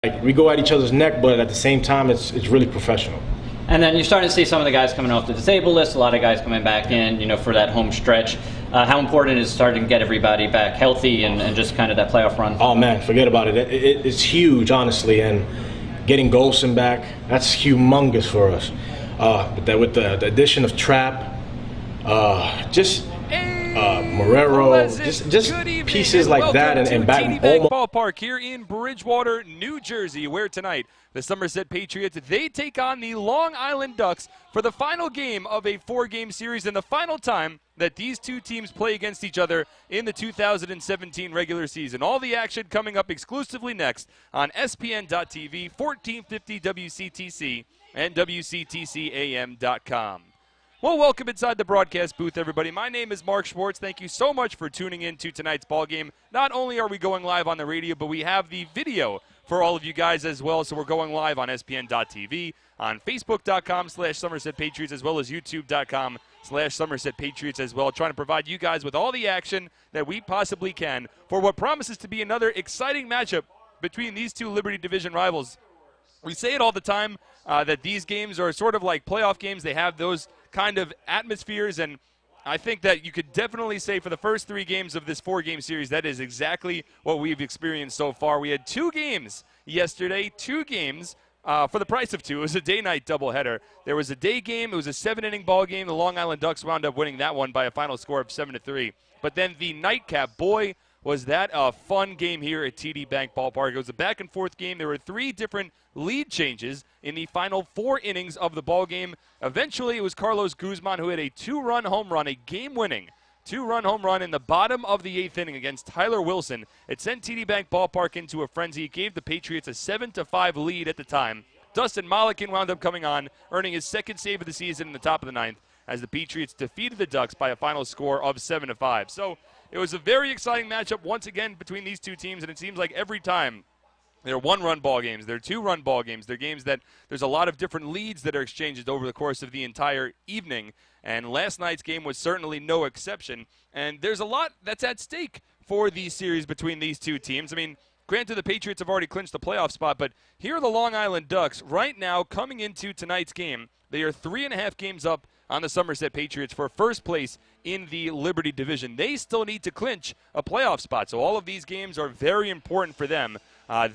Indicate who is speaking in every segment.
Speaker 1: Like, we go at each other's neck, but at the same time, it's really professional.
Speaker 2: And then you're starting to see some of the guys coming off the disabled list, a lot of guys coming back in, for that home stretch. How important is starting to get everybody back healthy and just kind of that playoff run?
Speaker 1: Oh, man, forget about it. It's huge, honestly, and getting Golson back, that's humongous for us. But that with the addition of Trapp, Marrero, just pieces like that, and back
Speaker 3: TD Bank Ballpark here in Bridgewater, New Jersey, where tonight the Somerset Patriots, they take on the Long Island Ducks for the final game of a 4-game series and the final time that these two teams play against each other in the 2017 regular season. All the action coming up exclusively next on SPN.TV, 1450 WCTC, and WCTCAM.com. Well, welcome inside the broadcast booth, everybody. My name is Mark Schwartz. Thank you so much for tuning in to tonight's ball game. Not only are we going live on the radio, but we have the video for all of you guys as well. So we're going live on SPN.TV, on Facebook.com/Somerset Patriots, as well as YouTube.com/Somerset Patriots as well. Trying to provide you guys with all the action that we possibly can for what promises to be another exciting matchup between these two Liberty Division rivals. We say it all the time that these games are sort of like playoff games. They have those kind of atmospheres, and I think that you could definitely say for the first 3 games of this 4-game series, that is exactly what we've experienced so far. We had 2 games yesterday, 2 games for the price of 2. It was a day-night doubleheader. There was a day game. It was a 7-inning ball game. The Long Island Ducks wound up winning that one by a final score of 7-3. But then the nightcap, boy, was that a fun game here at TD Bank Ballpark. It was a back-and-forth game. There were 3 different lead changes in the final 4 innings of the ball game. Eventually, it was Carlos Guzman who had a 2-run home run, a game-winning 2-run home run in the bottom of the 8th inning against Tyler Wilson. It sent TD Bank Ballpark into a frenzy. It gave the Patriots a 7-5 lead at the time. Dustin Mollican wound up coming on, earning his 2nd save of the season in the top of the 9th as the Patriots defeated the Ducks by a final score of 7-5. So it was a very exciting matchup once again between these two teams, and it seems like every time they're 1-run ball games, they're 2-run ball games, they're games that there's a lot of different leads that are exchanged over the course of the entire evening, and last night's game was certainly no exception, and there's a lot that's at stake for the series between these two teams. I mean, granted, the Patriots have already clinched the playoff spot, but here are the Long Island Ducks right now coming into tonight's game. They are 3.5 games up on the Somerset Patriots for first place in the Liberty Division. They still need to clinch a playoff spot, so all of these games are very important for them.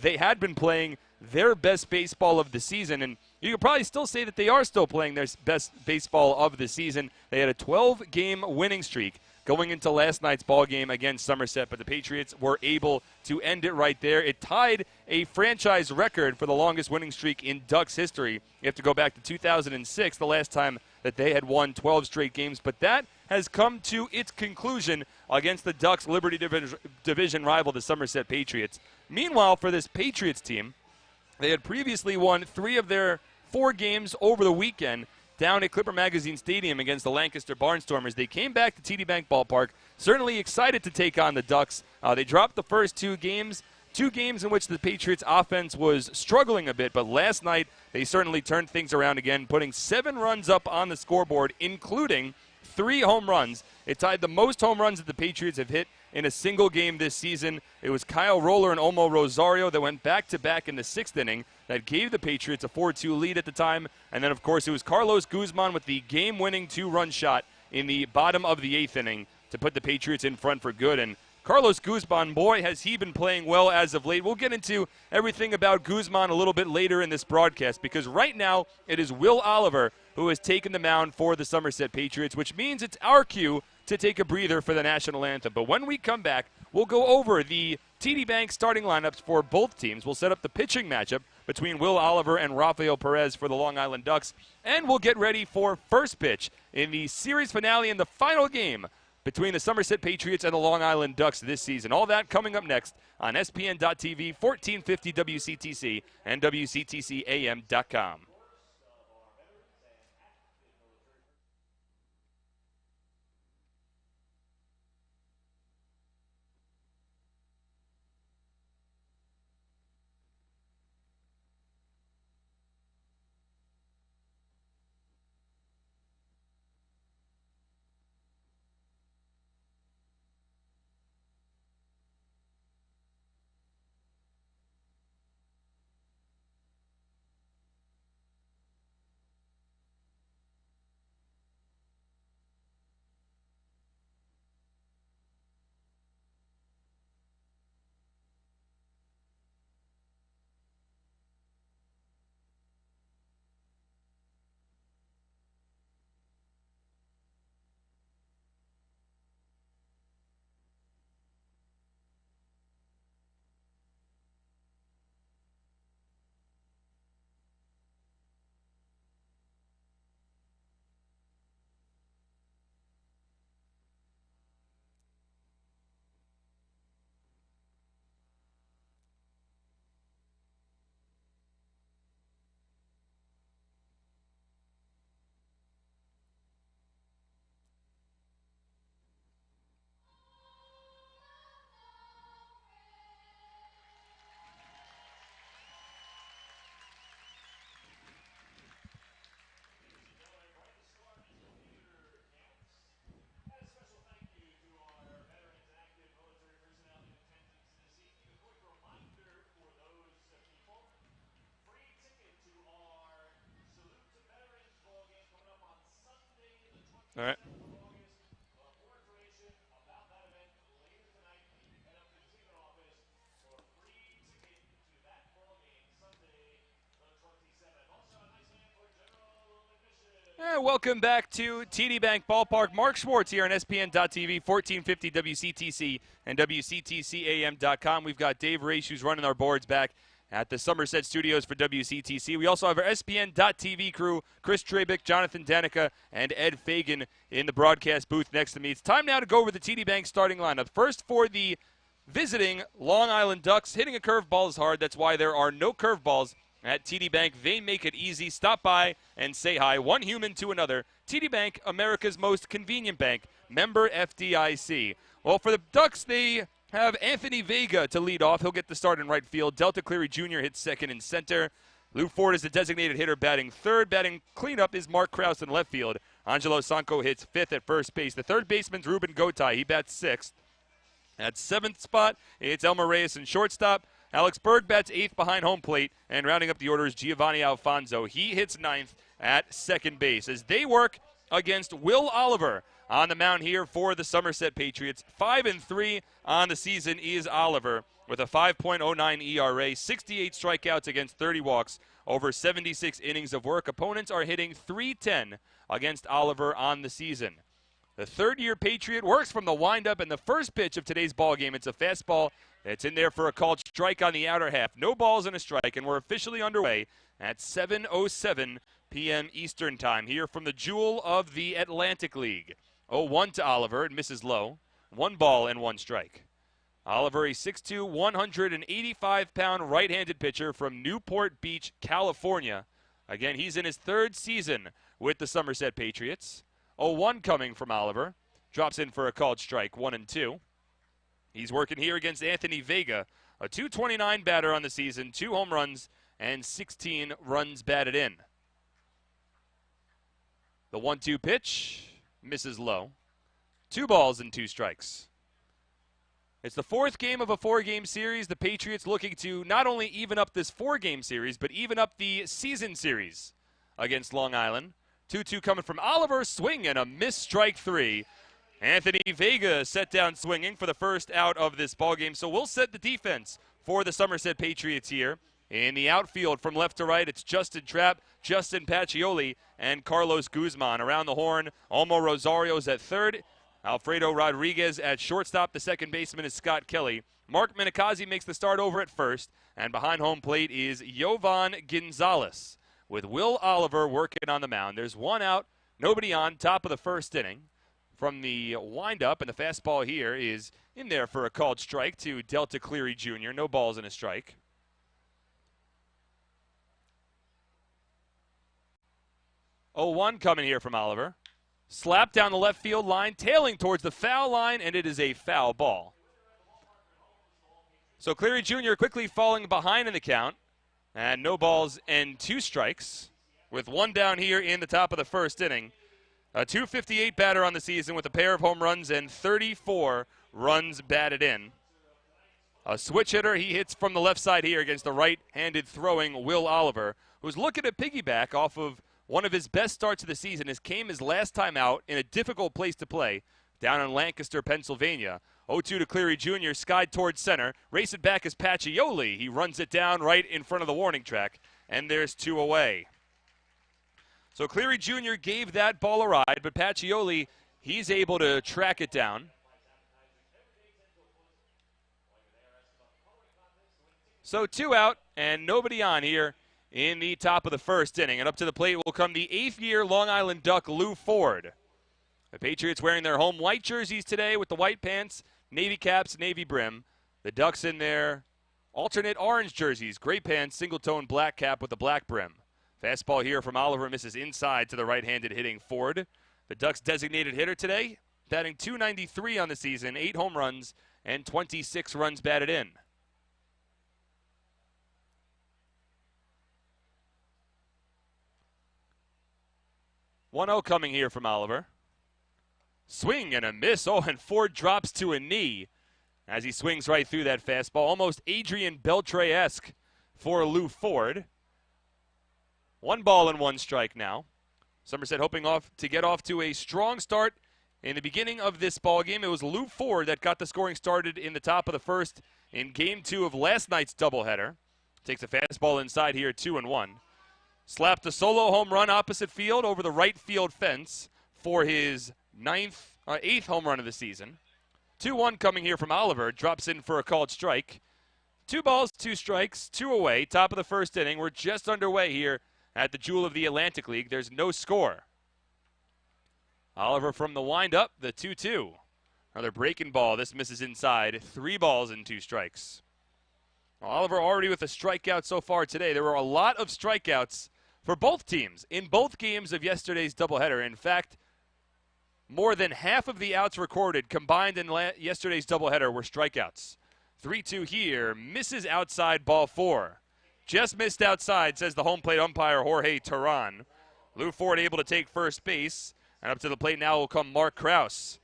Speaker 3: They had been playing their best baseball of the season, and you could probably still say that they are still playing their best baseball of the season. They had a 12-game winning streak going into last night's ball game against Somerset, but the Patriots were able to end it right there. It tied a franchise record for the longest winning streak in Ducks history. You have to go back to 2006, the last time that they had won 12 straight games, but that has come to its conclusion against the Ducks' Liberty Division rival, the Somerset Patriots. Meanwhile, for this Patriots team, they had previously won 3 of their 4 games over the weekend down at Clipper Magazine Stadium against the Lancaster Barnstormers. They came back to TD Bank Ballpark, certainly excited to take on the Ducks. They dropped the first 2 games in which the Patriots offense was struggling a bit, but last night they certainly turned things around again, putting 7 runs up on the scoreboard, including 3 home runs. It tied the most home runs that the Patriots have hit in a single game this season. It was Kyle Roller and Olmo Rosario that went back-to-back in the 6th inning that gave the Patriots a 4-2 lead at the time. And then, of course, it was Carlos Guzman with the game-winning 2-run shot in the bottom of the 8th inning to put the Patriots in front for good. And Carlos Guzman, boy, has he been playing well as of late. We'll get into everything about Guzman a little bit later in this broadcast, because right now it is Will Oliver who has taken the mound for the Somerset Patriots, which means it's our cue to take a breather for the national anthem. But when we come back, we'll go over the TD Bank starting lineups for both teams. We'll set up the pitching matchup between Will Oliver and Rafael Perez for the Long Island Ducks, and we'll get ready for first pitch in the series finale and the final game between the Somerset Patriots and the Long Island Ducks this season. All that coming up next on SPN.TV, 1450 WCTC, and WCTCAM.com. Welcome back to TD Bank Ballpark. Mark Schwartz here on SPN.TV, 1450 WCTC and WCTCAM.com. We've got Dave Race, who's running our boards back at the Somerset Studios for WCTC. We also have our SPN.TV crew, Chris Trabick, Jonathan Danica, and Ed Fagan in the broadcast booth next to me. It's time now to go over the TD Bank starting lineup. First for the visiting Long Island Ducks. Hitting a curveball is hard. That's why there are no curveballs at TD Bank. They make it easy. Stop by and say hi. One human to another. TD Bank, America's most convenient bank. Member FDIC. Well, for the Ducks, they have Anthony Vega to lead off. He'll get the start in right field. Delta Cleary Jr. hits second and center. Lou Ford is the designated hitter batting third. Batting cleanup is Mark Krause in left field. Angelo Sanko hits fifth at first base. The third baseman's Ruben Gotay. He bats sixth. At seventh spot, it's Elmer Reyes in shortstop. Alex Berg bats eighth behind home plate, and rounding up the order is Giovanni Alfonso. He hits ninth at second base as they work against Will Oliver on the mound here for the Somerset Patriots. 5-3 on the season is Oliver with a 5.09 ERA, 68 strikeouts against 30 walks over 76 innings of work. Opponents are hitting .310 against Oliver on the season. The third-year Patriot works from the windup, and the first pitch of today's ball game, it's a fastball. It's in there for a called strike on the outer half. No balls and a strike, and we're officially underway at 7:07 p.m. Eastern Time here from the Jewel of the Atlantic League. 0-1 to Oliver. It misses low. 1 ball and 1 strike. Oliver, a 6'2", 185-pound right-handed pitcher from Newport Beach, California. Again, he's in his third season with the Somerset Patriots. 0-1 coming from Oliver. Drops in for a called strike, 1-2. He's working here against Anthony Vega, a .229 batter on the season, 2 home runs, and 16 runs batted in. The 1-2 pitch misses low. 2 balls and 2 strikes. It's the 4th game of a 4-game series. The Patriots looking to not only even up this 4-game series, but even up the season series against Long Island. 2-2 coming from Oliver, swing and a miss, strike 3. Anthony Vega set down swinging for the first out of this ballgame. So we'll set the defense for the Somerset Patriots here. In the outfield from left to right, it's Justin Trapp, Justin Pacioli, and Carlos Guzman. Around the horn, Olmo Rosario's at third. Alfredo Rodriguez at shortstop. The second baseman is Scott Kelly. Mark Minikazi makes the start over at first. And behind home plate is Jovan Gonzalez with Will Oliver working on the mound. There's 1 out, nobody on, top of the first inning. From the windup, and the fastball here is in there for a called strike to Delta Cleary Jr. No balls and a strike. Oh, 1 coming here from Oliver. Slap down the left field line, tailing towards the foul line, and it is a foul ball. So Cleary Jr. quickly falling behind in the count, and no balls and 2 strikes, with 1 down here in the top of the first inning. A .258 batter on the season with a pair of home runs and 34 runs batted in. A switch hitter, he hits from the left side here against the right-handed throwing Will Oliver, who's looking to piggyback off of one of his best starts of the season. His came his last time out in a difficult place to play down in Lancaster, Pennsylvania. 0-2 to Cleary Jr., skied towards center. Racing back is Pacioli. He runs it down right in front of the warning track, and there's 2 away. So Cleary Jr. gave that ball a ride, but Pacioli, he's able to track it down. So 2 out and nobody on here in the top of the first inning. And up to the plate will come the 8th-year Long Island Duck, Lou Ford. The Patriots wearing their home white jerseys today with the white pants, navy caps, navy brim. The Ducks in their alternate orange jerseys, gray pants, single-tone black cap with the black brim. Fastball here from Oliver misses inside to the right-handed hitting Ford. The Ducks' designated hitter today, batting .293 on the season, 8 home runs, and 26 runs batted in. .1-0 coming here from Oliver. Swing and a miss. Oh, and Ford drops to a knee as he swings right through that fastball. Almost Adrian Beltre-esque for Lou Ford. 1 ball and 1 strike now. Somerset hoping to get off to a strong start in the beginning of this ball game. It was Lou Ford that got the scoring started in the top of the first in Game 2 of last night's doubleheader. Takes a fastball inside here, 2-1. slapped a solo home run opposite field over the right field fence for his 8th home run of the season. 2-1 coming here from Oliver. Drops in for a called strike. 2 balls, 2 strikes, 2 away. Top of the first inning. We're just underway here at the Jewel of the Atlantic League. There's no score. Oliver from the windup, the 2-2. Another breaking ball. This misses inside. 3 balls and 2 strikes. Oliver already with a strikeout so far today. There were a lot of strikeouts for both teams in both games of yesterday's doubleheader. In fact, more than half of the outs recorded combined in yesterday's doubleheader were strikeouts. 3-2 here. Misses outside, ball 4. Just missed outside, says the home plate umpire Jorge Teran. Lou Ford able to take first base. And up to the plate now will come Mark Krause.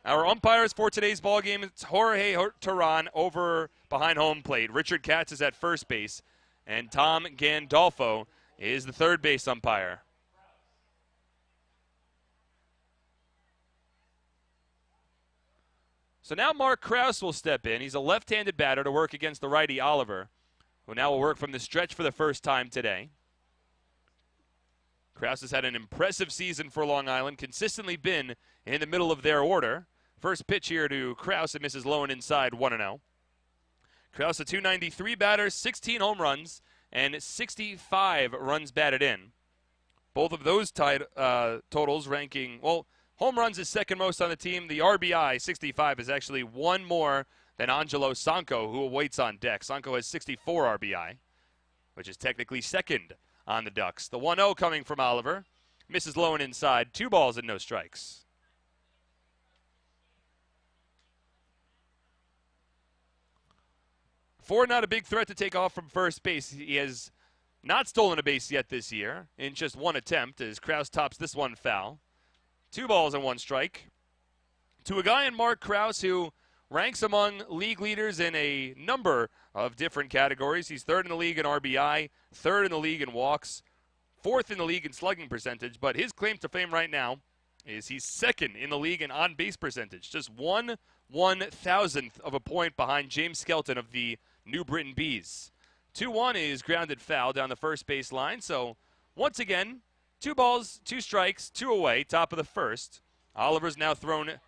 Speaker 3: Our umpires for today's ball game, it's Jorge Teran over behind home plate. Richard Katz is at first base. And Tom Gandolfo is the third base umpire. So now Mark Krause will step in. He's a left-handed batter to work against the righty Oliver, who now will work from the stretch for the first time today. Krause has had an impressive season for Long Island, consistently been in the middle of their order. First pitch here to Krause, and misses low and inside, 1-0. Krause, a .293 batter, 16 home runs, and 65 runs batted in. Both of those totals ranking, well, home runs is second most on the team. The RBI, 65, is actually one more than Angelo Sanko, who awaits on deck. Sanko has 64 RBI, which is technically second on the Ducks. The 1-0 coming from Oliver. Misses low and inside. 2 balls and no strikes. Ford not a big threat to take off from first base. He has not stolen a base yet this year in just one attempt as Krause tops this one foul. 2 balls and 1 strike. To a guy in Mark Krause who ranks among league leaders in a number of different categories. He's 3rd in the league in RBI, 3rd in the league in walks, 4th in the league in slugging percentage, but his claim to fame right now is he's 2nd in the league in on-base percentage, just 1/1000th of a point behind James Skelton of the New Britain Bees. 2-1 is grounded foul down the first base line, so once again, 2 balls, 2 strikes, 2 away, top of the first. Oliver's now thrown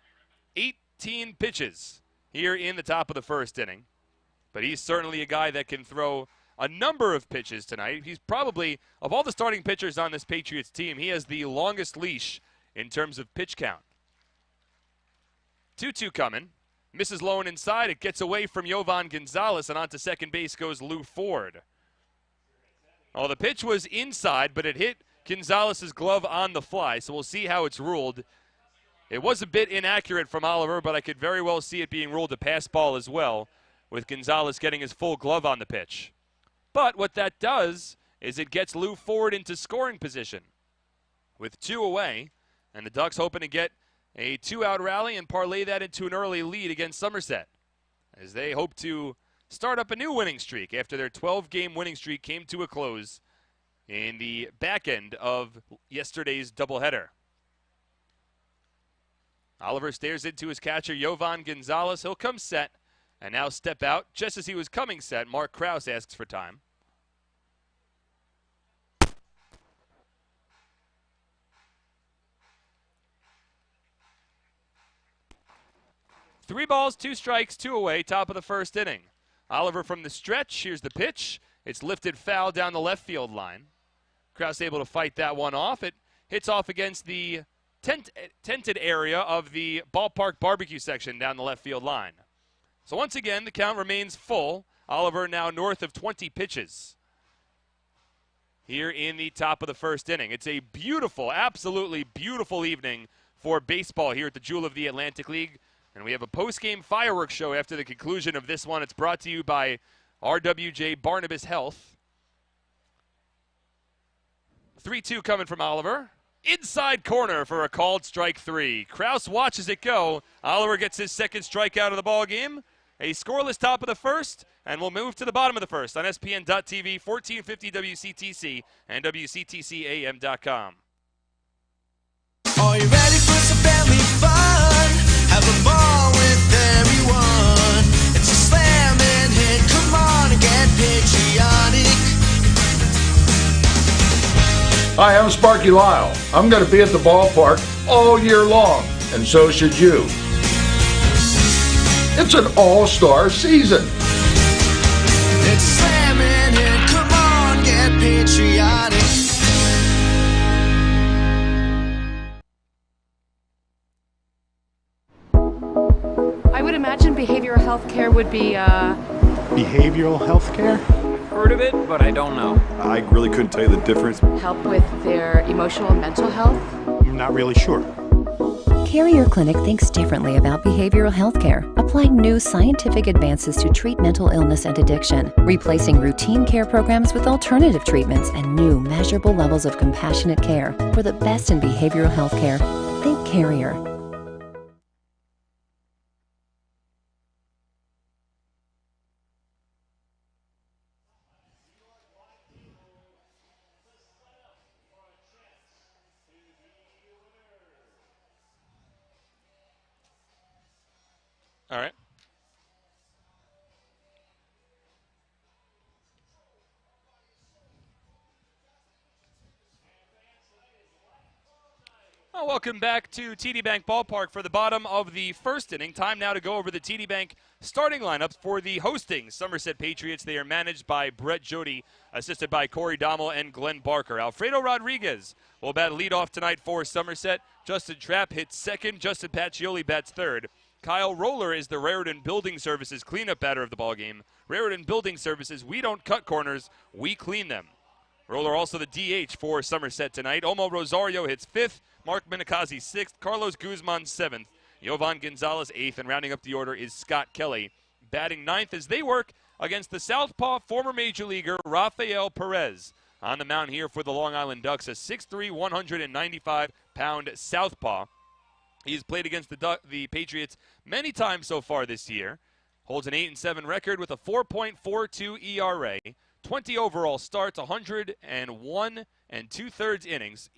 Speaker 3: 18 pitches here in the top of the first inning. But he's certainly a guy that can throw a number of pitches tonight. He's probably, of all the starting pitchers on this Patriots team, he has the longest leash in terms of pitch count. 2-2 coming. Misses low and inside. It gets away from Yovan Gonzalez, and onto second base goes Lou Ford. Oh, the pitch was inside, but it hit Gonzalez's glove on the fly, so we'll see how it's ruled. It was a bit inaccurate from Oliver, but I could very well see it being ruled a pass ball as well, with Gonzalez getting his full glove on the pitch. But what that does is it gets Lou Ford into scoring position with 2 away, and the Ducks hoping to get a 2-out rally and parlay that into an early lead against Somerset, as they hope to start up a new winning streak after their 12-game winning streak came to a close in the back end of yesterday's doubleheader. Oliver stares into his catcher, Yovan Gonzalez. He'll come set and now step out. Just as he was coming set, Mark Krause asks for time. Three balls, 2 strikes, 2 away, top of the first inning. Oliver from the stretch. Here's the pitch. It's lifted foul down the left field line. Krause able to fight that one off. It hits off against the tented area of the ballpark barbecue section down the left field line. So once again, the count remains full. Oliver now north of 20 pitches here in the top of the first inning. It's a beautiful, absolutely beautiful evening for baseball here at the Jewel of the Atlantic League. And we have a post-game fireworks show after the conclusion of this one. It's brought to you by RWJ Barnabas Health. 3-2 coming from Oliver. Inside corner for a called strike 3. Krause watches it go. Oliver gets his second strikeout of the ball game. A scoreless top of the first, and we'll move to the bottom of the first on SPN.TV, 1450 WCTC, and WCTCAM.com.
Speaker 4: Are you ready for some family fun? Have a ball with everyone. It's a slam and hit. Come on and get patriotic.
Speaker 5: Hi, I'm Sparky Lyle. I'm going to be at the ballpark all year long, and so should you. It's an all-star season.
Speaker 4: It's slamming it, come on, get patriotic.
Speaker 6: I would imagine behavioral health care would be,
Speaker 7: Behavioral health care?
Speaker 8: Heard of it, but I don't know.
Speaker 7: I really couldn't tell you the difference.
Speaker 6: help with their emotional and mental health.
Speaker 7: I'm not really sure.
Speaker 9: Carrier Clinic thinks differently about behavioral health care, applying new scientific advances to treat mental illness and addiction, replacing routine care programs with alternative treatments and new measurable levels of compassionate care. For the best in behavioral health care, think Carrier.
Speaker 3: All right. Well, welcome back to TD Bank Ballpark for the bottom of the first inning. Time now to go over the TD Bank starting lineups for the hosting Somerset Patriots. They are managed by Brett Jody, assisted by Corey Dommel and Glenn Barker. Alfredo Rodriguez will bat leadoff tonight for Somerset. Justin Trapp hits second. Justin Pacioli bats third. Kyle Roller is the Raritan Building Services cleanup batter of the ballgame. Raritan Building Services, we don't cut corners, we clean them. Roller also the DH for Somerset tonight. Omo Rosario hits fifth. Mark Minikazi sixth. Carlos Guzman seventh. Yovan Gonzalez eighth. And rounding up the order is Scott Kelly batting ninth as they work against the southpaw former major leaguer Rafael Perez. On the mound here for the Long Island Ducks, a 6'3", 195-pound southpaw. He's played against the Patriots many times so far this year. Holds an 8-7 record with a 4.42 ERA. 20 overall starts, 101 and 2/3 innings.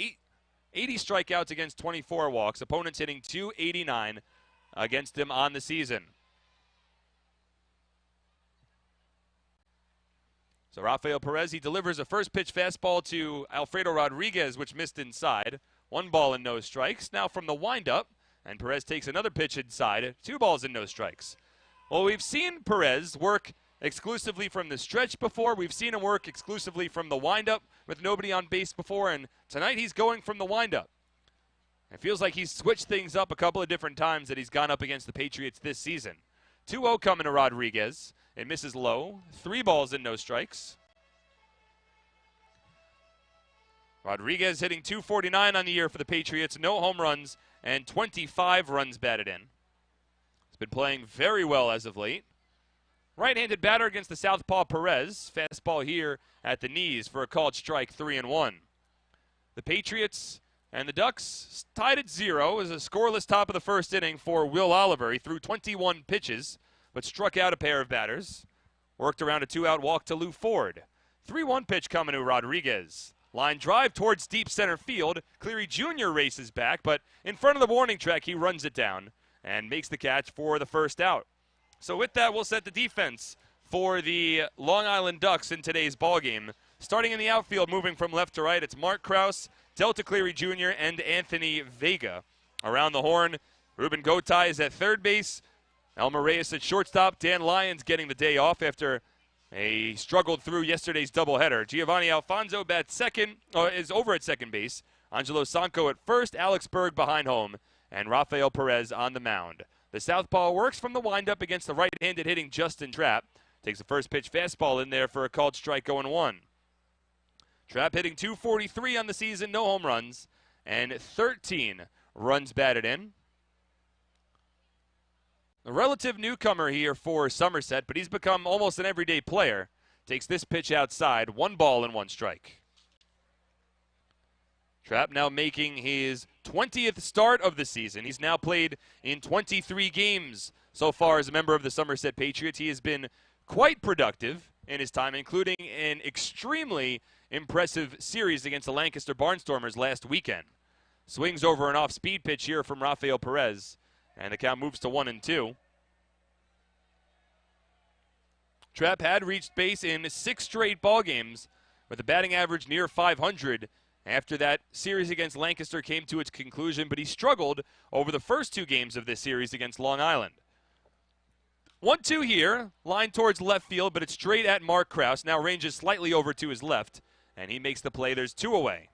Speaker 3: 80 strikeouts against 24 walks. Opponents hitting .289 against him on the season. So Rafael Perez, he delivers a first pitch fastball to Alfredo Rodriguez, which missed inside. 1 ball and no strikes. Now from the windup, and Perez takes another pitch inside. 2 balls and no strikes. Well, we've seen Perez work exclusively from the stretch before. We've seen him work exclusively from the windup with nobody on base before, and tonight he's going from the windup. It feels like he's switched things up a couple of different times that he's gone up against the Patriots this season. 2-0 coming to Rodriguez. It misses low. 3 balls and no strikes. Rodriguez hitting .249 on the year for the Patriots. No home runs and 25 runs batted in. He's been playing very well as of late. Right-handed batter against the southpaw Perez. Fastball here at the knees for a called strike, 3-1. The Patriots and the Ducks tied at 0 as a scoreless top of the first inning for Will Oliver. He threw 21 pitches, but struck out a pair of batters. Worked around a 2-out walk to Lou Ford. 3-1 pitch coming to Rodriguez. Line drive towards deep center field. Cleary Jr. races back, but in front of the warning track, he runs it down and makes the catch for the first out. So with that, we'll set the defense for the Long Island Ducks in today's ballgame. Starting in the outfield, moving from left to right, it's Mark Krause, Delta Cleary Jr., and Anthony Vega. Around the horn, Ruben Gotay is at third base. Elmer Reyes at shortstop. Dan Lyons getting the day off after he struggled through yesterday's doubleheader. Giovanni Alfonso bats second, is over at second base. Angelo Sanco at first, Alex Berg behind home, and Rafael Perez on the mound. The southpaw works from the windup against the right-handed hitting Justin Trapp. Takes the first pitch fastball in there for a called strike, 0-1. Trapp hitting .243 on the season, no home runs, and 13 runs batted in. A relative newcomer here for Somerset, but he's become almost an everyday player. Takes this pitch outside, 1 ball and 1 strike. Trapp now making his 20th start of the season. He's now played in 23 games so far as a member of the Somerset Patriots. He has been quite productive in his time, including an extremely impressive series against the Lancaster Barnstormers last weekend. Swings over an off-speed pitch here from Rafael Perez, and the count moves to 1-2. Trapp had reached base in 6 straight ball games with a batting average near 500 after that series against Lancaster came to its conclusion, but he struggled over the first 2 games of this series against Long Island. 1-2 here, line towards left field, but it's straight at Mark Krause. Now ranges slightly over to his left, and he makes the play. There's 2 away.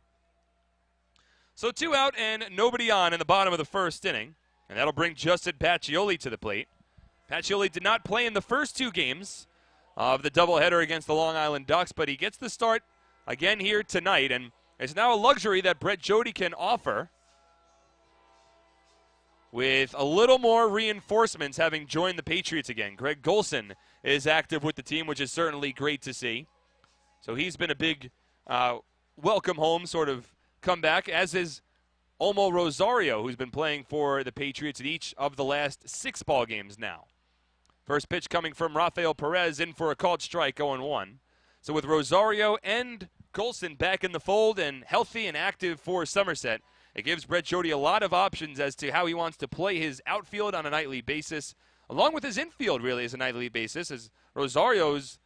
Speaker 3: So 2 out and nobody on in the bottom of the first inning, and that'll bring Justin Pacioli to the plate. Pacioli did not play in the first 2 games of the doubleheader against the Long Island Ducks, but he gets the start again here tonight, and it's now a luxury that Brett Jody can offer with a little more reinforcements having joined the Patriots again. Greg Golson is active with the team, which is certainly great to see. So he's been a big welcome home sort of comeback, as is Omo Rosario, who's been playing for the Patriots in each of the last 6 ball games now. First pitch coming from Rafael Perez, in for a called strike, 0-1. So with Rosario and Golson back in the fold and healthy and active for Somerset, it gives Brett Jody a lot of options as to how he wants to play his outfield on a nightly basis, along with his infield really as a nightly basis, as Rosario's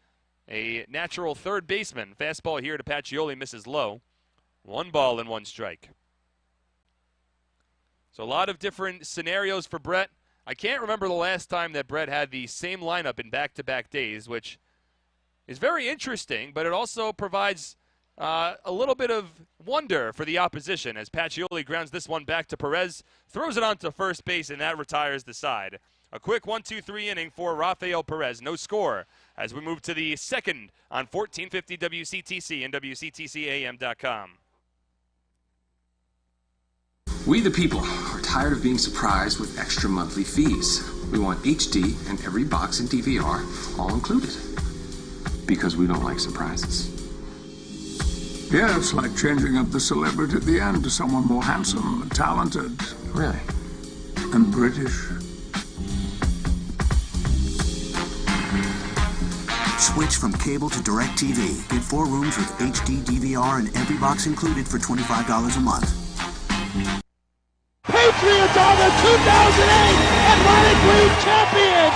Speaker 3: a natural third baseman. Fastball here to Pacioli, misses low. 1 ball and 1 strike. So a lot of different scenarios for Brett. I can't remember the last time that Brett had the same lineup in back-to-back days, which is very interesting, but it also provides a little bit of wonder for the opposition as Pacioli grounds this one back to Perez, throws it onto first base, and that retires the side. A quick 1-2-3 inning for Rafael Perez. No score as we move to the second on 1450 WCTC and WCTCAM.com.
Speaker 10: We the people are tired of being surprised with extra monthly fees. We want HD and every box and DVR all included. Because we don't like surprises.
Speaker 5: Yeah, it's like changing up the celebrity at the end to someone more handsome and talented.
Speaker 10: Really?
Speaker 5: And British.
Speaker 11: Switch from cable to DirecTV. Get 4 rooms with HD, DVR, and every box included for $25 a month.
Speaker 4: Patriots are the 2008 Atlantic League champions!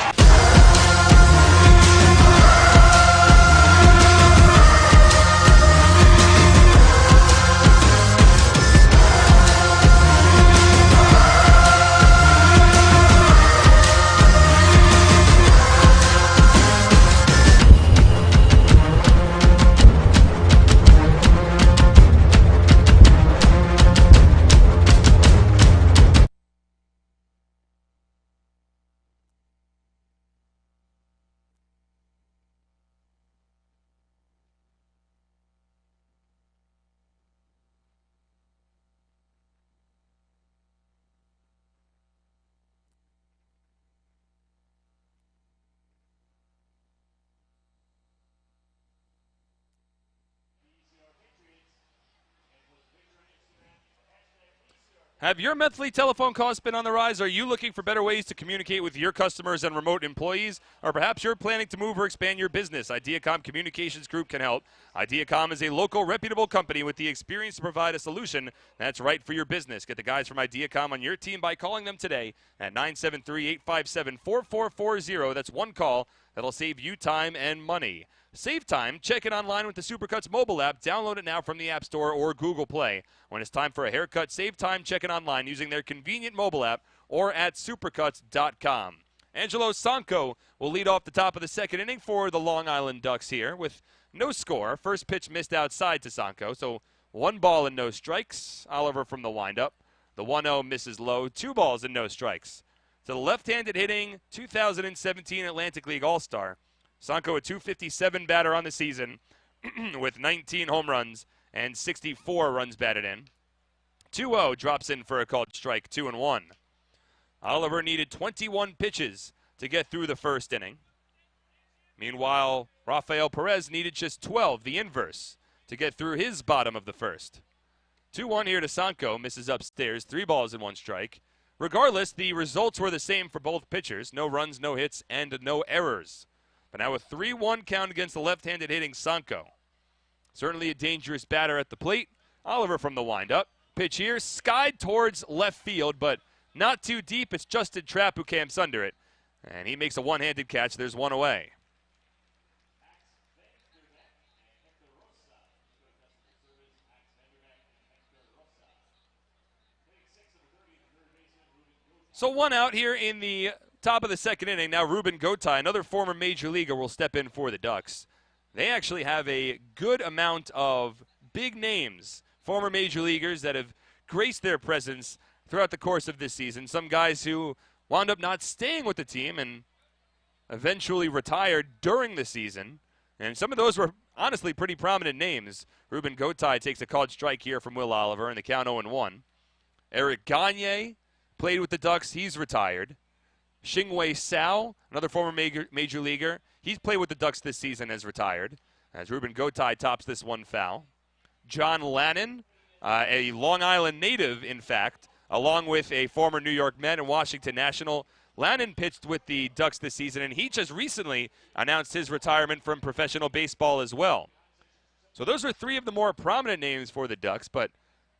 Speaker 3: Have your monthly telephone costs been on the rise? Are you looking for better ways to communicate with your customers and remote employees? Or perhaps you're planning to move or expand your business? Ideacom Communications Group can help. Ideacom is a local, reputable company with the experience to provide a solution that's right for your business. Get the guys from Ideacom on your team by calling them today at 973-857-4440. That's one call that'll save you time and money. Save time. Check it online with the Supercuts mobile app. Download it now from the App Store or Google Play. When it's time for a haircut, save time. Check it online using their convenient mobile app or at supercuts.com. Angelo Sanko will lead off the top of the second inning for the Long Island Ducks here with no score. First pitch missed outside to Sanko, so 1 ball and no strikes. Oliver from the windup. The 1-0 misses low. 2 balls and no strikes. To the left-handed hitting 2017 Atlantic League All-Star. Sanko, a .257 batter on the season with 19 home runs and 64 runs batted in. 2-0 drops in for a called strike, 2-1. Oliver needed 21 pitches to get through the first inning. Meanwhile, Rafael Perez needed just 12, the inverse, to get through his bottom of the first. 2-1 here to Sanko, misses upstairs, 3 balls and 1 strike. Regardless, the results were the same for both pitchers. No runs, no hits, and no errors. But now a 3-1 count against the left-handed hitting Sanko. Certainly a dangerous batter at the plate. Oliver from the windup. Pitch here, skied towards left field, but not too deep. It's Justin Trapp who camps under it. And he makes a one-handed catch. There's 1 away. So one out here in the top of the second inning. Now Ruben Gotay, another former major leaguer, will step in for the Ducks. They actually have a good amount of big names, former major leaguers that have graced their presence throughout the course of this season. Some guys who wound up not staying with the team and eventually retired during the season. And some of those were honestly pretty prominent names. Ruben Gotay takes a called strike here from Will Oliver, and the count 0-1. Eric Gagne played with the Ducks. He's retired. Xingwei Sao, another former major leaguer. He's played with the Ducks this season, as retired, as Ruben Gotay tops this one foul. John Lannon, a Long Island native, in fact, along with a former New York Met and Washington National. Lannon pitched with the Ducks this season, and he just recently announced his retirement from professional baseball as well. So those are three of the more prominent names for the Ducks, but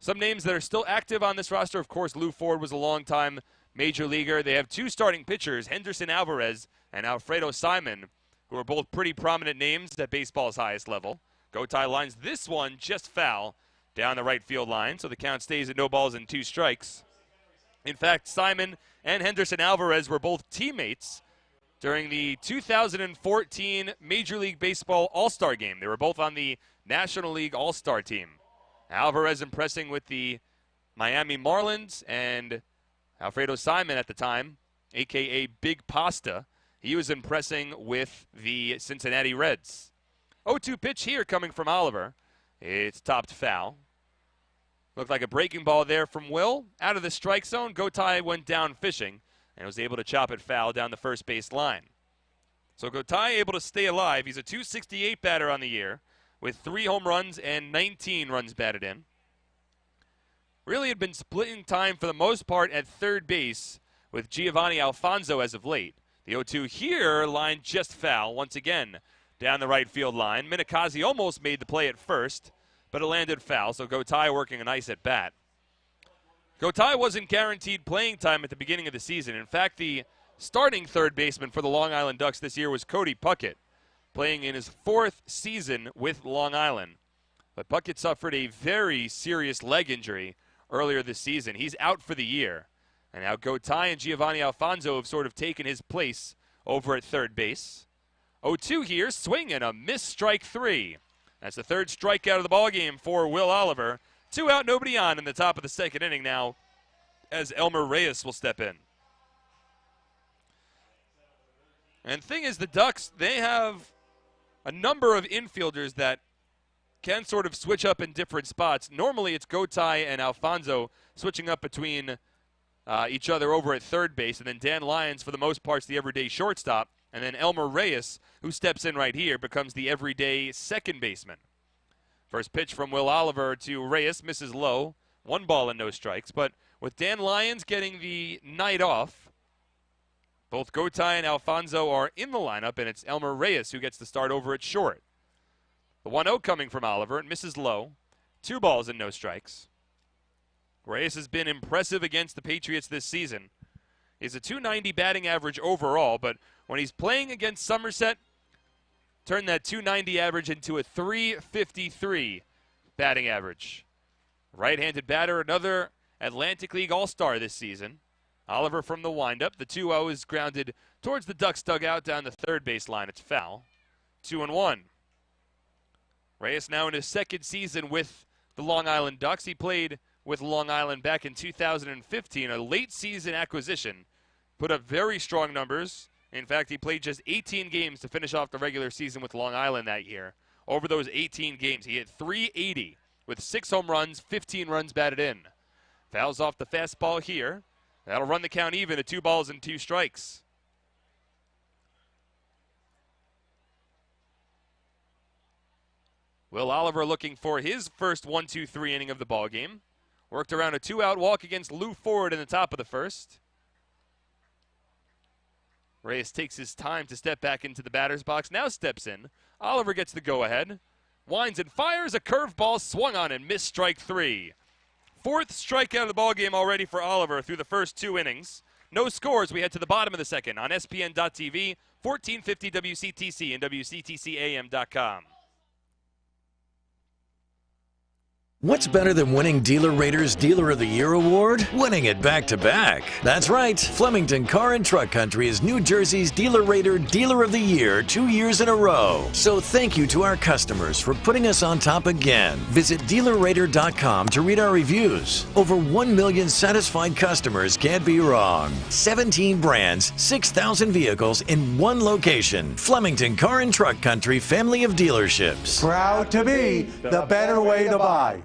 Speaker 3: some names that are still active on this roster. Of course, Lou Ford was a longtime major leaguer. They have two starting pitchers, Henderson Alvarez and Alfredo Simon, who are both pretty prominent names at baseball's highest level. Gotay lines this one just foul down the right field line, so the count stays at no balls and 2 strikes. In fact, Simon and Henderson Alvarez were both teammates during the 2014 Major League Baseball All-Star Game. They were both on the National League All-Star team. Alvarez impressing with the Miami Marlins, and Alfredo Simon at the time, a.k.a. Big Pasta, he was impressing with the Cincinnati Reds. 0-2 pitch here coming from Oliver. It's topped foul. Looked like a breaking ball there from Will. Out of the strike zone, Gotay went down fishing and was able to chop it foul down the first base line. So Gotay able to stay alive. He's a .268 batter on the year with 3 home runs and 19 runs batted in. Really had been splitting time for the most part at third base with Giovanni Alfonso as of late. The 0-2 here, line just foul once again down the right field line. Minikaze almost made the play at first, but it landed foul, so Gotay working a nice at bat. Gotay wasn't guaranteed playing time at the beginning of the season. In fact, the starting third baseman for the Long Island Ducks this year was Cody Puckett, playing in his 4th season with Long Island. But Puckett suffered a very serious leg injury earlier this season. He's out for the year. And now Gotay and Giovanni Alfonso have sort of taken his place over at third base. 0-2 here, swing and a missed strike 3. That's the third strikeout of the ballgame for Will Oliver. 2 out, nobody on in the top of the second inning now as Elmer Reyes will step in. And the thing is, the Ducks, they have a number of infielders that can sort of switch up in different spots. Normally it's Gotay and Alfonso switching up between each other over at third base, and then Dan Lyons, for the most part, is the everyday shortstop. And then Elmer Reyes, who steps in right here, becomes the everyday second baseman. First pitch from Will Oliver to Reyes, misses low. 1 ball and no strikes. But with Dan Lyons getting the night off, both Gotay and Alfonso are in the lineup, and it's Elmer Reyes who gets the start over at short. The 1-0 coming from Oliver, and misses low. 2 balls and no strikes. Reyes has been impressive against the Patriots this season. He's a .290 batting average overall, but when he's playing against Somerset, turned that .290 average into a .353 batting average. Right-handed batter, another Atlantic League All-Star this season. Oliver from the windup. The 2-0 is grounded towards the Ducks dugout down the third base line. It's foul. 2-1. Reyes now in his 2nd season with the Long Island Ducks. He played with Long Island back in 2015, a late season acquisition. Put up very strong numbers. In fact, he played just 18 games to finish off the regular season with Long Island that year. Over those 18 games, he hit .380 with 6 home runs, 15 runs batted in. Fouls off the fastball here. That'll run the count even at 2 balls and 2 strikes. Will Oliver looking for his first 1-2-3 inning of the ballgame. Worked around a 2-out walk against Lou Ford in the top of the first. Reyes takes his time to step back into the batter's box. Now steps in. Oliver gets the go-ahead. Winds and fires a curveball, swung on and missed strike 3. 4th strikeout of the ballgame already for Oliver through the first 2 innings. No scores. We head to the bottom of the second on SPN.TV, 1450 WCTC and WCTCAM.com.
Speaker 12: What's better than winning Dealer Rater's Dealer of the Year award? Winning it back-to-back. That's right. Flemington Car and Truck Country is New Jersey's Dealer Rater Dealer of the Year 2 years in a row. So thank you to our customers for putting us on top again. Visit DealerRater.com to read our reviews. Over 1 million satisfied customers can't be wrong. 17 brands, 6,000 vehicles in one location. Flemington Car and Truck Country family of dealerships.
Speaker 13: Proud to be the better way to buy.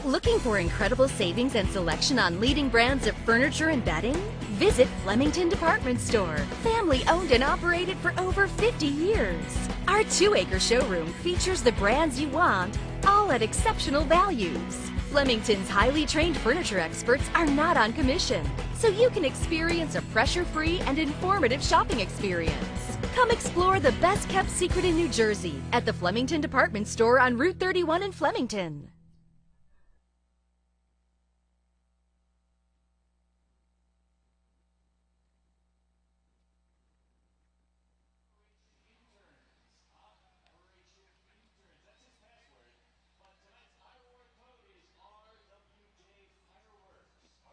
Speaker 14: Looking for incredible savings and selection on leading brands of furniture and bedding? Visit Flemington Department Store. Family owned and operated for over 50 years. Our 2-acre showroom features the brands you want, all at exceptional values. Flemington's highly trained furniture experts are not on commission, so you can experience a pressure-free and informative shopping experience. Come explore the best-kept secret in New Jersey at the Flemington Department Store on Route 31 in Flemington.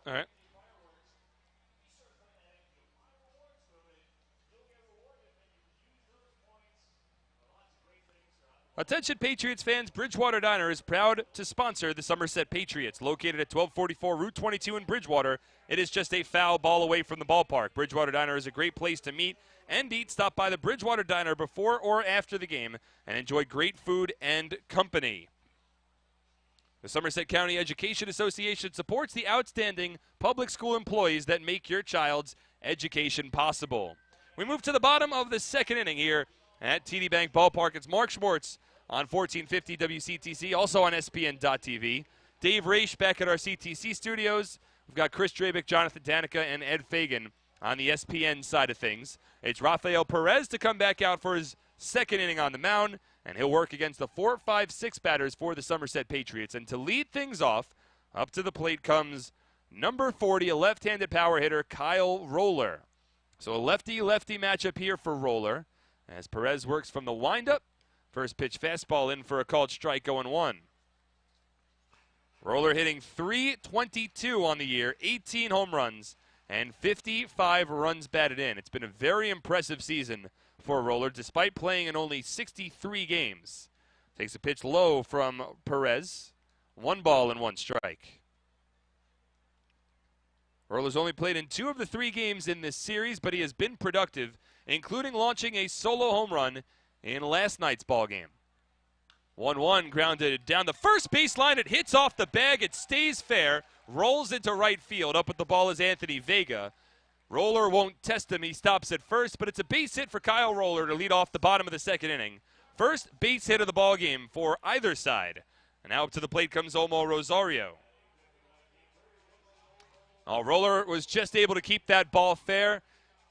Speaker 3: All right. Attention Patriots fans, Bridgewater Diner is proud to sponsor the Somerset Patriots. Located at 1244 Route 22 in Bridgewater, it is just a foul ball away from the ballpark. Bridgewater Diner is a great place to meet and eat. Stop by the Bridgewater Diner before or after the game and enjoy great food and company. The Somerset County Education Association supports the outstanding public school employees that make your child's education possible. We move to the bottom of the second inning here at TD Bank Ballpark. It's Mark Schwartz on 1450 WCTC, also on SPN.TV. Dave Raish back at our CTC studios. We've got Chris Drabick, Jonathan Danica, and Ed Fagan on the SPN side of things. It's Rafael Perez to come back out for his second inning on the mound, and he'll work against the 4, 5, 6 batters for the Somerset Patriots. And to lead things off, up to the plate comes number 40, a left-handed power hitter, Kyle Roller. So a lefty-lefty matchup here for Roller, as Perez works from the windup. First pitch fastball in for a called strike, 0-1. Roller hitting .322 on the year, 18 home runs, and 55 runs batted in. It's been a very impressive season for Roller, despite playing in only 63 games. Takes a pitch low from Perez. 1 ball and 1 strike. Roller's only played in 2 of the 3 games in this series, but he has been productive, including launching a solo home run in last night's ball game. 1-1 grounded down the first baseline. It hits off the bag. It stays fair. Rolls into right field. Up with the ball is Anthony Vega. Roller won't test him. He stops at first, but it's a base hit for Kyle Roller to lead off the bottom of the second inning. First base hit of the ball game for either side. And now up to the plate comes Olmo Rosario. Roller was just able to keep that ball fair.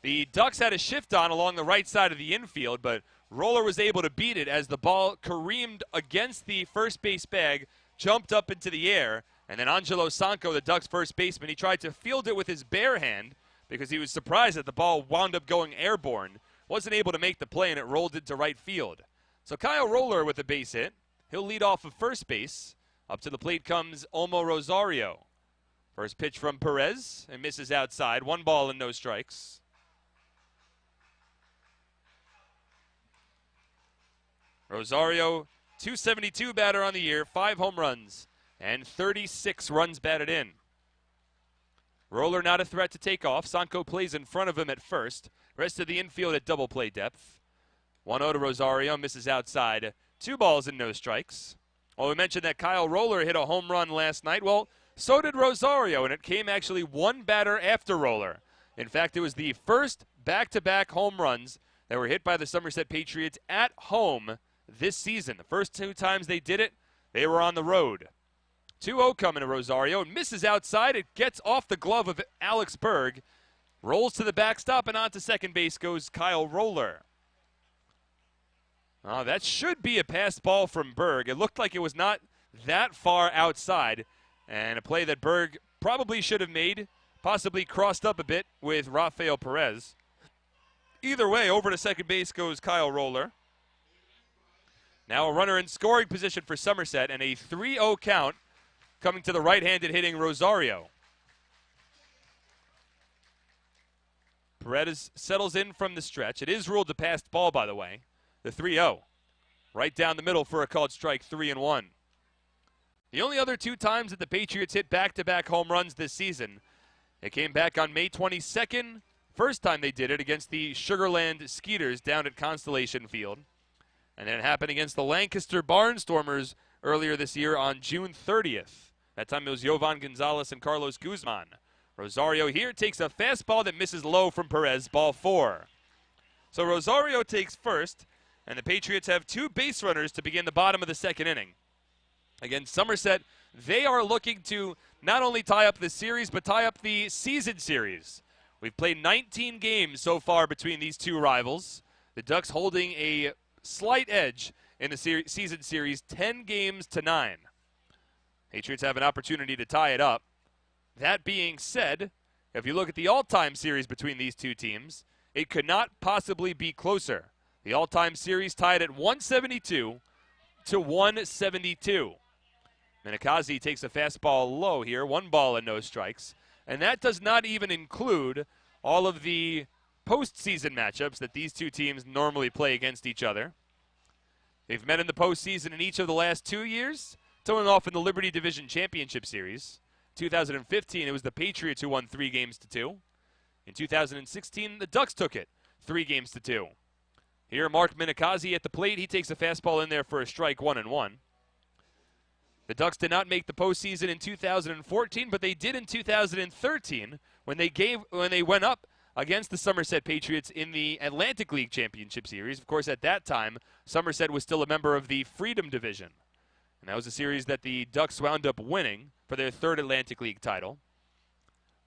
Speaker 3: The Ducks had a shift on along the right side of the infield, but Roller was able to beat it as the ball careened against the first base bag, jumped up into the air, and then Angelo Sanco, the Ducks' first baseman, he tried to field it with his bare hand because he was surprised that the ball wound up going airborne. Wasn't able to make the play, and it rolled into right field. So Kyle Roller with a base hit. He'll lead off of first base. Up to the plate comes Olmo Rosario. First pitch from Perez, and misses outside. 1 ball and no strikes. Rosario, .272 batter on the year, 5 home runs, and 36 runs batted in. Roller not a threat to take off. Sanco plays in front of him at first. Rest of the infield at double play depth. 1-0 to Rosario, misses outside. 2 balls and no strikes. Well, we mentioned that Kyle Roller hit a home run last night. Well, so did Rosario, and it came actually 1 batter after Roller. In fact, it was the first back-to-back home runs that were hit by the Somerset Patriots at home this season. The first 2 times they did it, they were on the road. 2-0 coming to Rosario, and misses outside. It gets off the glove of Alex Berg. Rolls to the backstop, and on to second base goes Kyle Roller. That should be a pass ball from Berg. It looked like it was not that far outside, and a play that Berg probably should have made, possibly crossed up a bit with Rafael Perez. Either way, over to second base goes Kyle Roller. Now a runner in scoring position for Somerset, and a 3-0 count coming to the right-handed hitting Rosario. Perez settles in from the stretch. It is ruled a passed ball, by the way. The 3-0. Right down the middle for a called strike, 3-1. The only other 2 times that the Patriots hit back-to-back home runs this season, it came back on May 22nd. First time they did it against the Sugarland Skeeters down at Constellation Field. And then it happened against the Lancaster Barnstormers earlier this year on June 30th. That time it was Jovan Gonzalez and Carlos Guzman. Rosario here takes a fastball that misses low from Perez, ball 4. So Rosario takes first, and the Patriots have 2 base runners to begin the bottom of the second inning. Against Somerset, they are looking to not only tie up the series, but tie up the season series. We've played 19 games so far between these 2 rivals. The Ducks holding a slight edge in the season series, 10 games to 9. Patriots have an opportunity to tie it up. That being said, if you look at the all-time series between these 2 teams, it could not possibly be closer. The all-time series tied at 172 to 172. Minakazi takes a fastball low here, 1 ball and no strikes. And that does not even include all of the postseason matchups that these 2 teams normally play against each other. They've met in the postseason in each of the last 2 years, toeing off in the Liberty Division Championship Series. 2015, it was the Patriots who won 3-2. In 2016, the Ducks took it 3-2. Here, Mark Minakazi at the plate. He takes a fastball in there for a strike, 1-1. The Ducks did not make the postseason in 2014, but they did in 2013 when they went up against the Somerset Patriots in the Atlantic League Championship Series. Of course, at that time, Somerset was still a member of the Freedom Division. And that was a series that the Ducks wound up winning for their 3rd Atlantic League title.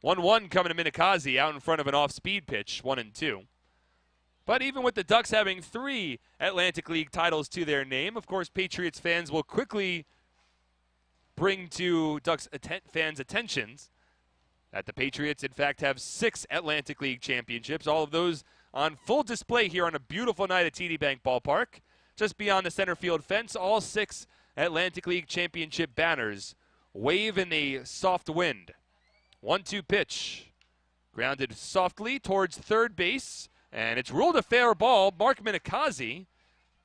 Speaker 3: 1-1 coming to Minakazi out in front of an off-speed pitch, 1-2. But even with the Ducks having 3 Atlantic League titles to their name, of course, Patriots fans will quickly bring to Ducks fans' attentions that the Patriots, in fact, have 6 Atlantic League championships, all of those on full display here on a beautiful night at TD Bank Ballpark. Just beyond the center field fence, all 6 Atlantic League championship banners wave in a soft wind. 1-2 pitch. Grounded softly towards third base, and it's ruled a fair ball. Mark Minakazi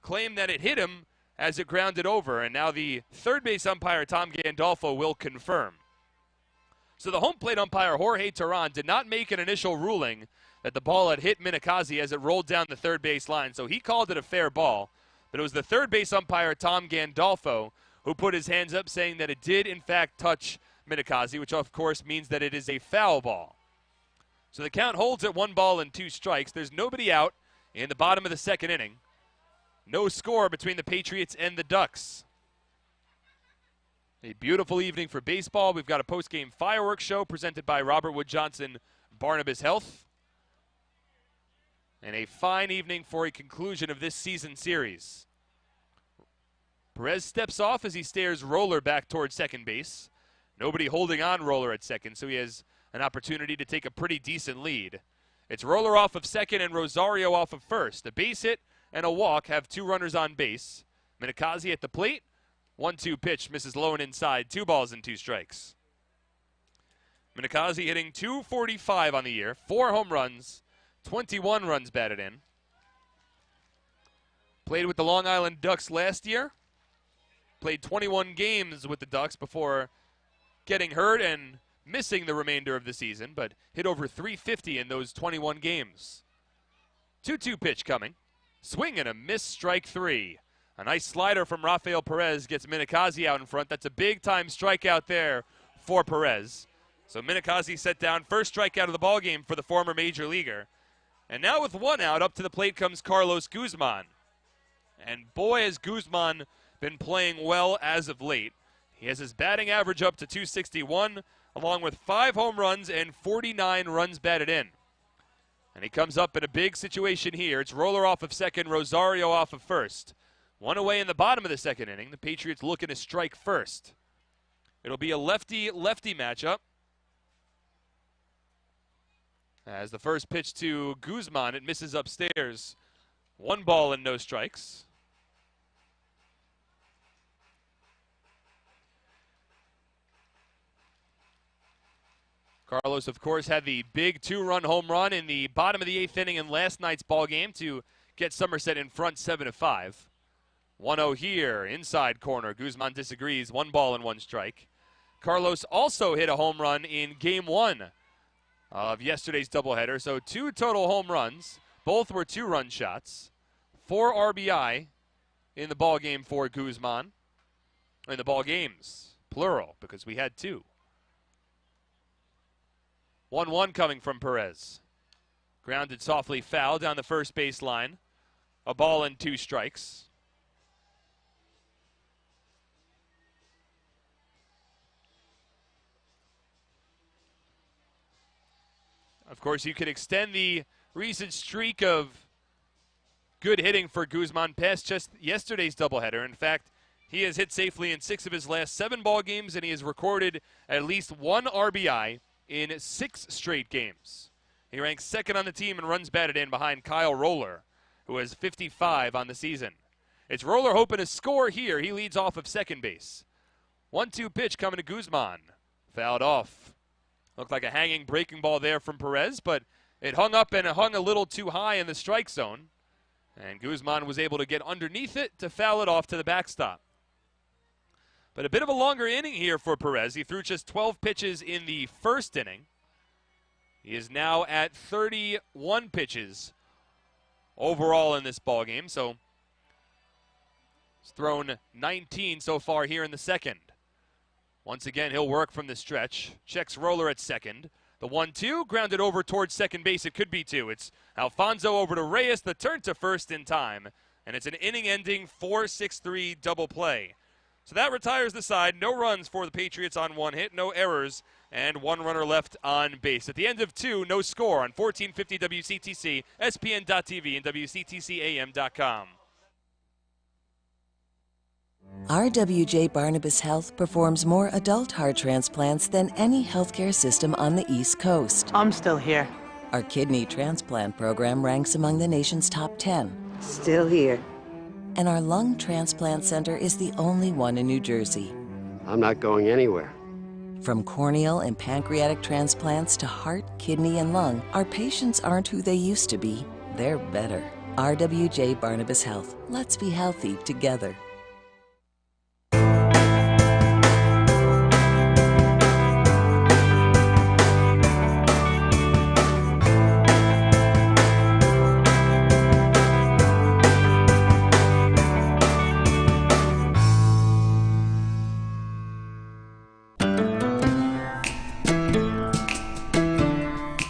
Speaker 3: claimed that it hit him as it grounded over, and now the third base umpire, Tom Gandolfo, will confirm. So the home plate umpire, Jorge Teran, did not make an initial ruling that the ball had hit Minakazi as it rolled down the third base line, so he called it a fair ball. But it was the third base umpire, Tom Gandolfo, who put his hands up saying that it did, in fact, touch Minakazi, which, of course, means that it is a foul ball. So the count holds at 1-2 strikes. There's nobody out in the bottom of the second inning. No score between the Patriots and the Ducks. A beautiful evening for baseball. We've got a post-game fireworks show presented by Robert Wood Johnson, Barnabas Health. And a fine evening for a conclusion of this season series. Perez steps off as he stares Roller back towards second base. Nobody holding on Roller at second, so he has an opportunity to take a pretty decent lead. It's Roller off of second and Rosario off of first. A base hit and a walk have 2 runners on base. Minakazi at the plate. 1-2 pitch misses low and inside. 2-2 strikes. Minakazi hitting .245 on the year. 4 home runs. 21 runs batted in. Played with the Long Island Ducks last year. Played 21 games with the Ducks before getting hurt and missing the remainder of the season, but hit over .350 in those 21 games. 2-2 pitch coming. Swing and a miss, strike 3. A nice slider from Rafael Perez gets Minakazi out in front. That's a big-time strikeout there for Perez. So Minakazi set down first strikeout of the ballgame for the former major leaguer. And now with 1 out, up to the plate comes Carlos Guzman. And boy, has Guzman been playing well as of late. He has his batting average up to .261, along with 5 home runs and 49 runs batted in. And he comes up in a big situation here. It's Roller off of second, Rosario off of first. 1 away in the bottom of the second inning. The Patriots looking to strike first. It'll be a lefty-lefty matchup. As the first pitch to Guzman, it misses upstairs. 1 ball and no strikes. Carlos, of course, had the big 2-run home run in the bottom of the 8th inning in last night's ball game to get Somerset in front 7-5. 1-0 here, inside corner. Guzman disagrees. 1 ball and 1 strike. Carlos also hit a home run in Game 1 of yesterday's doubleheader. So 2 total home runs. Both were 2-run shots. 4 RBI in the ball game for Guzman. In the ball games, plural, because we had 2. 1-1 coming from Perez. Grounded softly foul down the first base line. A ball and 2 strikes. Of course, you could extend the recent streak of good hitting for Guzman past just yesterday's doubleheader. In fact, he has hit safely in 6 of his last 7 ball games, and he has recorded at least 1 RBI in 6 straight games. He ranks 2nd on the team and runs batted in behind Kyle Roller, who has 55 on the season. It's Roller hoping to score here. He leads off of second base. 1-2 pitch coming to Guzman. Fouled off. Looked like a hanging breaking ball there from Perez, but it hung up and it hung a little too high in the strike zone. And Guzman was able to get underneath it to foul it off to the backstop. But a bit of a longer inning here for Perez. He threw just 12 pitches in the first inning. He is now at 31 pitches overall in this ballgame. So he's thrown 19 so far here in the second. Once again, he'll work from the stretch. Checks Roller at second. The 1-2, grounded over towards second base. It could be 2. It's Alfonso over to Reyes, the turn to first in time. And it's an inning-ending 4-6-3 double play. So that retires the side. No runs for the Patriots on 1 hit, no errors, and 1 runner left on base. At the end of 2, no score on 1450 WCTC, SPN.TV, and WCTCAM.com.
Speaker 15: RWJ Barnabas Health performs more adult heart transplants than any healthcare system on the East Coast.
Speaker 16: I'm still here.
Speaker 15: Our kidney transplant program ranks among the nation's top 10.
Speaker 16: Still here.
Speaker 15: And our lung transplant center is the only one in New Jersey.
Speaker 17: I'm not going anywhere.
Speaker 15: From corneal and pancreatic transplants to heart, kidney, and lung, our patients aren't who they used to be. They're better. RWJ Barnabas Health. Let's be healthy together.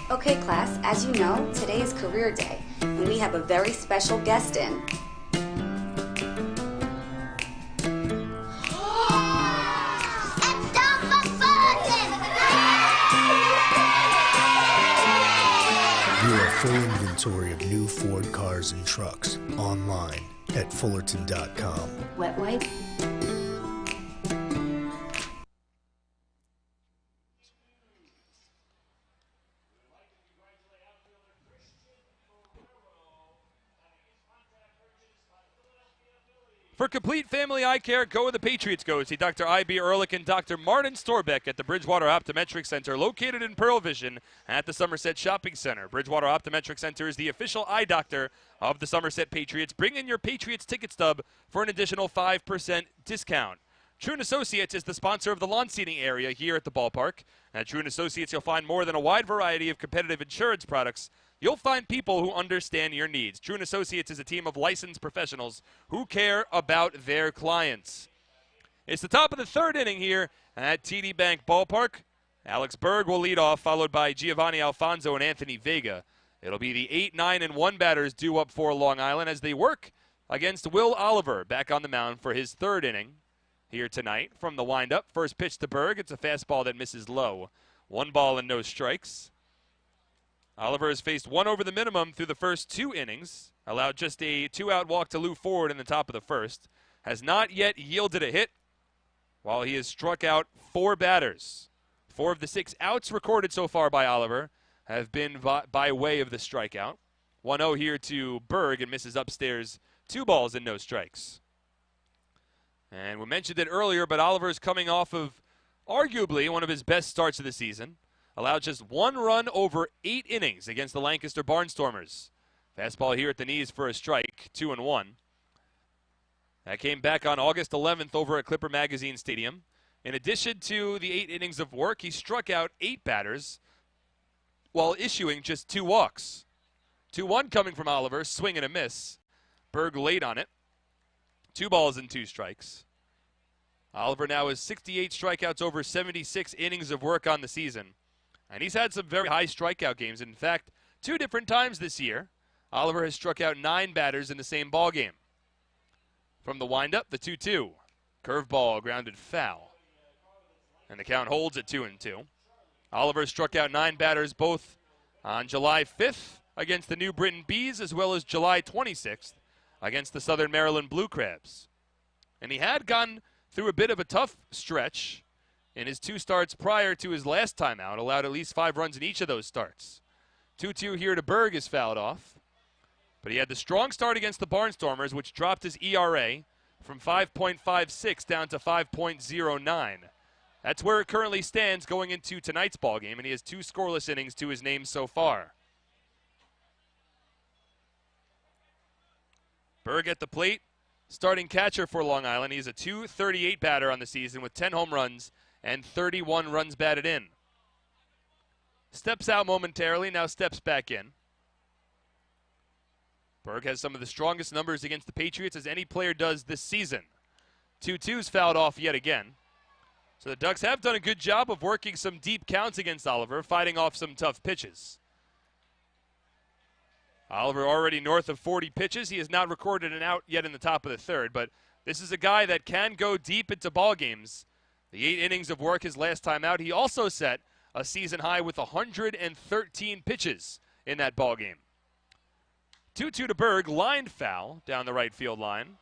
Speaker 18: Okay, class, as you know, today is career day, and we have a very special guest in.
Speaker 19: View a full inventory of new Ford cars and trucks online at Fullerton.com.
Speaker 18: Wet wipe?
Speaker 3: For complete family eye care, go where the Patriots go. See Dr. I.B. Ehrlich and Dr. Martin Storbeck at the Bridgewater Optometric Center, located in Pearl Vision at the Somerset Shopping Center. Bridgewater Optometric Center is the official eye doctor of the Somerset Patriots. Bring in your Patriots ticket stub for an additional 5% discount. True & Associates is the sponsor of the lawn seating area here at the ballpark. At True & Associates, you'll find more than a wide variety of competitive insurance products. You'll find people who understand your needs. True & Associates is a team of licensed professionals who care about their clients. It's the top of the third inning here at TD Bank Ballpark. Alex Berg will lead off, followed by Giovanni Alfonso and Anthony Vega. It'll be the 8, 9, and 1 batters due up for Long Island as they work against Will Oliver back on the mound for his third inning here tonight. From the windup, first pitch to Berg. It's a fastball that misses low. 1 ball and no strikes. Oliver has faced 1 over the minimum through the first 2 innings, allowed just a 2-out walk to Lou Ford in the top of the first, has not yet yielded a hit, while he has struck out 4 batters. 4 of the 6 outs recorded so far by Oliver have been by way of the strikeout. 1-0 here to Berg and misses upstairs 2 balls and no strikes. And we mentioned it earlier, but Oliver's coming off of arguably one of his best starts of the season. allowed just 1 run over 8 innings against the Lancaster Barnstormers. Fastball here at the knees for a strike, 2-1. That came back on August 11th over at Clipper Magazine Stadium. In addition to the 8 innings of work, he struck out 8 batters while issuing just 2 walks. 2-1 coming from Oliver, swing and a miss. Berg late on it. 2 balls and 2 strikes. Oliver now has 68 strikeouts over 76 innings of work on the season. And he's had some very high strikeout games. In fact, 2 different times this year, Oliver has struck out 9 batters in the same ball game. From the windup, the 2-2. Curveball grounded foul. And the count holds at 2-2. Oliver struck out 9 batters both on July 5th against the New Britain Bees as well as July 26th against the Southern Maryland Blue Crabs. And he had gone through a bit of a tough stretch in his 2 starts prior to his last time out, allowed at least 5 runs in each of those starts. 2-2 here to Berg is fouled off. But he had the strong start against the Barnstormers, which dropped his ERA from 5.56 down to 5.09. That's where it currently stands going into tonight's ballgame, and he has 2 scoreless innings to his name so far. Berg at the plate, starting catcher for Long Island. He's a .238 batter on the season with 10 home runs and 31 runs batted in. Steps out momentarily, now steps back in. Berg has some of the strongest numbers against the Patriots as any player does this season. 2-2's fouled off yet again. So the Ducks have done a good job of working some deep counts against Oliver, fighting off some tough pitches. Oliver already north of 40 pitches. He has not recorded an out yet in the top of the 3rd, but this is a guy that can go deep into ball games. The 8 innings of work his last time out. He also set a season high with 113 pitches in that ball game. 2-2 to Berg, lined foul down the right field line.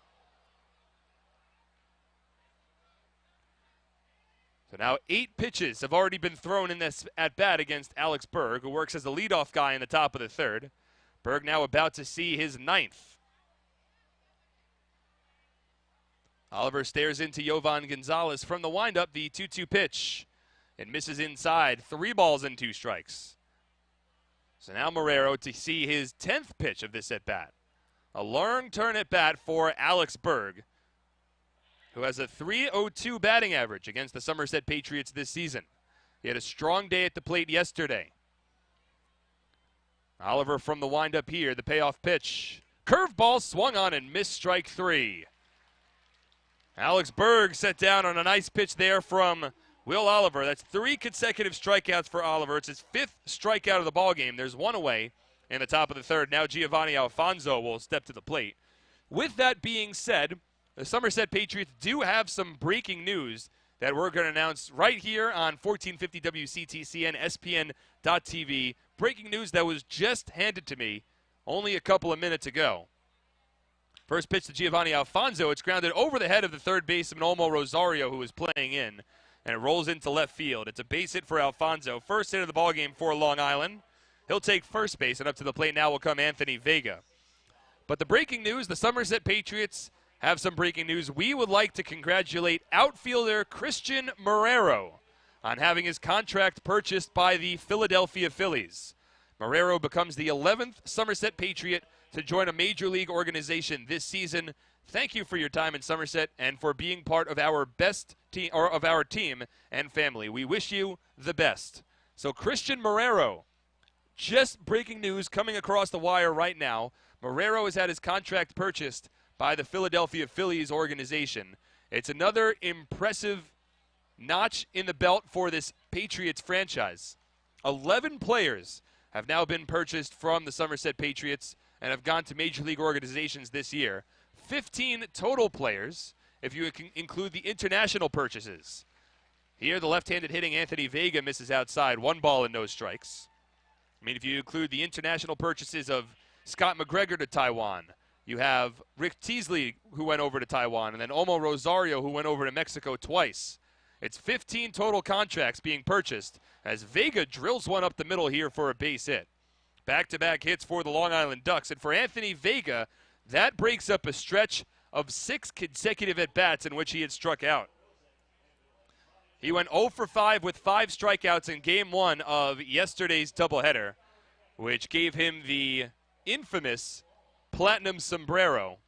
Speaker 3: So now 8 pitches have already been thrown in this at-bat against Alex Berg, who works as the leadoff guy in the top of the 3rd. Berg now about to see his 9th. Oliver stares into Yovan Gonzalez from the windup, the 2-2 pitch. It misses inside, 3 balls and 2 strikes. So now Marrero to see his 10th pitch of this at-bat. A long turn at-bat for Alex Berg, who has a .302 batting average against the Somerset Patriots this season. He had a strong day at the plate yesterday. Oliver from the windup here, the payoff pitch. Curveball swung on and missed, strike 3. Alex Berg set down on a nice pitch there from Will Oliver. That's 3 consecutive strikeouts for Oliver. It's his 5th strikeout of the ballgame. There's 1 away in the top of the 3rd. Now Giovanni Alfonso will step to the plate. With that being said, the Somerset Patriots do have some breaking news that we're going to announce right here on 1450 WCTC and SPN.TV. Breaking news that was just handed to me only a couple of minutes ago. First pitch to Giovanni Alfonso. It's grounded over the head of the 3rd baseman, Olmo Rosario, who is playing in. And it rolls into left field. It's a base hit for Alfonso. First hit of the ballgame for Long Island. He'll take first base, and up to the plate now will come Anthony Vega. But the breaking news, the Somerset Patriots have some breaking news. We would like to congratulate outfielder Christian Marrero on having his contract purchased by the Philadelphia Phillies. Marrero becomes the 11th Somerset Patriot to join a major league organization this season. Thank you for your time in Somerset and for being part of our best team, or of our team and family. We wish you the best. So Christian Marrero, just breaking news coming across the wire right now. Marrero has had his contract purchased by the Philadelphia Phillies organization. It's another impressive notch in the belt for this Patriots franchise. 11 players have now been purchased from the Somerset Patriots and have gone to major league organizations this year. 15 total players, if you include the international purchases. Here, the left-handed hitting Anthony Vega misses outside. 1 ball and no strikes. I mean, if you include the international purchases of Scott McGregor to Taiwan, you have Rick Teasley, who went over to Taiwan, and then Olmo Rosario, who went over to Mexico twice. It's 15 total contracts being purchased as Vega drills one up the middle here for a base hit. Back-to-back hits for the Long Island Ducks. And for Anthony Vega, that breaks up a stretch of 6 consecutive at-bats in which he had struck out. He went 0 for 5 with 5 strikeouts in Game 1 of yesterday's doubleheader, which gave him the infamous Platinum Sombrero,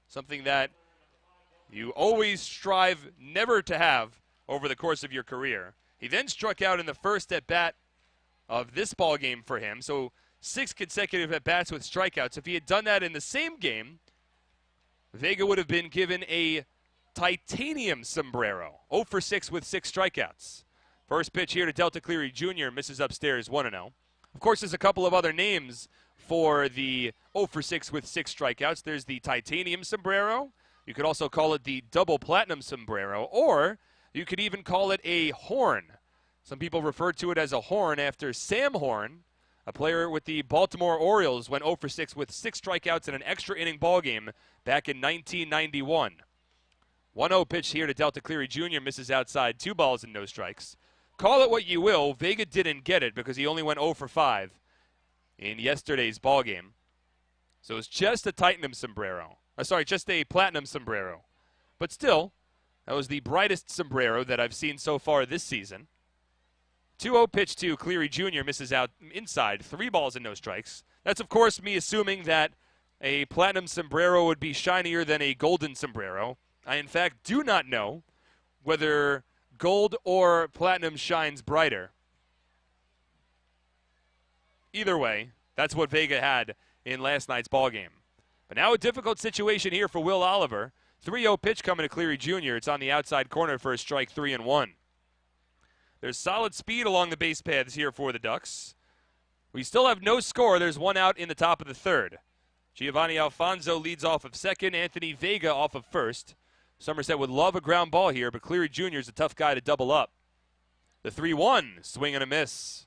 Speaker 3: something that you always strive never to have over the course of your career. He then struck out in the first at-bat of this ball game for him, so 6 consecutive at-bats with strikeouts. If he had done that in the same game, Vega would have been given a Titanium Sombrero, 0 for 6 with 6 strikeouts. First pitch here to Delta Cleary Jr. misses upstairs 1-0. Of course, there's a couple of other names for the 0 for 6 with 6 strikeouts. There's the Titanium Sombrero. You could also call it the Double Platinum Sombrero, or you could even call it a horn. Some people refer to it as a horn after Sam Horn, a player with the Baltimore Orioles, went 0 for 6 with 6 strikeouts in an extra inning ballgame back in 1991. 1-0 pitch here to Delta Cleary Jr. misses outside, 2 balls and no strikes. Call it what you will, Vega didn't get it because he only went 0 for 5 in yesterday's ballgame. So it's just a Titanium Sombrero. Just a Platinum Sombrero. But still, that was the brightest sombrero that I've seen so far this season. 2-0 pitch to Cleary Jr. misses out inside, 3 balls and no strikes. That's, of course, me assuming that a Platinum Sombrero would be shinier than a Golden Sombrero. I, in fact, do not know whether gold or platinum shines brighter. Either way, that's what Vega had in last night's ballgame. But now a difficult situation here for Will Oliver. 3-0 pitch coming to Cleary Jr. It's on the outside corner for a strike 3-1. There's solid speed along the base paths here for the Ducks. We still have no score. There's 1 out in the top of the 3rd. Giovanni Alfonso leads off of 2nd. Anthony Vega off of 1st. Somerset would love a ground ball here, but Cleary Jr. is a tough guy to double up. The 3-1, swing and a miss.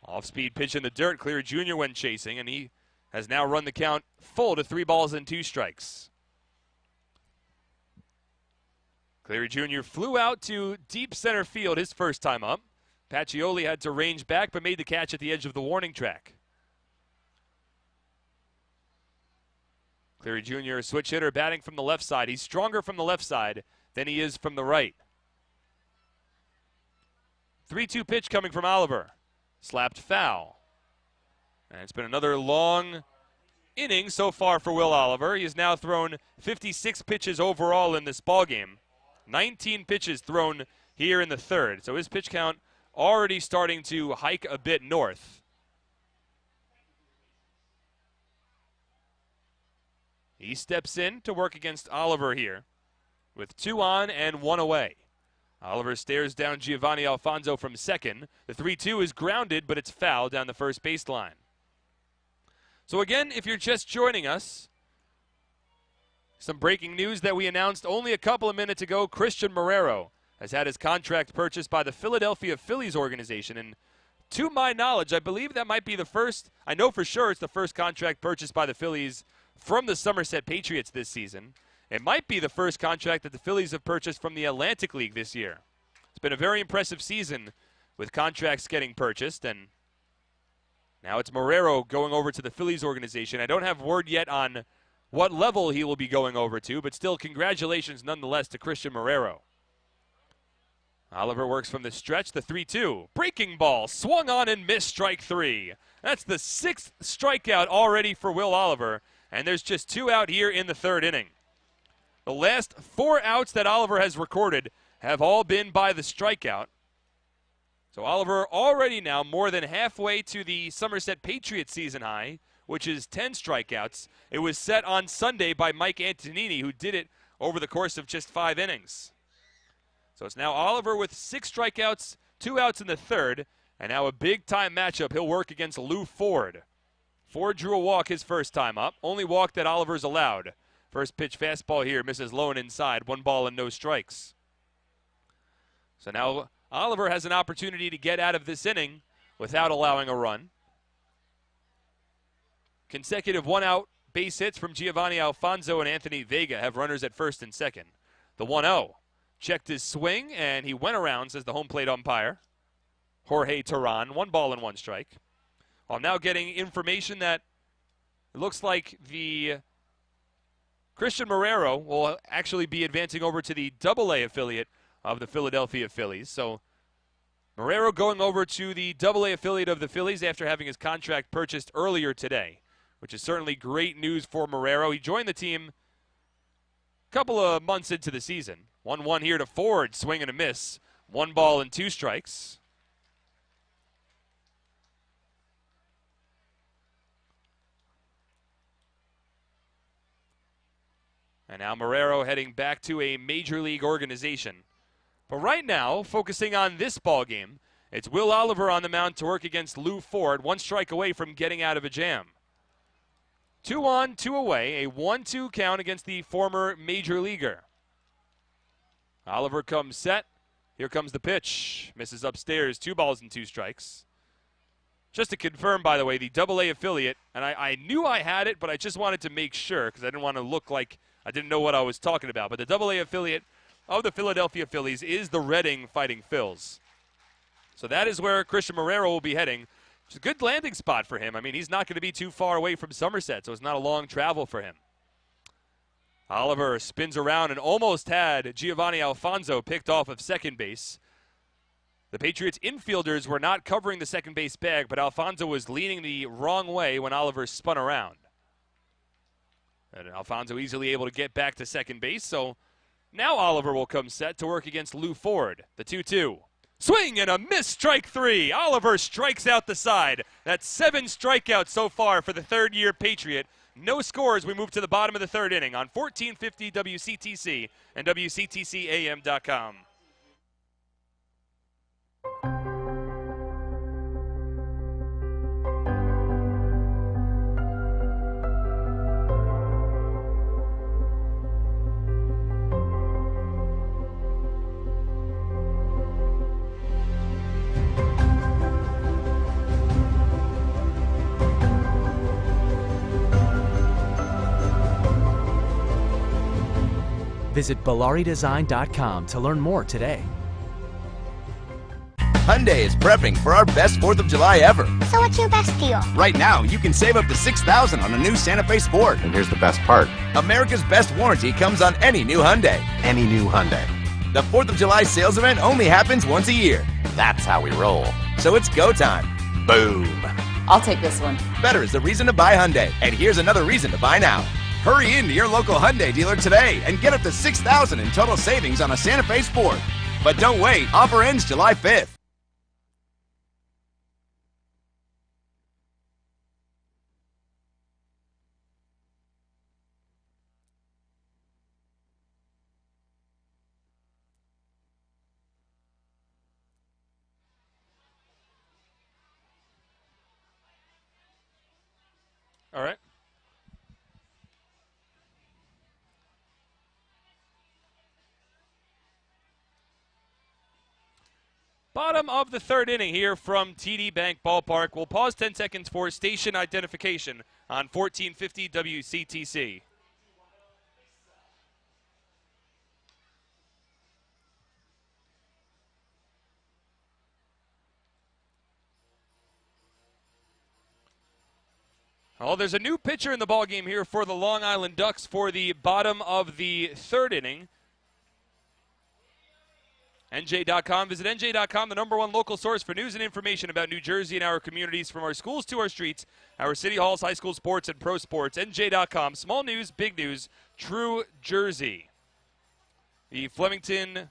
Speaker 3: Off-speed pitch in the dirt. Cleary Jr. went chasing, and he has now run the count full to 3 balls and 2 strikes. Cleary Jr. flew out to deep center field his first time up. Pacioli had to range back, but made the catch at the edge of the warning track. Cleary Jr., a switch hitter, batting from the left side. He's stronger from the left side than he is from the right. 3-2 pitch coming from Oliver. Slapped foul. And it's been another long inning so far for Will Oliver. He has now thrown 56 pitches overall in this ballgame. 19 pitches thrown here in the 3rd. So his pitch count already starting to hike a bit north. He steps in to work against Oliver here with 2 on and 1 away. Oliver stares down Giovanni Alfonso from 2nd. The 3-2 is grounded, but it's foul down the first baseline. So again, if you're just joining us, some breaking news that we announced only a couple of minutes ago. Christian Marrero has had his contract purchased by the Philadelphia Phillies organization. And to my knowledge, I believe that might be the first, I know for sure it's the first contract purchased by the Phillies from the Somerset Patriots this season. It might be the first contract that the Phillies have purchased from the Atlantic League this year. It's been a very impressive season with contracts getting purchased, and now it's Marrero going over to the Phillies organization. I don't have word yet on what level he will be going over to, but still congratulations nonetheless to Christian Marrero. Oliver works from the stretch, the 3-2. Breaking ball, swung on and missed, strike 3. That's the 6th strikeout already for Will Oliver, and there's just 2 out here in the 3rd inning. The last 4 outs that Oliver has recorded have all been by the strikeout. So Oliver already now more than halfway to the Somerset Patriots season high, which is 10 strikeouts. It was set on Sunday by Mike Antonini, who did it over the course of just 5 innings. So it's now Oliver with 6 strikeouts, 2 outs in the 3rd, and now a big-time matchup. He'll work against Lou Ford. Ford drew a walk his first time up, only walk that Oliver's allowed. First pitch fastball here, misses low and inside, 1 ball and no strikes. So now Oliver has an opportunity to get out of this inning without allowing a run. Consecutive 1-out base hits from Giovanni Alfonso and Anthony Vega have runners at 1st and 2nd. The 1-0 checked his swing, and he went around, says the home plate umpire, Jorge Terán. 1 ball and 1 strike. I'm now getting information that it looks like the Christian Marrero will actually be advancing over to the AA affiliate of the Philadelphia Phillies. So Marrero going over to the AA affiliate of the Phillies after having his contract purchased earlier today, which is certainly great news for Marrero. He joined the team a couple of months into the season. 1-1 here to Ford, swing and a miss. 1 ball and 2 strikes. And now Marrero heading back to a major league organization. But right now, focusing on this ball game, it's Will Oliver on the mound to work against Lou Ford, 1 strike away from getting out of a jam. 2 on, 2 away, a 1-2 count against the former major leaguer. Oliver comes set. Here comes the pitch. Misses upstairs, 2 balls and 2 strikes. Just to confirm, by the way, the AA affiliate, and I knew I had it, but I just wanted to make sure because I didn't want to look like I didn't know what I was talking about. But the AA affiliate of the Philadelphia Phillies is the Reading Fighting Phils. So that is where Christian Marrero will be heading. It's a good landing spot for him. I mean, he's not going to be too far away from Somerset, so it's not a long travel for him. Oliver spins around and almost had Giovanni Alfonso picked off of second base. The Patriots infielders were not covering the second base bag, but Alfonso was leaning the wrong way when Oliver spun around. And Alfonso easily able to get back to second base, so now Oliver will come set to work against Lou Ford. The 2-2. Swing and a miss, strike 3. Oliver strikes out the side. That's 7 strikeouts so far for the third-year Patriot. No scores. We move to the bottom of the 3rd inning on 1450 WCTC and WCTCAM.com.
Speaker 16: Visit BellariDesign.com to learn more today.
Speaker 20: Hyundai is prepping for our best 4th of July ever.
Speaker 21: So what's your best deal?
Speaker 20: Right now, you can save up to $6,000 on a new Santa Fe Sport.
Speaker 22: And here's the best part.
Speaker 20: America's best warranty comes on any new Hyundai.
Speaker 22: Any new Hyundai.
Speaker 20: The 4th of July sales event only happens once a year.
Speaker 22: That's how we roll.
Speaker 20: So it's go time. Boom.
Speaker 23: I'll take this one.
Speaker 20: Better is the reason to buy Hyundai. And here's another reason to buy now. Hurry into your local Hyundai dealer today and get up to $6,000 in total savings on a Santa Fe Sport. But don't wait. Offer ends July 5th.
Speaker 3: All right. Bottom of the 3rd inning here from TD Bank Ballpark. We'll pause 10 seconds for station identification on 1450 WCTC. Oh, there's a new pitcher in the ballgame here for the Long Island Ducks for the bottom of the 3rd inning. NJ.com. Visit NJ.com, the #1 local source for news and information about New Jersey and our communities, from our schools to our streets, our city halls, high school sports, and pro sports. NJ.com. Small news, big news, true Jersey. The Flemington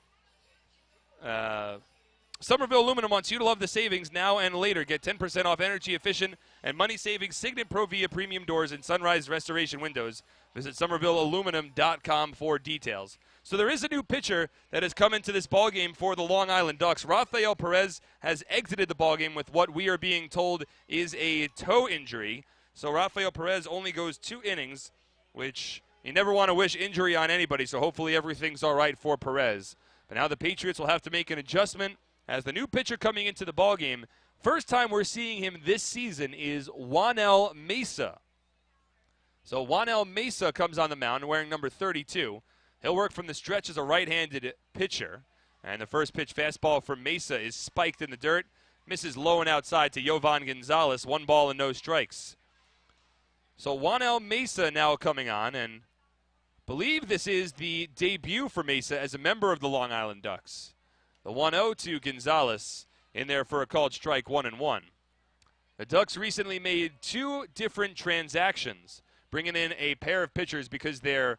Speaker 3: Somerville Aluminum wants you to love the savings now and later. Get 10% off energy-efficient and money-saving Signet Pro Via premium doors and Sunrise Restoration windows. Visit SomervilleAluminum.com for details. So there is a new pitcher that has come into this ballgame for the Long Island Ducks. Rafael Perez has exited the ballgame with what we are being told is a toe injury. So Rafael Perez only goes 2 innings, which you never want to wish injury on anybody, so hopefully everything's all right for Perez. But now the Patriots will have to make an adjustment as the new pitcher coming into the ballgame. First time we're seeing him this season is Juanel Mesa. So Juanel Mesa comes on the mound wearing number 32. He'll work from the stretch as a right-handed pitcher. And the first pitch fastball from Mesa is spiked in the dirt. Misses low and outside to Yovan Gonzalez. 1 ball and no strikes. So Juanel Mesa now coming on, and believe this is the debut for Mesa as a member of the Long Island Ducks. The 1-0 to Gonzalez in there for a called strike, 1-1. The Ducks recently made 2 different transactions, bringing in a pair of pitchers because their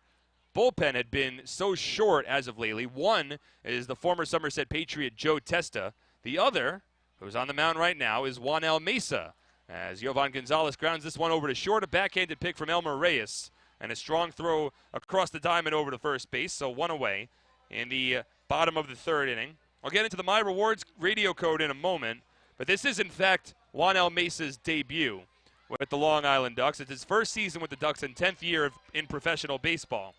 Speaker 3: bullpen had been so short as of lately. One is the former Somerset Patriot Joe Testa. The other, who's on the mound right now, is Juanel Mesa. As Yovan Gonzalez grounds this one over to short, a backhanded pick from Elmer Reyes, and a strong throw across the diamond over to first base, so 1 away in the bottom of the 3rd inning. I'll get into the My Rewards radio code in a moment, but this is, in fact, Juanel Mesa's debut with the Long Island Ducks. It's his first season with the Ducks and 10th year in professional baseball.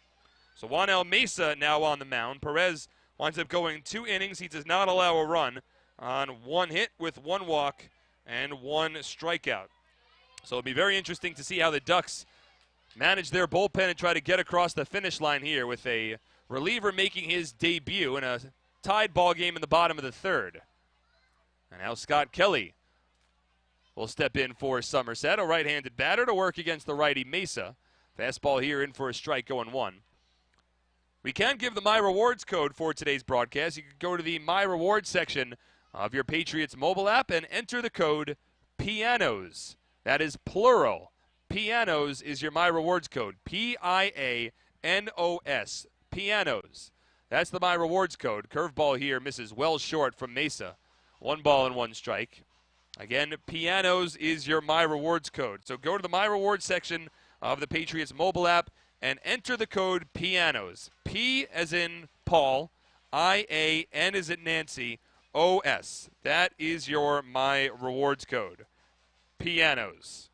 Speaker 3: So Juanel Mesa now on the mound. Perez winds up going 2 innings. He does not allow a run on 1 hit with 1 walk and 1 strikeout. So it'll be very interesting to see how the Ducks manage their bullpen and try to get across the finish line here with a reliever making his debut in a tied ball game in the bottom of the 3rd. And now Scott Kelly will step in for Somerset, a right-handed batter to work against the righty Mesa. Fastball here in for a strike going 1. We can give the My Rewards code for today's broadcast. You can go to the My Rewards section of your Patriots mobile app and enter the code PIANOS. That is plural. PIANOS is your My Rewards code. PIANOS. PIANOS. That's the My Rewards code. Curveball here misses well short from Mesa. 1 ball and 1 strike. Again, PIANOS is your My Rewards code. So go to the My Rewards section of the Patriots mobile app and enter the code PIANOS. P as in Paul, I-A-N as in Nancy, O-S. That is your My Rewards code. PIANOS.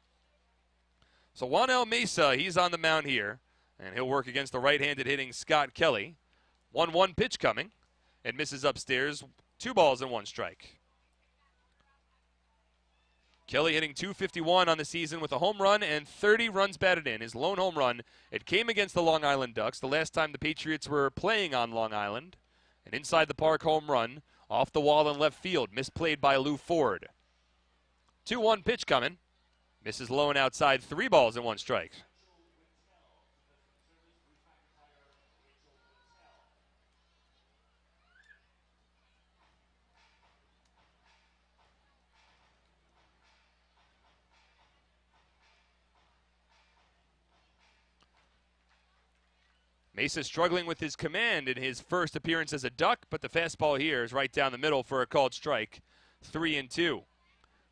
Speaker 3: So Juanel Mesa, he's on the mound here, and he'll work against the right-handed hitting Scott Kelly. 1-1 pitch coming. It misses upstairs. 2 balls and 1 strike. Kelly hitting .251 on the season with a home run and 30 runs batted in. His lone home run, it came against the Long Island Ducks the last time the Patriots were playing on Long Island. An inside the park home run off the wall in left field, misplayed by Lou Ford. 2-1 pitch coming. Misses low and outside, 3 balls and 1 strike. Mesa struggling with his command in his first appearance as a Duck, but the fastball here is right down the middle for a called strike. 3-2.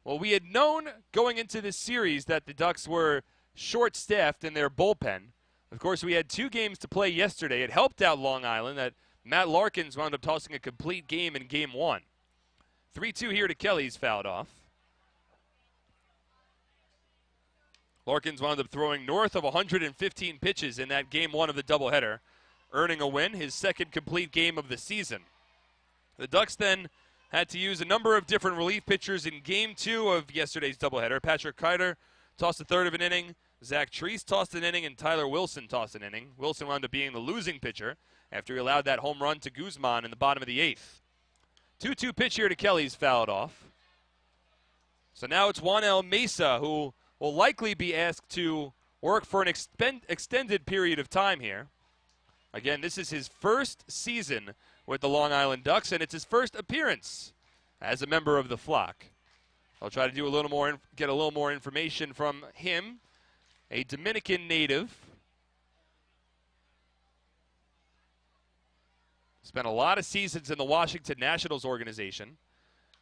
Speaker 3: Well, we had known going into this series that the Ducks were short-staffed in their bullpen. Of course, we had 2 games to play yesterday. It helped out Long Island that Matt Larkins wound up tossing a complete game in Game 1. 3-2 here to Kelly's fouled off. Larkins wound up throwing north of 115 pitches in that Game 1 of the doubleheader, earning a win, his 2nd complete game of the season. The Ducks then had to use a number of different relief pitchers in Game 2 of yesterday's doubleheader. Patrick Kiter tossed a 1/3 of an inning, Zach Treese tossed an inning, and Tyler Wilson tossed an inning. Wilson wound up being the losing pitcher after he allowed that home run to Guzman in the bottom of the 8th. 2-2 pitch here to Kelly's fouled off. So now it's Juanel Mesa who will likely be asked to work for an extended period of time here. Again, this is his first season with the Long Island Ducks, and it's his first appearance as a member of the flock. I'll try to do a little more, get a little more information from him, a Dominican native. Spent a lot of seasons in the Washington Nationals organization.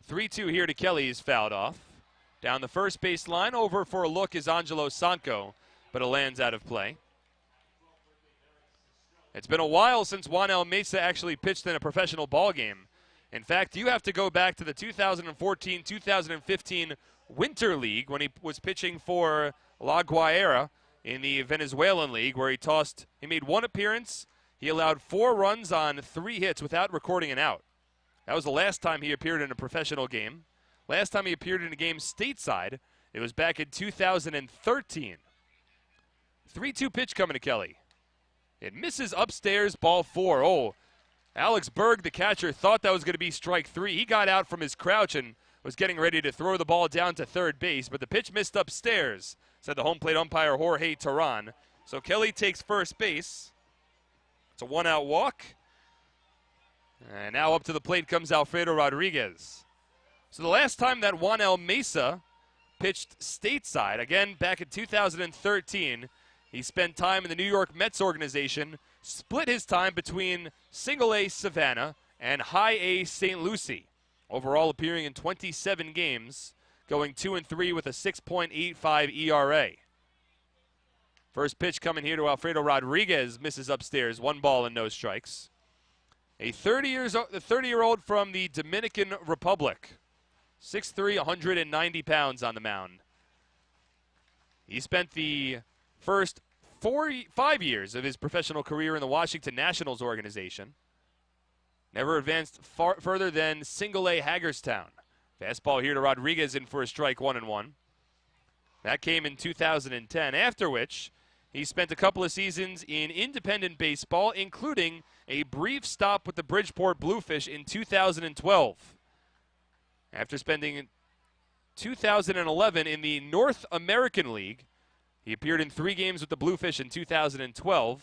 Speaker 3: 3-2 here to Kelly is fouled off. Down the first base line, over for a look is Angelo Sanco, but it lands out of play. It's been a while since Juanel Mesa actually pitched in a professional ball game. In fact, you have to go back to the 2014-2015 Winter League when he was pitching for La Guaira in the Venezuelan League, where he made 1 appearance. He allowed 4 runs on 3 hits without recording an out. That was the last time he appeared in a professional game. Last time he appeared in a game stateside, it was back in 2013. 3-2 pitch coming to Kelly. It misses upstairs, ball 4. Oh, Alex Berg, the catcher, thought that was going to be strike 3. He got out from his crouch and was getting ready to throw the ball down to third base, but the pitch missed upstairs, said the home plate umpire Jorge Terran. So Kelly takes first base. a 1-out walk. And now up to the plate comes Alfredo Rodriguez. So the last time that Juanel Mesa pitched stateside, again back in 2013, he spent time in the New York Mets organization, split his time between Single-A Savannah and High-A St. Lucie, overall appearing in 27 games, going 2-3 with a 6.85 ERA. First pitch coming here to Alfredo Rodriguez, misses upstairs, 1 ball and no strikes. A 30-year-old from the Dominican Republic, 6'3", 190 pounds on the mound. He spent the first 5 years of his professional career in the Washington Nationals organization. Never advanced further than Single-A Hagerstown. Fastball here to Rodriguez, in for a strike, 1-1. That came in 2010, after which he spent a couple of seasons in independent baseball, including a brief stop with the Bridgeport Bluefish in 2012. After spending 2011 in the North American League, he appeared in 3 games with the Bluefish in 2012,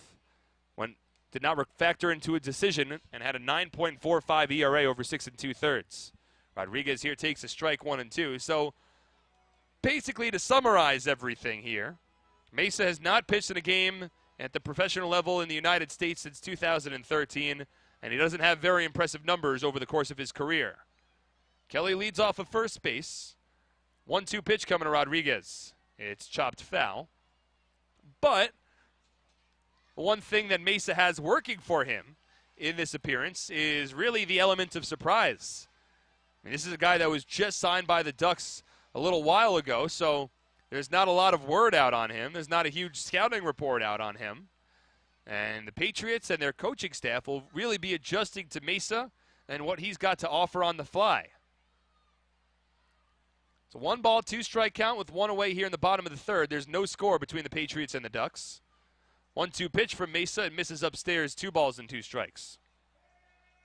Speaker 3: when did not factor into a decision and had a 9.45 ERA over 6 2/3. Rodriguez here takes a strike, 1-2. So basically, to summarize everything here, Mesa has not pitched in a game at the professional level in the United States since 2013, and he doesn't have very impressive numbers over the course of his career. Kelly leads off of first base. 1-2 pitch coming to Rodriguez. It's chopped foul. But one thing that Mesa has working for him in this appearance is really the element of surprise. I mean, this is a guy that was just signed by the Ducks a little while ago, so there's not a lot of word out on him. There's not a huge scouting report out on him. And the Patriots and their coaching staff will really be adjusting to Mesa and what he's got to offer on the fly. It's a 1 ball, 2 strike count with 1 away here in the bottom of the third. There's no score between the Patriots and the Ducks. 1-2 pitch from Mesa and misses upstairs, 2 balls and 2 strikes.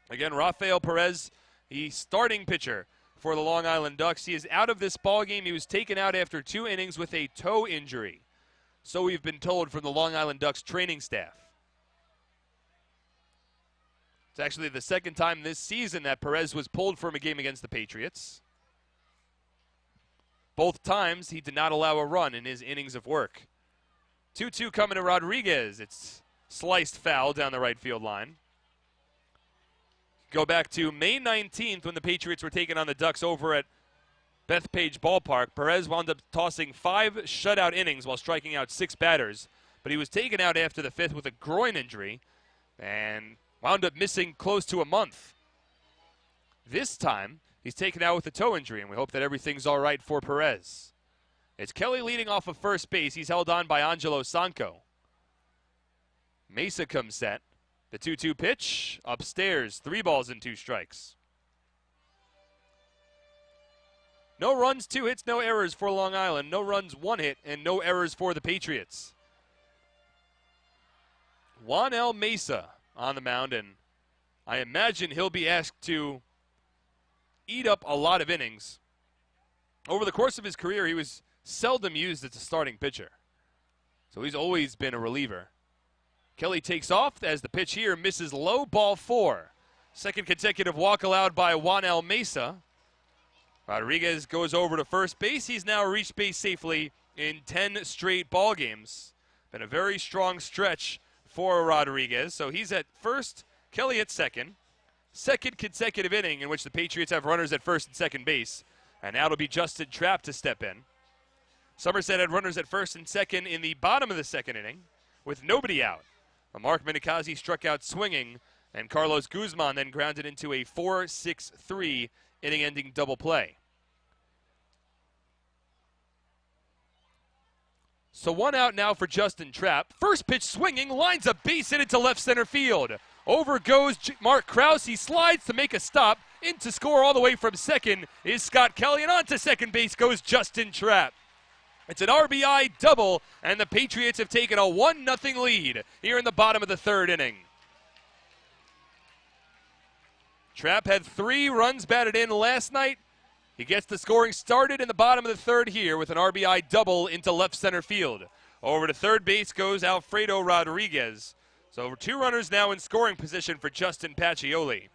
Speaker 3: Again, Rafael Perez, the starting pitcher for the Long Island Ducks. He is out of this ball game. He was taken out after 2 innings with a toe injury. So we've been told from the Long Island Ducks training staff. It's actually the second time this season that Perez was pulled from a game against the Patriots. Both times he did not allow a run in his innings of work. 2-2 coming to Rodriguez. It's sliced foul down the right field line. Go back to May 19th when the Patriots were taking on the Ducks over at Bethpage Ballpark. Perez wound up tossing 5 shutout innings while striking out 6 batters, but he was taken out after the 5th with a groin injury and wound up missing close to a month. This time, he's taken out with a toe injury, and we hope that everything's all right for Perez. It's Kelly leading off of first base. He's held on by Angelo Sanco. Mesa comes set. The 2-2 pitch, upstairs, 3 balls and 2 strikes. No runs, 2 hits, no errors for Long Island. No runs, 1 hit, and no errors for the Patriots. Juanel Mesa on the mound, and I imagine he'll be asked to eat up a lot of innings. Over the course of his career, he was seldom used as a starting pitcher, so he's always been a reliever. Kelly takes off as the pitch here misses low, ball 4. Second consecutive walk allowed by Juanel Mesa. Rodriguez goes over to first base. He's now reached base safely in 10 straight ball games. Been a very strong stretch for Rodriguez. So he's at first, Kelly at second. Second consecutive inning in which the Patriots have runners at first and second base. And now it'll be Justin Trapp to step in. Somerset had runners at first and second in the bottom of the second inning with nobody out. Mark Minikazi struck out swinging, and Carlos Guzman then grounded into a 4-6-3 inning-ending double play. So 1 out now for Justin Trapp. First pitch swinging, lines a base hit into left center field. Over goes Mark Krause. He slides to make a stop. In to score all the way from second is Scott Kelly, and on to second base goes Justin Trapp. It's an RBI double, and the Patriots have taken a 1-0 lead here in the bottom of the third inning. Trapp had 3 runs batted in last night. He gets the scoring started in the bottom of the third here with an RBI double into left center field. Over to third base goes Alfredo Rodriguez. So 2 runners now in scoring position for Justin Pacioli.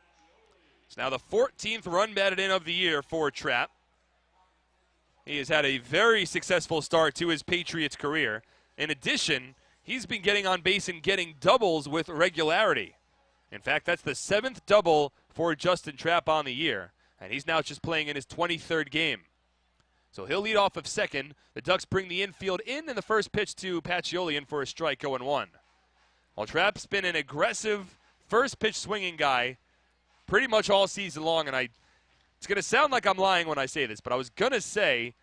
Speaker 3: It's now the 14th run batted in of the year for Trapp. He has had a very successful start to his Patriots career. In addition, he's been getting on base and getting doubles with regularity. In fact, that's the 7th double for Justin Trapp on the year, and he's now just playing in his 23rd game. So he'll lead off of second. The Ducks bring the infield in, and the first pitch to Pacioli in for a strike, 0-1. Well, Trapp's been an aggressive first pitch swinging guy pretty much all season long, and it's going to sound like I'm lying when I say this, but I was going to say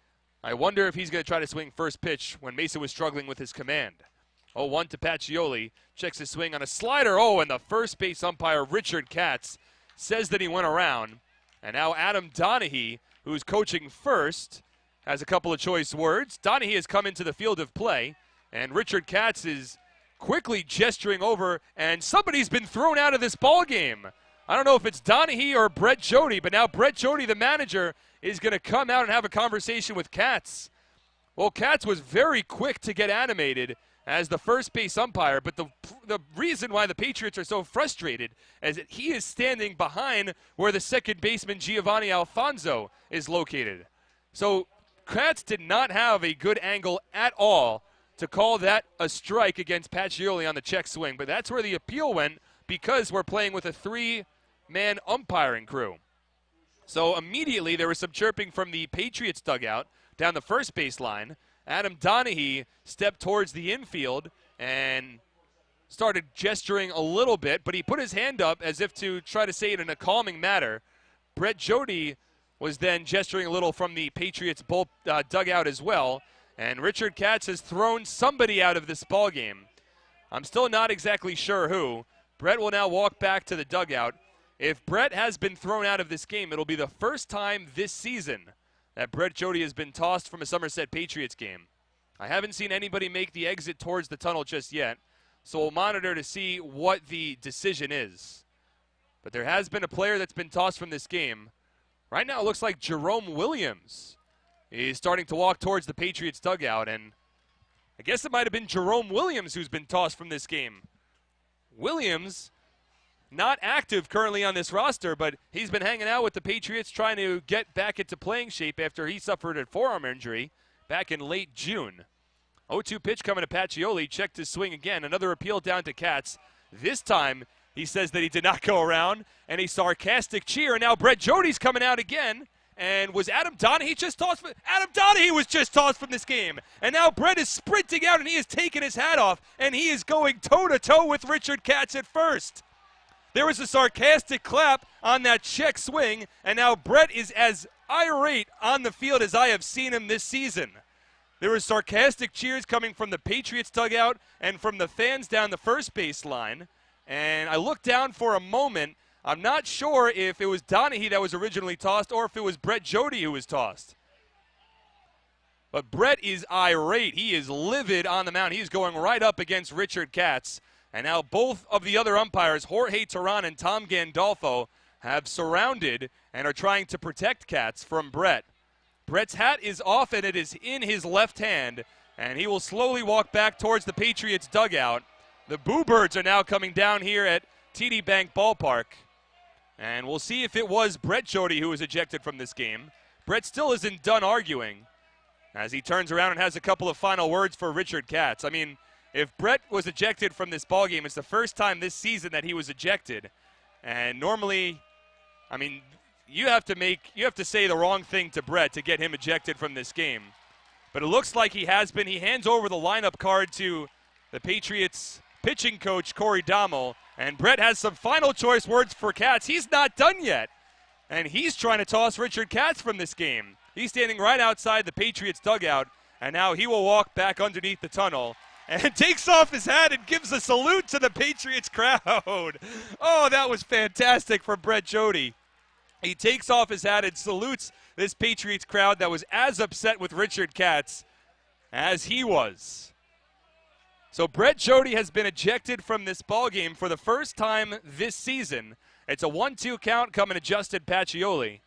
Speaker 3: I wonder if he's going to try to swing first pitch when Mesa was struggling with his command. 0-1 to Pacioli. Checks his swing on a slider. Oh, and the first base umpire, Richard Katz, says that he went around. And now Adam Donahue, who's coaching first, has a couple of choice words. Donahue has come into the field of play, and Richard Katz is quickly gesturing over, and somebody's been thrown out of this ball game. I don't know if it's Donahue or Brett Jody, but now Brett Jody, the manager, is going to come out and have a conversation with Katz. Well, Katz was very quick to get animated as the first base umpire, but the reason why the Patriots are so frustrated is that he is standing behind where the second baseman Giovanni Alfonso is located. So Katz did not have a good angle at all to call that a strike against Pacioli on the check swing, but that's where the appeal went because we're playing with a 3-man umpiring crew. So immediately there was some chirping from the Patriots dugout down the first base line. Adam Donahue stepped towards the infield and started gesturing a little bit, but he put his hand up as if to try to say it in a calming manner. Brett Jody was then gesturing a little from the Patriots dugout as well, and Richard Katz has thrown somebody out of this ball game. I'm still not exactly sure who. Brett will now walk back to the dugout. If Brett has been thrown out of this game, it'll be the first time this season that Brett Jody has been tossed from a Somerset Patriots game. I haven't seen anybody make the exit towards the tunnel just yet, so we'll monitor to see what the decision is. But there has been a player that's been tossed from this game. Right now it looks like Jerome Williams is starting to walk towards the Patriots dugout, and I guess it might have been Jerome Williams who's been tossed from this game. Williams, not active currently on this roster, but he's been hanging out with the Patriots trying to get back into playing shape after he suffered a forearm injury back in late June. 0-2 pitch coming to Pacioli. Checked his swing again. Another appeal down to Katz. This time he says that he did not go around, and a sarcastic cheer. And now Brett Jody's coming out again. And was Adam Donahue just tossed? Adam Donahue was just tossed from this game. And now Brett is sprinting out, and he has taken his hat off, and he is going toe-to-toe with Richard Katz at first. There was a sarcastic clap on that check swing, and now Brett is as irate on the field as I have seen him this season. There were sarcastic cheers coming from the Patriots dugout and from the fans down the first base line. And I looked down for a moment. I'm not sure if it was Donahue that was originally tossed or if it was Brett Jody who was tossed. But Brett is irate. He is livid on the mound. He's going right up against Richard Katz. And now both of the other umpires, Jorge Teran and Tom Gandolfo, have surrounded and are trying to protect Katz from Brett. Brett's hat is off and it is in his left hand, and he will slowly walk back towards the Patriots dugout. The Boo Birds are now coming down here at TD Bank Ballpark, and we'll see if it was Brett Jody who was ejected from this game. Brett still isn't done arguing as he turns around and has a couple of final words for Richard Katz. I mean, if Brett was ejected from this ballgame, it's the first time this season that he was ejected. And normally, I mean, you have to say the wrong thing to Brett to get him ejected from this game. But it looks like he has been. He hands over the lineup card to the Patriots pitching coach, Corey Dommel. And Brett has some final choice words for Katz. He's not done yet. And he's trying to toss Richard Katz from this game. He's standing right outside the Patriots dugout. And now he will walk back underneath the tunnel and takes off his hat and gives a salute to the Patriots crowd. Oh, that was fantastic from Brett Jody. He takes off his hat and salutes this Patriots crowd that was as upset with Richard Katz as he was. So Brett Jody has been ejected from this ballgame for the first time this season. It's a 1-2 count coming to Justin Pacioli.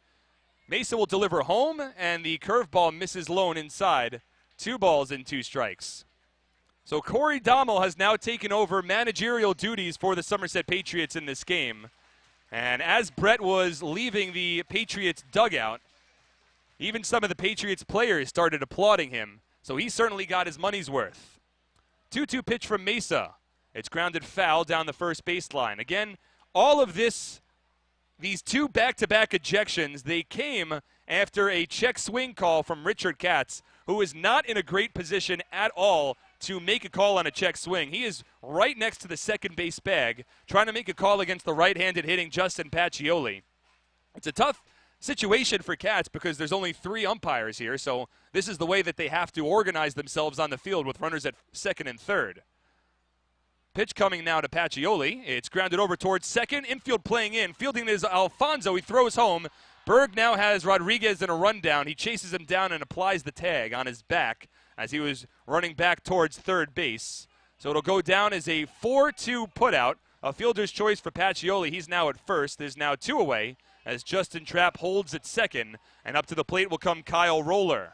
Speaker 3: Mesa will deliver home, and the curveball misses Lone inside. 2 balls and 2 strikes. So Corey Dommel has now taken over managerial duties for the Somerset Patriots in this game. And as Brett was leaving the Patriots dugout, even some of the Patriots players started applauding him. So he certainly got his money's worth. 2-2 pitch from Mesa. It's grounded foul down the first baseline. Again, all of these two back-to-back ejections, they came after a check swing call from Richard Katz, who is not in a great position at all to make a call on a check swing. He is right next to the second base bag, trying to make a call against the right-handed hitting Justin Pacioli. It's a tough situation for Katz because there's only 3 umpires here, so this is the way that they have to organize themselves on the field with runners at second and third. Pitch coming now to Pacioli. It's grounded over towards second. Infield playing in. Fielding is Alfonso. He throws home. Berg now has Rodriguez in a rundown. He chases him down and applies the tag on his back as he was running back towards third base. So it'll go down as a 4-2 putout. A fielder's choice for Pacioli. He's now at first. There's now 2 away as Justin Trapp holds at second. And up to the plate will come Kyle Roller.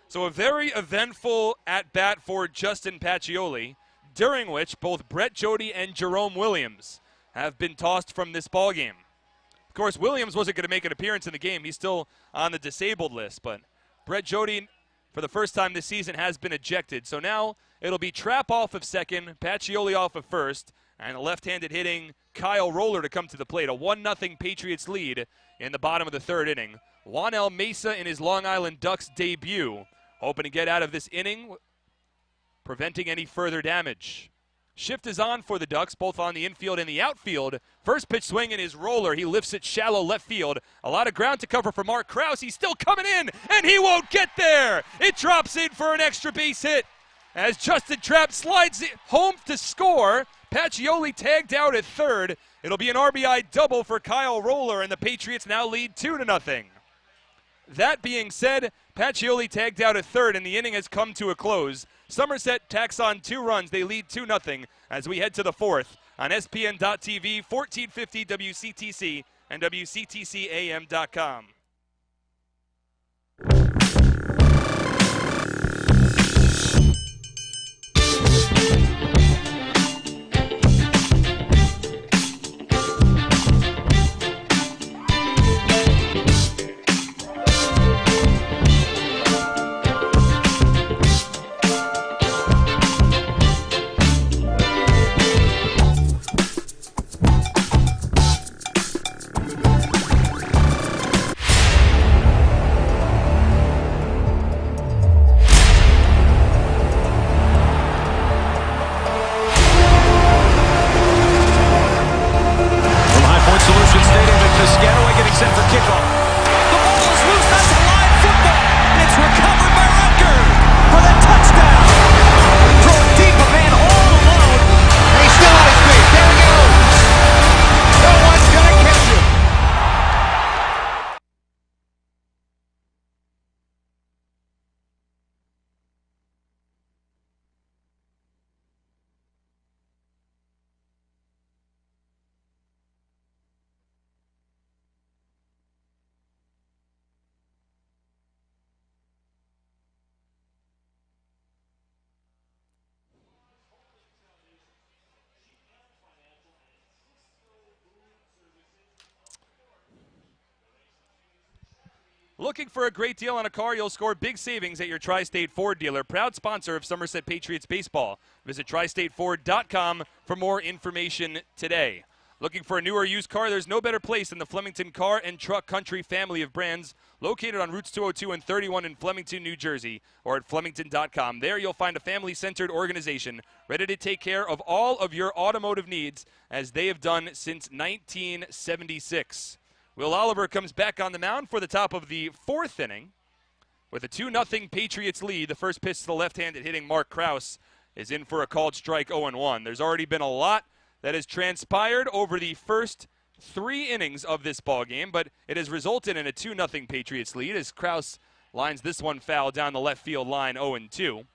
Speaker 3: So a very eventful at-bat for Justin Pacioli, during which both Brett Jody and Jerome Williams have been tossed from this ballgame. Of course, Williams wasn't going to make an appearance in the game. He's still on the disabled list, but Brett Jody, for the first time this season, has been ejected. So now it'll be Trapp off of second, Pacioli off of first, and a left-handed hitting Kyle Roller to come to the plate. A 1-0 Patriots lead in the bottom of the third inning. Juanel Mesa in his Long Island Ducks debut, hoping to get out of this inning, preventing any further damage. Shift is on for the Ducks, both on the infield and the outfield. First pitch swing in his Roller. He lifts it shallow left field. A lot of ground to cover for Mark Krause. He's still coming in, and he won't get there. It drops in for an extra base hit as Justin Trapp slides it home to score. Pacioli tagged out at third. It'll be an RBI double for Kyle Roller, and the Patriots now lead 2-0. That being said, Pacioli tagged out at third, and the inning has come to a close. Somerset tacks on 2 runs. They lead 2-0 as we head to the fourth on SPN.TV, 1450 WCTC, and WCTCAM.com. Looking for a great deal on a car? You'll score big savings at your Tri-State Ford dealer, proud sponsor of Somerset Patriots baseball. Visit tristateford.com for more information today. Looking for a new or used car? There's no better place than the Flemington Car and Truck Country family of brands, located on routes 202 and 31 in Flemington, New Jersey, or at flemington.com. There you'll find a family-centered organization ready to take care of all of your automotive needs, as they have done since 1976. Will Oliver comes back on the mound for the top of the fourth inning with a 2-0 Patriots lead. The first pitch to the left-handed hitting Mark Krause is in for a called strike, 0-1. There's already been a lot that has transpired over the first 3 innings of this ballgame, but it has resulted in a 2-0 Patriots lead as Krause lines this one foul down the left field line, 0-2.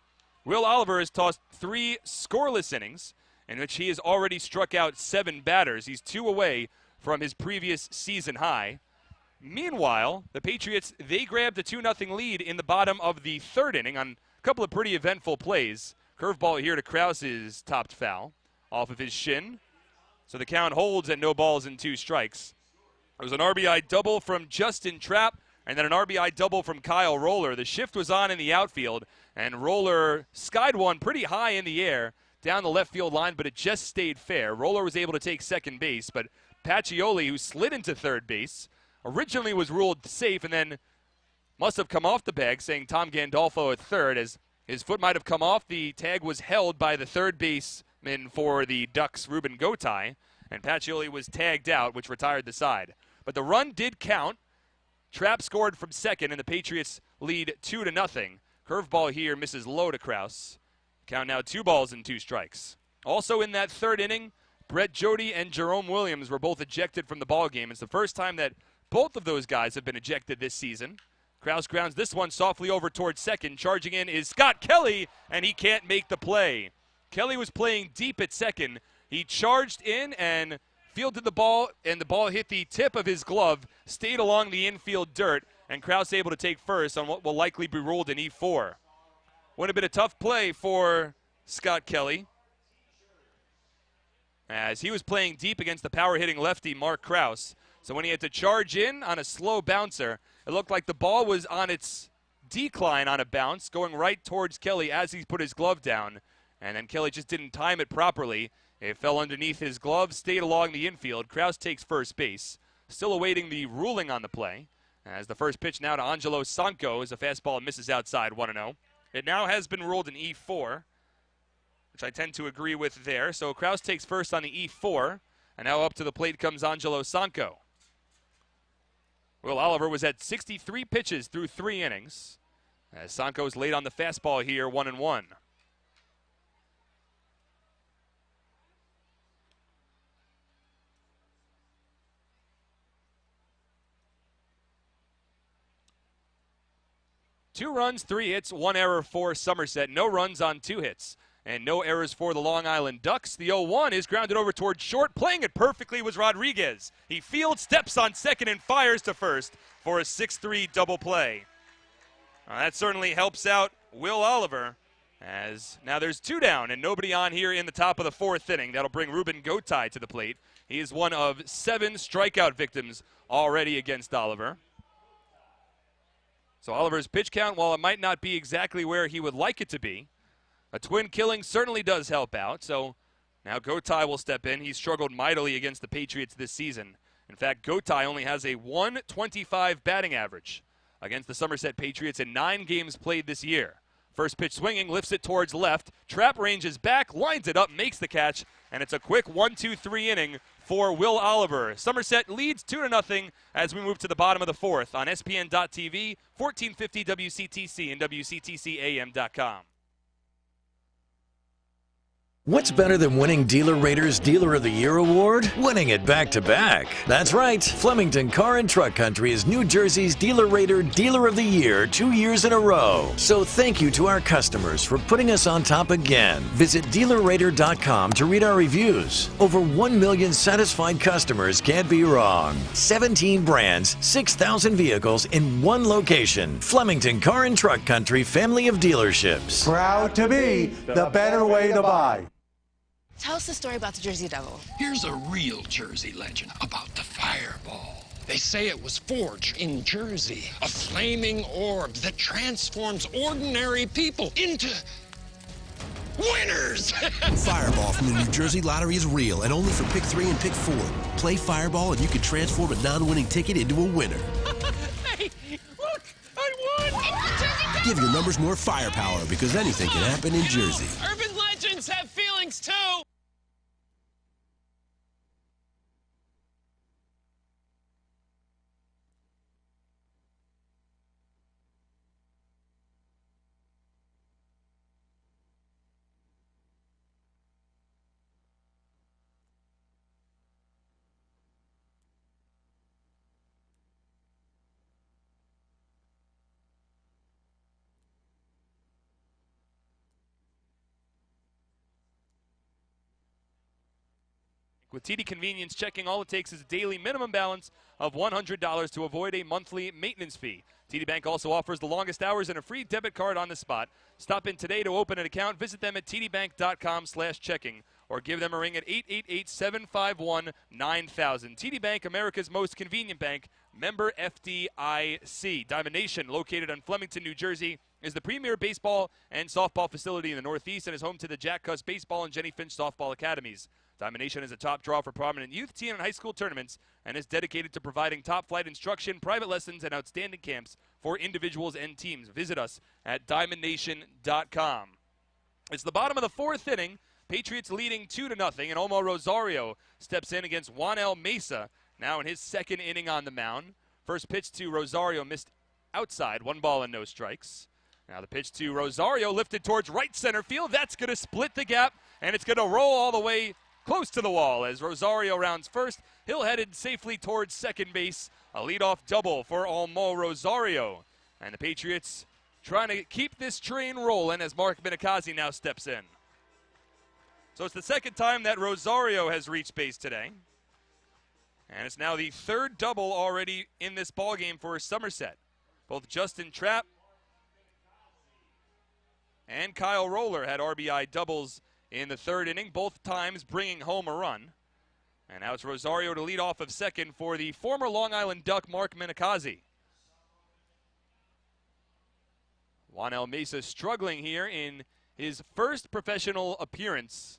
Speaker 3: Will Oliver has tossed 3 scoreless innings in which he has already struck out 7 batters. He's 2 away from his previous season high. Meanwhile, the Patriots, they grabbed a 2-0 lead in the bottom of the third inning on A couple of pretty eventful plays. Curveball here to Krause's topped foul off of his shin. So the count holds at no balls and 2 strikes. It was an RBI double from Justin Trapp and then an RBI double from Kyle Roller. The shift was on in the outfield, and Roller skied one pretty high in the air down the left field line, but it just stayed fair. Roller was able to take second base, but Pacioli, who slid into third base, originally was ruled safe and then must have come off the bag, saying Tom Gandolfo at third, as his foot might have come off. The tag was held by the third baseman for the Ducks, Ruben Gotay, and Pacioli was tagged out, which retired the side. But the run did count. Trapp scored from second, and the Patriots lead 2-0. Curveball here misses low to Krause. Count now 2 balls and 2 strikes. Also in that third inning, Brett Jody and Jerome Williams were both ejected from the ballgame. It's the first time that both of those guys have been ejected this season. Krause grounds this one softly over towards second. Charging in is Scott Kelly, and he can't make the play. Kelly was playing deep at second. He charged in and fielded the ball, and the ball hit the tip of his glove, stayed along the infield dirt, and Krause able to take first on what will likely be ruled an E4. Would have been a tough play for Scott Kelly, as he was playing deep against the power-hitting lefty Mark Krause. So when he had to charge in on a slow bouncer, it looked like the ball was on its decline on a bounce, going right towards Kelly as he put his glove down. And then Kelly just didn't time it properly. It fell underneath his glove, stayed along the infield. Krause takes first base. Still awaiting the ruling on the play, as the first pitch now to Angelo Sanco as a fastball misses outside 1-0. It now has been ruled an E4, which I tend to agree with there. So Krause takes first on the E4, and now up to the plate comes Angelo Sanco. Will Oliver was at 63 pitches through 3 innings, as Sanco's late on the fastball here, 1-1. Two runs, 3 hits, 1 error for Somerset. No runs on 2 hits. And no errors for the Long Island Ducks. The 0-1 is grounded over towards short. Playing it perfectly was Rodriguez. He fields, steps on second, and fires to first for a 6-3 double play. That certainly helps out Will Oliver, as now there's 2 down and nobody on here in the top of the 4th inning. That'll bring Ruben Gotay to the plate. He is one of 7 strikeout victims already against Oliver. So Oliver's pitch count, while it might not be exactly where he would like it to be, a twin killing certainly does help out. So now Gotay will step in. He's struggled mightily against the Patriots this season. In fact, Gotay only has a .125 batting average against the Somerset Patriots in 9 games played this year. First pitch swinging, lifts it towards left. Trapp ranges back, lines it up, makes the catch, and it's a quick 1-2-3 inning for Will Oliver. Somerset leads 2-0 as we move to the bottom of the 4th on ESPN.TV, 1450 WCTC, and WCTCAM.com.
Speaker 12: What's better than winning Dealer Rater's Dealer of the Year award? Winning it back-to-back. That's right. Flemington Car and Truck Country is New Jersey's Dealer Rater Dealer of the Year 2 years in a row. So thank you to our customers for putting us on top again. Visit DealerRater.com to read our reviews. Over 1 million satisfied customers can't be wrong. 17 brands, 6,000 vehicles in one location. Flemington Car and Truck Country family of dealerships.
Speaker 13: Proud to be the better way to buy.
Speaker 2: Tell us the story about the Jersey Devil.
Speaker 21: Here's a real Jersey legend about the fireball. They say it was forged in Jersey, a flaming orb that transforms ordinary people into winners.
Speaker 23: Fireball from the New Jersey Lottery is real and only for Pick 3 and Pick 4. Play Fireball and you can transform a non-winning ticket into a winner.
Speaker 21: Hey, look, I won!
Speaker 23: Give your numbers more firepower because anything can happen in Jersey.
Speaker 21: Urban legends have feelings too.
Speaker 3: With TD Convenience Checking, all it takes is a daily minimum balance of $100 to avoid a monthly maintenance fee. TD Bank also offers the longest hours and a free debit card on the spot. Stop in today to open an account. Visit them at tdbank.com/checking or give them a ring at 888-751-9000. TD Bank, America's most convenient bank, member FDIC. Diamond Nation, located on Flemington, New Jersey, is the premier baseball and softball facility in the Northeast and is home to the Jack Cuss Baseball and Jenny Finch Softball Academies. Diamond Nation is a top draw for prominent youth, teen, and high school tournaments and is dedicated to providing top-flight instruction, private lessons, and outstanding camps for individuals and teams. Visit us at diamondnation.com. It's the bottom of the fourth inning. Patriots leading 2-0, and Omar Rosario steps in against Juanel Mesa, now in his second inning on the mound. First pitch to Rosario missed outside, 1 ball and no strikes. Now the pitch to Rosario lifted towards right center field. That's going to split the gap, and it's going to roll all the way close to the wall as Rosario rounds first. He'll headed safely towards second base. A leadoff double for Omar Rosario. And the Patriots trying to keep this train rolling as Mark Minikazi now steps in. So it's the second time that Rosario has reached base today. And it's now the third double already in this ballgame for Somerset. Both Justin Trapp and Kyle Roller had RBI doubles in the third inning, both times bringing home a run. And now it's Rosario to lead off of second for the former Long Island Duck, Mark Minikazi. Juanel Mesa struggling here in his first professional appearance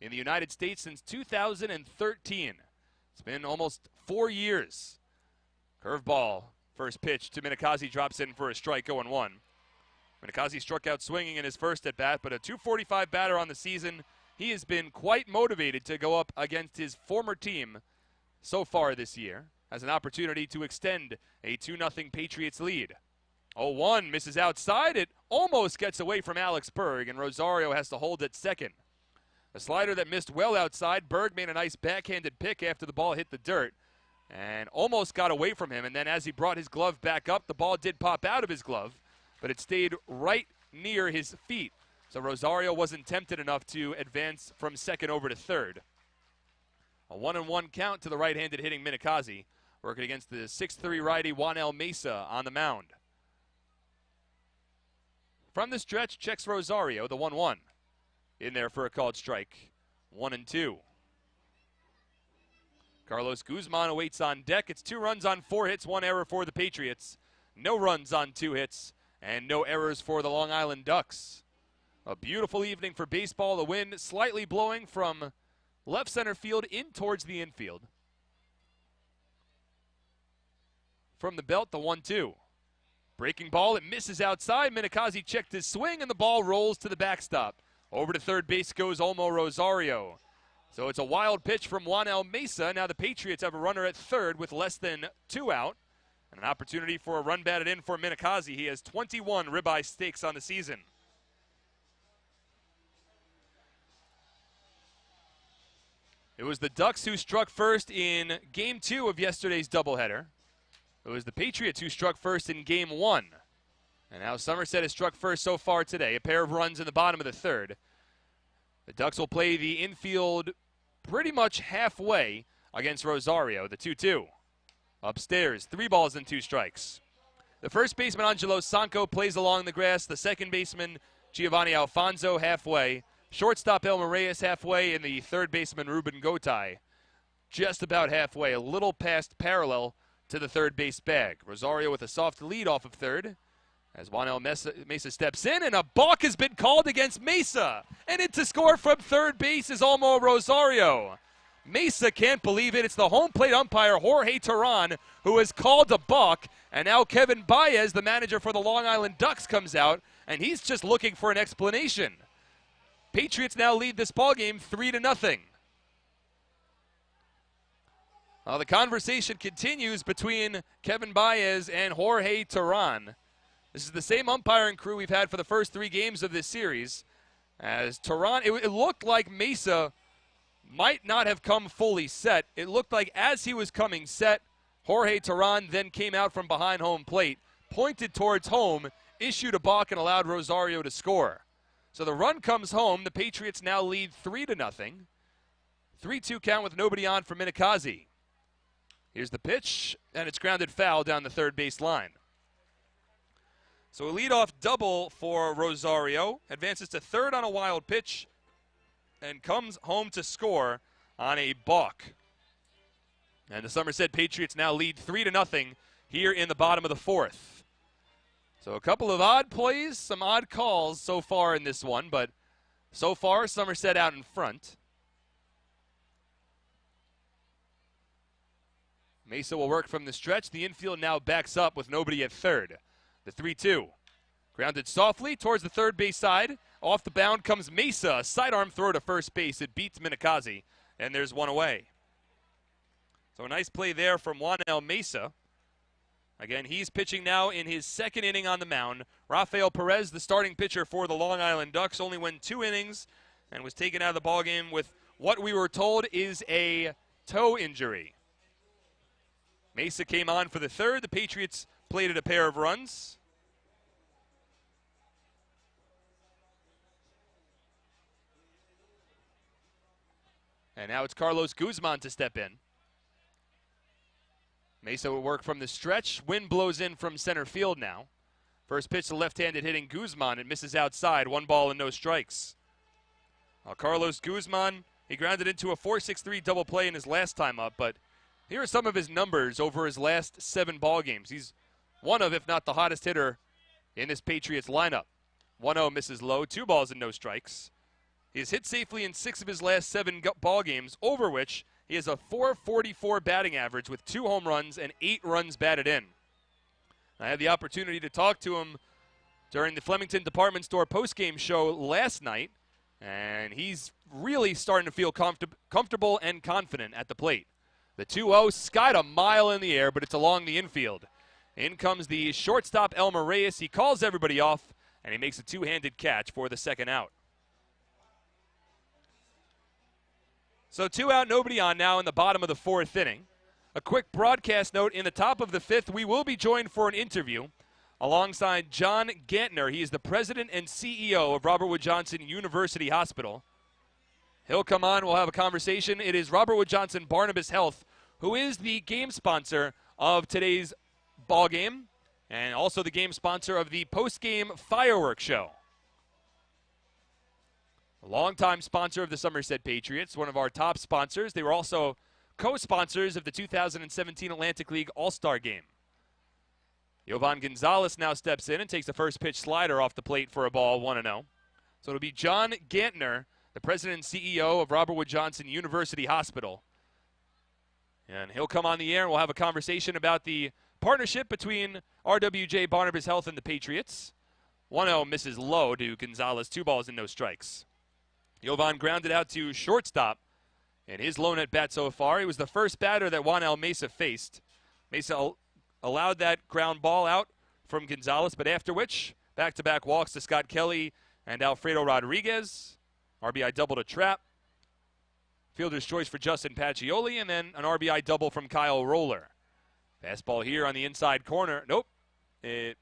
Speaker 3: in the United States since 2013. It's been almost 4 years. Curveball, first pitch to Minikazi, drops in for a strike, 0-1. Minikazi struck out swinging in his first at-bat, but a .245 batter on the season. He has been quite motivated to go up against his former team so far this year, as an opportunity to extend a 2-0 Patriots lead. 0-1 misses outside. It almost gets away from Alex Berg, and Rosario has to hold at second. A slider that missed well outside. Berg made a nice backhanded pick after the ball hit the dirt and almost got away from him. And then as he brought his glove back up, the ball did pop out of his glove, but it stayed right near his feet. So Rosario wasn't tempted enough to advance from second over to third. A 1-1 count to the right-handed hitting Minikazi, working against the 6'3" righty Juanel Mesa on the mound. From the stretch, checks Rosario, the 1-1. In there for a called strike, 1-2. Carlos Guzman awaits on deck. It's 2 runs on 4 hits, 1 error for the Patriots. No runs on 2 hits, and no errors for the Long Island Ducks. A beautiful evening for baseball. The wind slightly blowing from left center field in towards the infield. From the belt, the 1-2. Breaking ball, it misses outside. Minikazi checked his swing, and the ball rolls to the backstop. Over to third base goes Omar Rosario. So it's a wild pitch from Juanel Mesa. Now the Patriots have a runner at third with less than 2 out. And an opportunity for a run batted in for Minikazi. He has 21 ribeye steaks on the season. It was the Ducks who struck first in Game 2 of yesterday's doubleheader. It was the Patriots who struck first in Game 1. And now Somerset has struck first so far today. A pair of runs in the bottom of the third. The Ducks will play the infield pretty much halfway against Rosario, the 2-2. Upstairs, 3 balls and 2 strikes. The first baseman, Angelo Sanco, plays along the grass. The second baseman, Giovanni Alfonso, halfway. Shortstop Elmer Reyes halfway, and the third baseman, Ruben Gotay, just about halfway, a little past parallel to the third base bag. Rosario with a soft lead off of third as Juanel Mesa steps in, and a balk has been called against Mesa. And in to score from third base is Omar Rosario. Mesa can't believe it. It's the home plate umpire, Jorge Teran, who has called a balk. And now Kevin Baez, the manager for the Long Island Ducks, comes out, and he's just looking for an explanation. Patriots now lead this ballgame 3-0. The conversation continues between Kevin Baez and Jorge Teran. This is the same umpiring crew we've had for the first 3 games of this series. As Teran, it looked like Mesa might not have come fully set. It looked like as he was coming set, Jorge Teran then came out from behind home plate, pointed towards home, issued a balk, and allowed Rosario to score. So the run comes home. The Patriots now lead 3-0. 3-2 count with nobody on for Minikazi. Here's the pitch, and it's grounded foul down the third base line. So a leadoff double for Rosario, advances to third on a wild pitch, and comes home to score on a balk. And the Somerset Patriots now lead 3-0 here in the bottom of the fourth. So a couple of odd plays, some odd calls so far in this one, but so far Somerset out in front. Mesa will work from the stretch. The infield now backs up with nobody at third. The 3-2. Grounded softly towards the third base side. Off the bound comes Mesa. Sidearm throw to first base. It beats Minikazi, and there's one away. So a nice play there from Juanel Mesa. Again, he's pitching now in his second inning on the mound. Rafael Perez, the starting pitcher for the Long Island Ducks, only went 2 innings and was taken out of the ballgame with what we were told is a toe injury. Mesa came on for the third. The Patriots plated a pair of runs. And now it's Carlos Guzman to step in. Mesa will work from the stretch. Wind blows in from center field now. First pitch to left-handed hitting Guzman. It misses outside. 1 ball and no strikes. Carlos Guzman, he grounded into a 4-6-3 double play in his last time up, but here are some of his numbers over his last 7 ball games. He's one of, if not the hottest hitter in this Patriots lineup. 1-0 misses low, 2 balls and no strikes. He has hit safely in 6 of his last 7 ball games, over which he has a .444 batting average with 2 home runs and 8 runs batted in. I had the opportunity to talk to him during the Flemington Department Store postgame show last night, and he's really starting to feel comfortable and confident at the plate. The 2-0 skied a mile in the air, but it's along the infield. In comes the shortstop, Elmer Reyes. He calls everybody off, and he makes a 2-handed catch for the second out. So 2 out, nobody on now in the bottom of the 4th inning. A quick broadcast note, in the top of the 5th, we will be joined for an interview alongside John Gantner. He is the president and CEO of Robert Wood Johnson University Hospital. He'll come on. We'll have a conversation. It is Robert Wood Johnson Barnabas Health, who is the game sponsor of today's ball game and also the game sponsor of the post-game fireworks show. A longtime sponsor of the Somerset Patriots, one of our top sponsors. They were also co-sponsors of the 2017 Atlantic League All-Star Game. Yovan Gonzalez now steps in and takes the first pitch slider off the plate for a ball, 1-0. So it'll be John Gantner, the president and CEO of Robert Wood Johnson University Hospital. And he'll come on the air and we'll have a conversation about the partnership between RWJ Barnabas Health and the Patriots. 1-0 misses low to Gonzalez, 2 balls and no strikes. Yovan grounded out to shortstop in his lone at bat so far. He was the first batter that Juanel Mesa faced. Mesa allowed that ground ball out from Gonzalez, but after which, back-to-back walks to Scott Kelly and Alfredo Rodriguez. RBI double to Trapp. Fielder's choice for Justin Pacioli, and then an RBI double from Kyle Roller. Fastball here on the inside corner. Nope.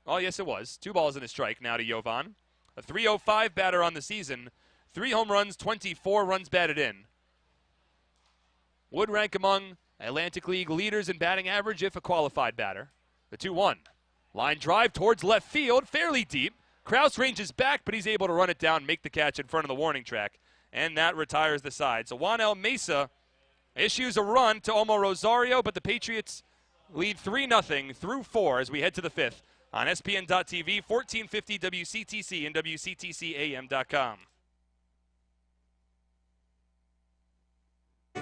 Speaker 3: Oh, yes, it was. 2 balls and a strike now to Yovan. A .305 batter on the season. 3 home runs, 24 runs batted in. Would rank among Atlantic League leaders in batting average if a qualified batter. The 2-1. Line drive towards left field, fairly deep. Kraus ranges back, but he's able to run it down, make the catch in front of the warning track, and that retires the side. So Juanel Mesa issues a run to Omar Rosario, but the Patriots lead 3-0 through 4 as we head to the 5th on SPN.TV, 1450 WCTC, and WCTCAM.com.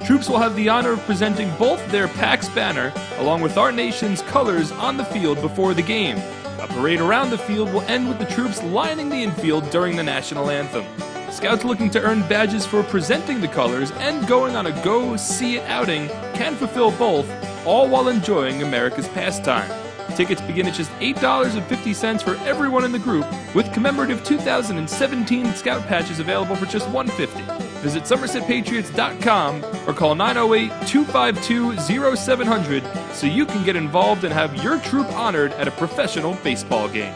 Speaker 1: Troops will have the honor of presenting both their PAX banner along with our nation's colors on the field before the game. A parade around the field will end with the troops lining the infield during the national anthem. Scouts looking to earn badges for presenting the colors and going on a go-see-it outing can fulfill both, all while enjoying America's pastime. Tickets begin at just $8.50 for everyone in the group, with commemorative 2017 Scout patches available for just $1.50. Visit SomersetPatriots.com or call 908-252-0700 so you can get involved and have your troop honored at a professional baseball game.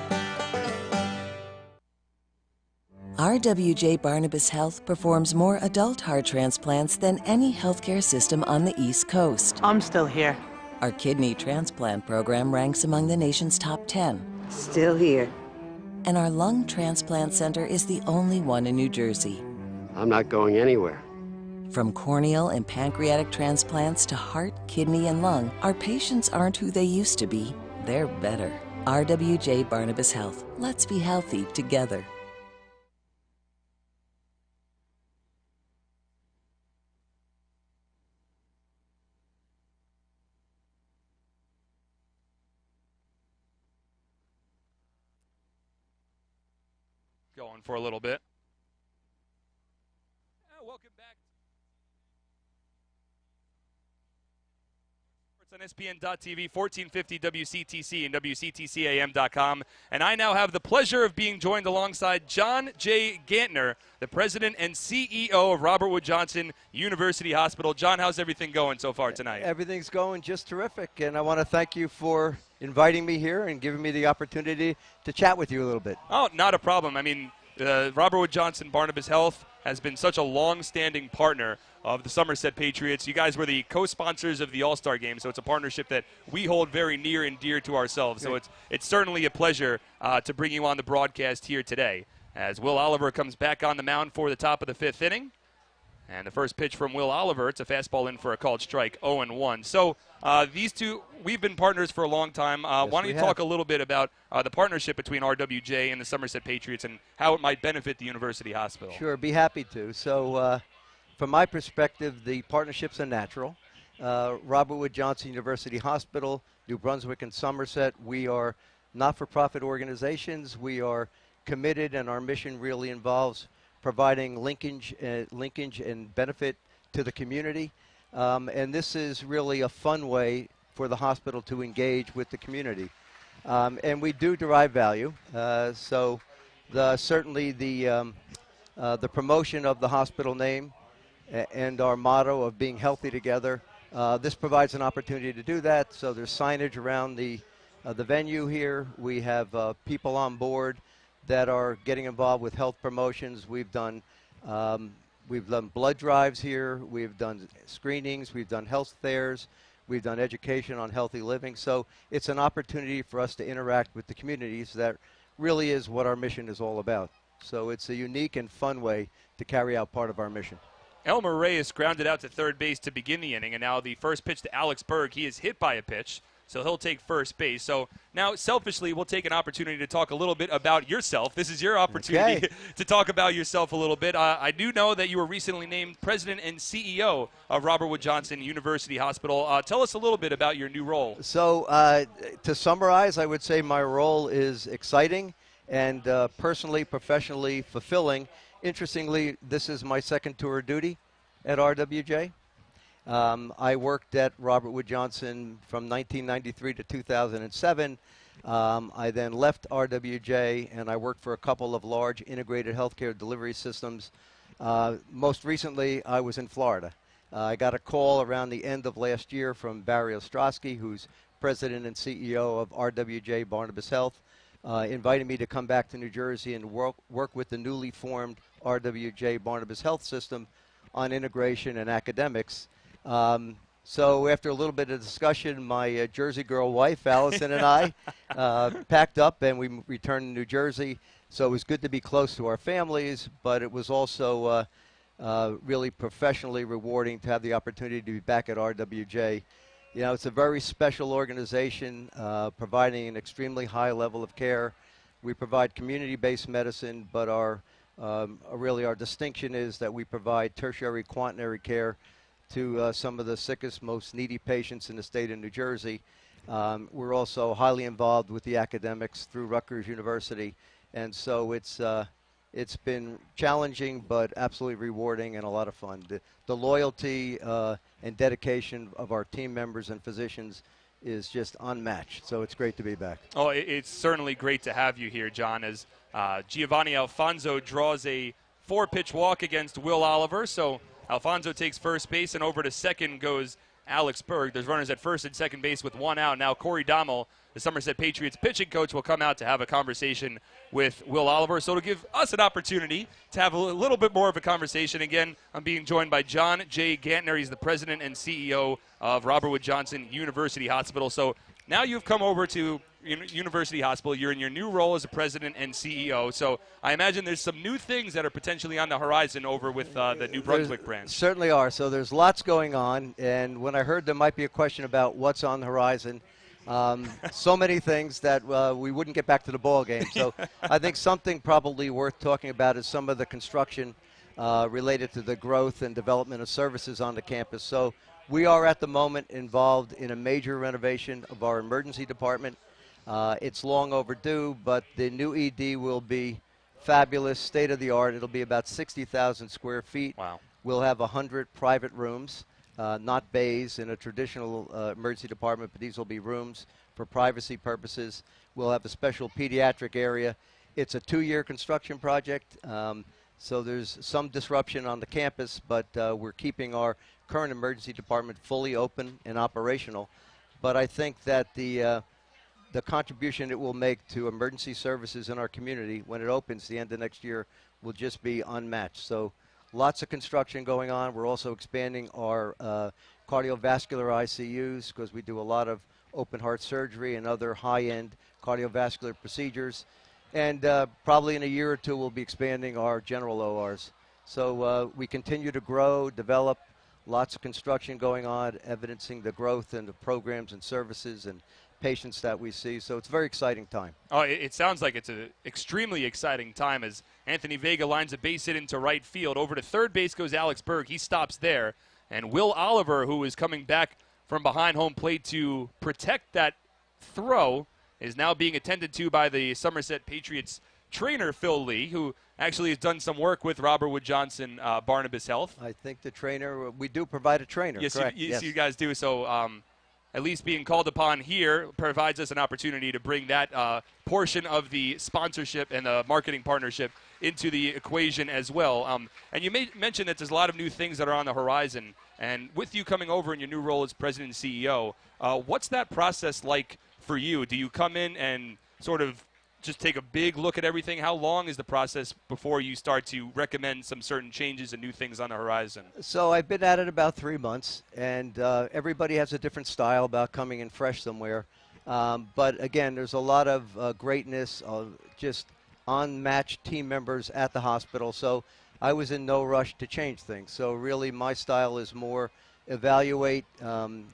Speaker 15: RWJ Barnabas Health performs more adult heart transplants than any healthcare system on the East Coast.
Speaker 6: I'm still here.
Speaker 15: Our kidney transplant program ranks among the nation's top 10.
Speaker 6: Still here.
Speaker 15: And our lung transplant center is the only one in New Jersey.
Speaker 17: I'm not going anywhere.
Speaker 15: From corneal and pancreatic transplants to heart, kidney, and lung, our patients aren't who they used to be. They're better. RWJ Barnabas Health. Let's be healthy together.
Speaker 3: Going for a little bit. Welcome back. On ESPN.TV, 1450 WCTC and WCTCAM.com. And I now have the pleasure of being joined alongside John J. Gantner, the president and CEO of Robert Wood Johnson University Hospital. John, how's everything going so far tonight?
Speaker 7: Everything's going just terrific, and I want to thank you for inviting me here and giving me the opportunity to chat with you a little bit.
Speaker 3: Oh, not a problem. I mean, Robert Wood Johnson Barnabas Health has been such a long-standing partner of the Somerset Patriots. You guys were the co-sponsors of the All-Star Game, so it's a partnership that we hold very near and dear to ourselves. So it's certainly a pleasure to bring you on the broadcast here today. As Will Oliver comes back on the mound for the top of the 5th inning. And the first pitch from Will Oliver, it's a fastball in for a called strike, 0-1. So these two, we've been partners for a long time. Why don't you talk a little bit about the partnership between RWJ and the Somerset Patriots and how it might benefit the University Hospital?
Speaker 7: Sure, be happy to. So from my perspective, the partnerships are natural. Robert Wood Johnson University Hospital, New Brunswick and Somerset, we are not-for-profit organizations. We are committed, and our mission really involves providing linkage and benefit to the community. And this is really a fun way for the hospital to engage with the community. And we do derive value. So certainly the promotion of the hospital name and our motto of being healthy together, this provides an opportunity to do that. So there's signage around the venue here. We have people on board that are getting involved with health promotions. We've done blood drives here. We've done screenings. We've done health fairs. We've done education on healthy living. So it's an opportunity for us to interact with the communities. That really is what our mission is all about. So it's a unique and fun way to carry out part of our mission.
Speaker 3: Elmer Reyes grounded out to third base to begin the inning, and now the first pitch to Alex Berg. He is hit by a pitch, so he'll take first base. So now, selfishly, we'll take an opportunity to talk a little bit about yourself. This is your opportunity to talk about yourself a little bit. I do know that you were recently named president and CEO of Robert Wood Johnson University Hospital. Tell us a little bit about your new role.
Speaker 7: So to summarize, I would say my role is exciting and personally, professionally fulfilling. Interestingly, this is my second tour of duty at RWJ. I worked at Robert Wood Johnson from 1993 to 2007. I then left RWJ and I worked for a couple of large integrated healthcare delivery systems. Most recently, I was in Florida. I got a call around the end of last year from Barry Ostrowski, who's president and CEO of RWJ Barnabas Health, inviting me to come back to New Jersey and work with the newly formed RWJ Barnabas Health system on integration and academics. So after a little bit of discussion, my Jersey girl wife, Allison, and I packed up and we returned to New Jersey. So it was good to be close to our families, but it was also really professionally rewarding to have the opportunity to be back at RWJ. You know, it's a very special organization providing an extremely high level of care. We provide community-based medicine, but really our distinction is that we provide tertiary quaternary care to some of the sickest, most needy patients in the state of New Jersey. We're also highly involved with the academics through Rutgers University, and so it's been challenging but absolutely rewarding and a lot of fun. The loyalty and dedication of our team members and physicians is just unmatched, so it's great to be back.
Speaker 3: Oh, it's certainly great to have you here, John, as Giovanni Alfonso draws a 4-pitch walk against Will Oliver. So Alfonso takes first base, and over to second goes Alex Berg. There's runners at first and second base with one out. Now Corey Dommel, the Somerset Patriots pitching coach, will come out to have a conversation with Will Oliver. So it'll give us an opportunity to have a little bit more of a conversation. Again, I'm being joined by John J. Gantner. He's the president and CEO of Robert Wood Johnson University Hospital. So now you've come over to University Hospital. You're in your new role as a president and CEO. So I imagine there's some new things that are potentially on the horizon over with the New Brunswick branch.
Speaker 7: Certainly are. So there's lots going on. And when I heard there might be a question about what's on the horizon, so many things that we wouldn't get back to the ball game. So I think something probably worth talking about is some of the construction related to the growth and development of services on the campus. So we are at the moment involved in a major renovation of our emergency department. It's long overdue, but the new ED will be fabulous, state-of-the-art. It'll be about 60,000 square feet.
Speaker 3: Wow.
Speaker 7: We'll have 100 private rooms, not bays in a traditional emergency department, but these will be rooms for privacy purposes. We'll have a special pediatric area. It's a 2-year construction project, so there's some disruption on the campus, but we're keeping our current emergency department fully open and operational. But I think that the contribution it will make to emergency services in our community when it opens the end of next year will just be unmatched. So lots of construction going on. We're also expanding our cardiovascular ICUs because we do a lot of open heart surgery and other high-end cardiovascular procedures. And probably in a year or two, we'll be expanding our general ORs. So we continue to grow, develop, lots of construction going on, evidencing the growth in the programs and services and patients that we see. So it's a very exciting time.
Speaker 3: Oh, it sounds like it's an extremely exciting time as Anthony Vega lines a base hit into right field. Over to third base goes Alex Berg. He stops there. And Will Oliver, who is coming back from behind home plate to protect that throw, is now being attended to by the Somerset Patriots trainer, Phil Lee, who actually has done some work with Robert Wood Johnson Barnabas Health.
Speaker 7: I think the trainer, we do provide a trainer,
Speaker 3: yes,
Speaker 7: correct?
Speaker 3: Yes, you guys do. So at least being called upon here provides us an opportunity to bring that portion of the sponsorship and the marketing partnership into the equation as well. And you mentioned that there's a lot of new things that are on the horizon. And with you coming over in your new role as president and CEO, what's that process like for you? Do you come in and sort of just take a big look at everything? How long is the process before you start to recommend some certain changes and new things on the horizon?
Speaker 7: So I've been at it about 3 months, and everybody has a different style about coming in fresh somewhere. But again, there's a lot of greatness, just unmatched team members at the hospital. So I was in no rush to change things. So really my style is more evaluate,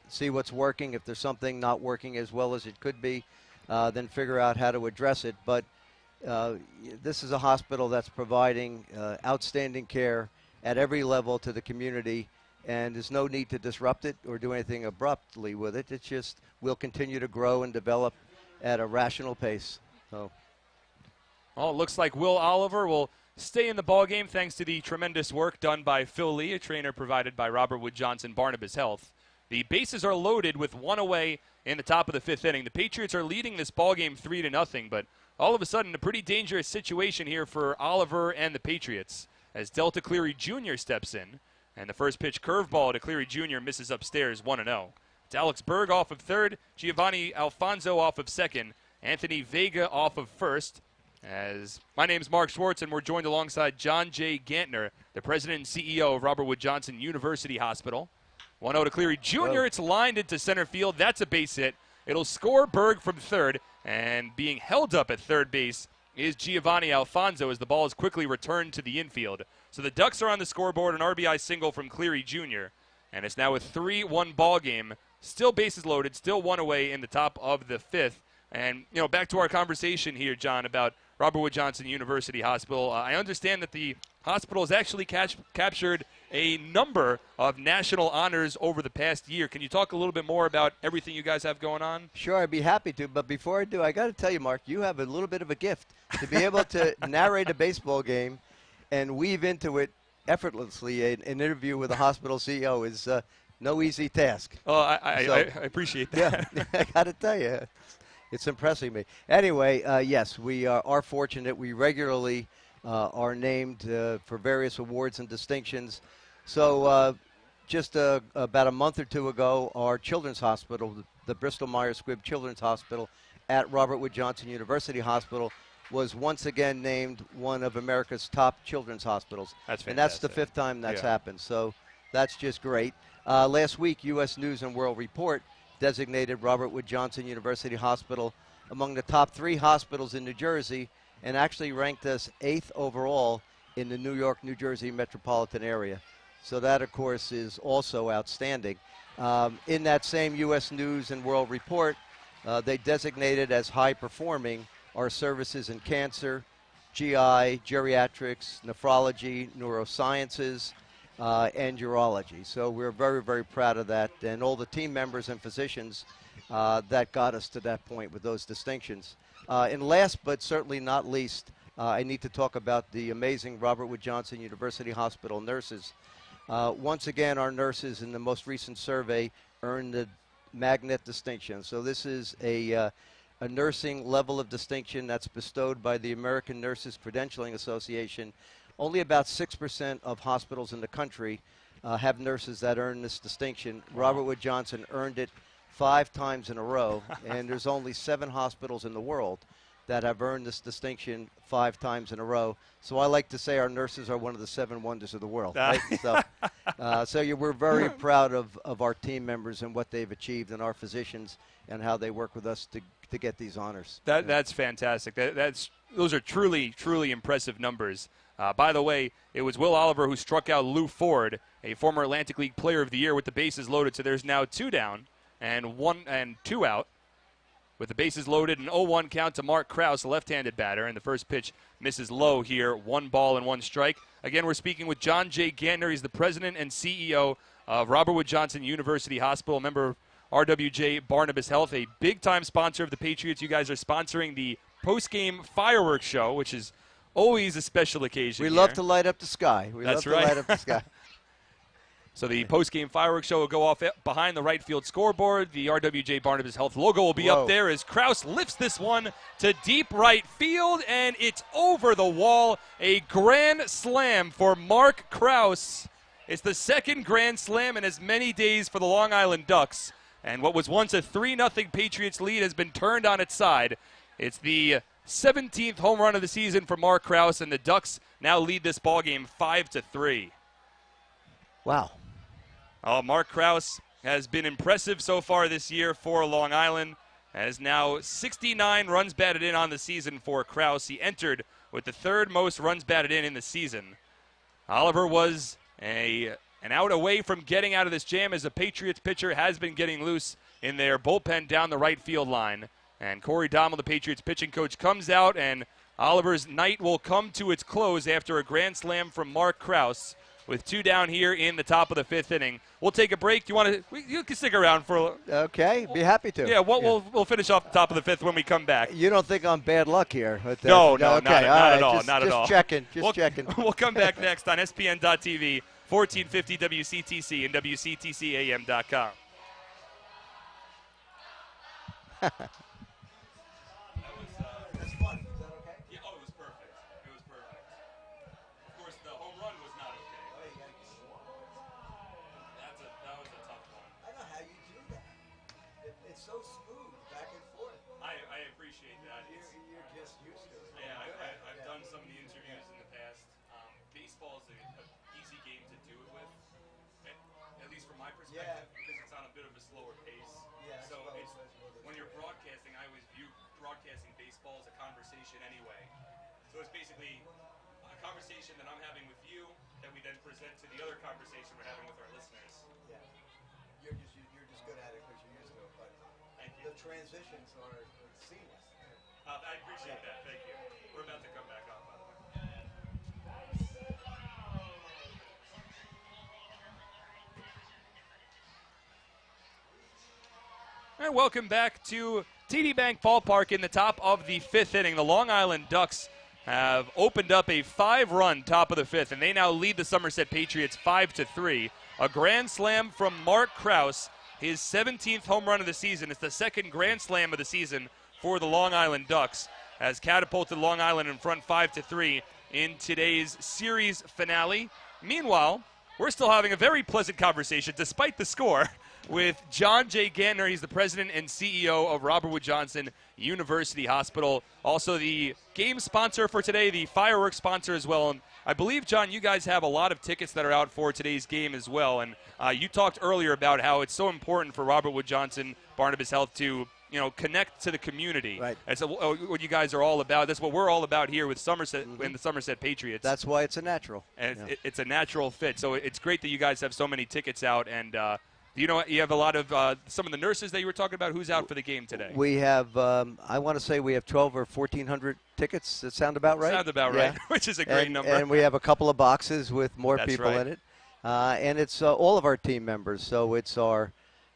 Speaker 7: see what's working. If there's something not working as well as it could be, then figure out how to address it. But this is a hospital that's providing outstanding care at every level to the community, and there's no need to disrupt it or do anything abruptly with it. It's just we'll continue to grow and develop at a rational pace. So,
Speaker 3: well, it looks like Will Oliver will stay in the ballgame thanks to the tremendous work done by Phil Lee, a trainer provided by Robert Wood Johnson Barnabas Health. The bases are loaded with one away in the top of the 5th inning. The Patriots are leading this ballgame 3-0, but all of a sudden a pretty dangerous situation here for Oliver and the Patriots as Delta Cleary Jr. steps in, and the first pitch curveball to Cleary Jr. misses upstairs 1-0. It's Alex Berg off of third, Giovanni Alfonso off of second, Anthony Vega off of first. As my name's Mark Schwartz, and we're joined alongside John J. Gantner, the president and CEO of Robert Wood Johnson University Hospital. 1-0 to Cleary Jr. It's lined into center field. That's a base hit. It'll score Berg from third, and being held up at third base is Giovanni Alfonso as the ball is quickly returned to the infield. So the Ducks are on the scoreboard, an RBI single from Cleary Jr., and it's now a 3-1 ball game. Still bases loaded, still one away in the top of the 5th. And, you know, back to our conversation here, John, about Robert Wood Johnson University Hospital. I understand that the hospital has actually captured a number of national honors over the past year. Can you talk a little bit more about everything you guys have going on?
Speaker 7: Sure, I'd be happy to. But before I do, I got to tell you, Mark, you have a little bit of a gift to be able to narrate a baseball game and weave into it effortlessly. An interview with a hospital CEO is no easy task.
Speaker 3: Oh, I appreciate that.
Speaker 7: Yeah, I got to tell you. It's impressing me. Anyway, yes, we are fortunate. We regularly are named for various awards and distinctions. So just about a month or two ago, our children's hospital, the Bristol Myers Squibb Children's Hospital at Robert Wood Johnson University Hospital, was once again named one of America's top children's hospitals.
Speaker 3: That's fantastic.
Speaker 7: And that's the 5th time that's happened. So that's just great. Last week, U.S. News and World Report designated Robert Wood Johnson University Hospital among the top 3 hospitals in New Jersey, and actually ranked us 8th overall in the New York, New Jersey metropolitan area. So that, of course, is also outstanding. In that same U.S. News and World Report, they designated as high-performing our services in cancer, GI, geriatrics, nephrology, neurosciences, and urology. So we're very, very proud of that, and all the team members and physicians that got us to that point with those distinctions. And last but certainly not least, I need to talk about the amazing Robert Wood Johnson University Hospital nurses. Once again, our nurses in the most recent survey earned the Magnet distinction. So this is a nursing level of distinction that's bestowed by the American Nurses Credentialing Association. Only about 6% of hospitals in the country have nurses that earn this distinction. Robert Wood Johnson earned it 5 times in a row, and there's only 7 hospitals in the world that have earned this distinction 5 times in a row. So I like to say our nurses are one of the 7 wonders of the world. Right? We're very proud of our team members and what they've achieved, and our physicians and how they work with us to get these honors.
Speaker 3: That's fantastic. Those are truly, truly impressive numbers. By the way, it was Will Oliver who struck out Lou Ford, a former Atlantic League Player of the Year, with the bases loaded. So there's now 2 down and 2 out. With the bases loaded, an 0-1 count to Mark Krause, a left-handed batter, and the first pitch misses low here, 1 ball and 1 strike. Again, we're speaking with John J. Gantner. He's the president and CEO of Robert Wood Johnson University Hospital, a member of RWJ Barnabas Health, a big-time sponsor of the Patriots. You guys are sponsoring the post-game fireworks show, which is always a special occasion.
Speaker 7: We love to light up the sky.
Speaker 3: That's right.
Speaker 7: Light up the sky.
Speaker 3: So the post-game fireworks show will go off behind the right field scoreboard. The RWJ Barnabas Health logo will be up there as Krause lifts this one to deep right field, and it's over the wall. A grand slam for Mark Krause. It's the 2nd grand slam in as many days for the Long Island Ducks. And what was once a 3-0 Patriots lead has been turned on its side. It's the 17th home run of the season for Mark Krause, and the Ducks now lead this ballgame 5-3.
Speaker 7: Wow.
Speaker 3: Oh, Mark Krause has been impressive so far this year for Long Island. Has now 69 runs batted in on the season for Krause. He entered with the 3rd most runs batted in the season. Oliver was an out away from getting out of this jam, as the Patriots pitcher has been getting loose in their bullpen down the right field line. And Corey Dommel, the Patriots pitching coach, comes out, and Oliver's night will come to its close after a grand slam from Mark Krause. With 2 down here in the top of the 5th inning. We'll take a break. You can stick around for a
Speaker 7: Okay, be happy to.
Speaker 3: Yeah, we'll finish off the top of the 5th when we come back.
Speaker 7: You don't think I'm bad luck here?
Speaker 3: No,
Speaker 7: okay,
Speaker 3: not at all. Not at all.
Speaker 7: Just checking.
Speaker 3: We'll come back next on SPN.TV, 1450 WCTC, and WCTCAM.com. So it's basically a conversation that I'm having with you that we then present to the other conversation we're having with our listeners.
Speaker 7: Yeah. You're just good at it because you're used to it, but thank you. The transitions are seamless.
Speaker 3: I appreciate that. Thank you. We're about to come back on, by the way. And welcome back to TD Bank Ballpark in the top of the 5th inning. The Long Island Ducks have opened up a 5-run top of the 5th, and they now lead the Somerset Patriots 5-3. A grand slam from Mark Krause, his 17th home run of the season. It's the 2nd grand slam of the season for the Long Island Ducks, has catapulted Long Island in front 5-3 in today's series finale. Meanwhile, we're still having a very pleasant conversation despite the score with John J. Gantner. He's the president and CEO of Robert Wood Johnson University Hospital. Also the game sponsor for today, the fireworks sponsor as well. And I believe, John, you guys have a lot of tickets that are out for today's game as well. And you talked earlier about how it's so important for Robert Wood Johnson Barnabas Health to connect to the community.
Speaker 7: Right.
Speaker 3: That's what you guys are all about. That's what we're all about here with Somerset and the Somerset Patriots.
Speaker 7: That's why it's a natural.
Speaker 3: And it's a natural fit. So it's great that you guys have so many tickets out. And you have a lot of some of the nurses that you were talking about. Who's out for the game today?
Speaker 7: We have, I want to say we have 12 or 1,400 tickets. That sound about right?
Speaker 3: Sound about right, which is a great number.
Speaker 7: And we have a couple of boxes with more
Speaker 3: That's
Speaker 7: people
Speaker 3: right.
Speaker 7: in it. And it's all of our team members. So it's our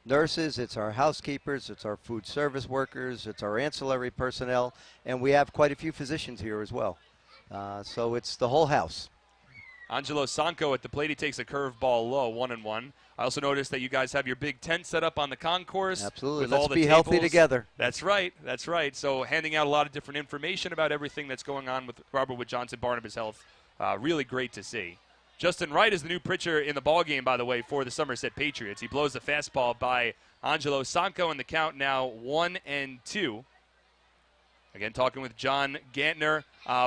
Speaker 7: nurses, it's our housekeepers, it's our food service workers, it's our ancillary personnel, and we have quite a few physicians here as well. So it's the whole house.
Speaker 3: Angelo Sanco at the plate. He takes a curveball low, 1-1. I also noticed that you guys have your big tent set up on the concourse.
Speaker 7: Absolutely.
Speaker 3: With
Speaker 7: Let's
Speaker 3: all the
Speaker 7: be healthy
Speaker 3: tables.
Speaker 7: together.
Speaker 3: That's right. That's right. So handing out a lot of different information about everything that's going on with Robert Wood Johnson Barnabas Health. Really great to see. Justin Wright is the new pitcher in the ballgame, by the way, for the Somerset Patriots. He blows the fastball by Angelo Sanco, and the count now 1-2. Again, talking with John Gantner.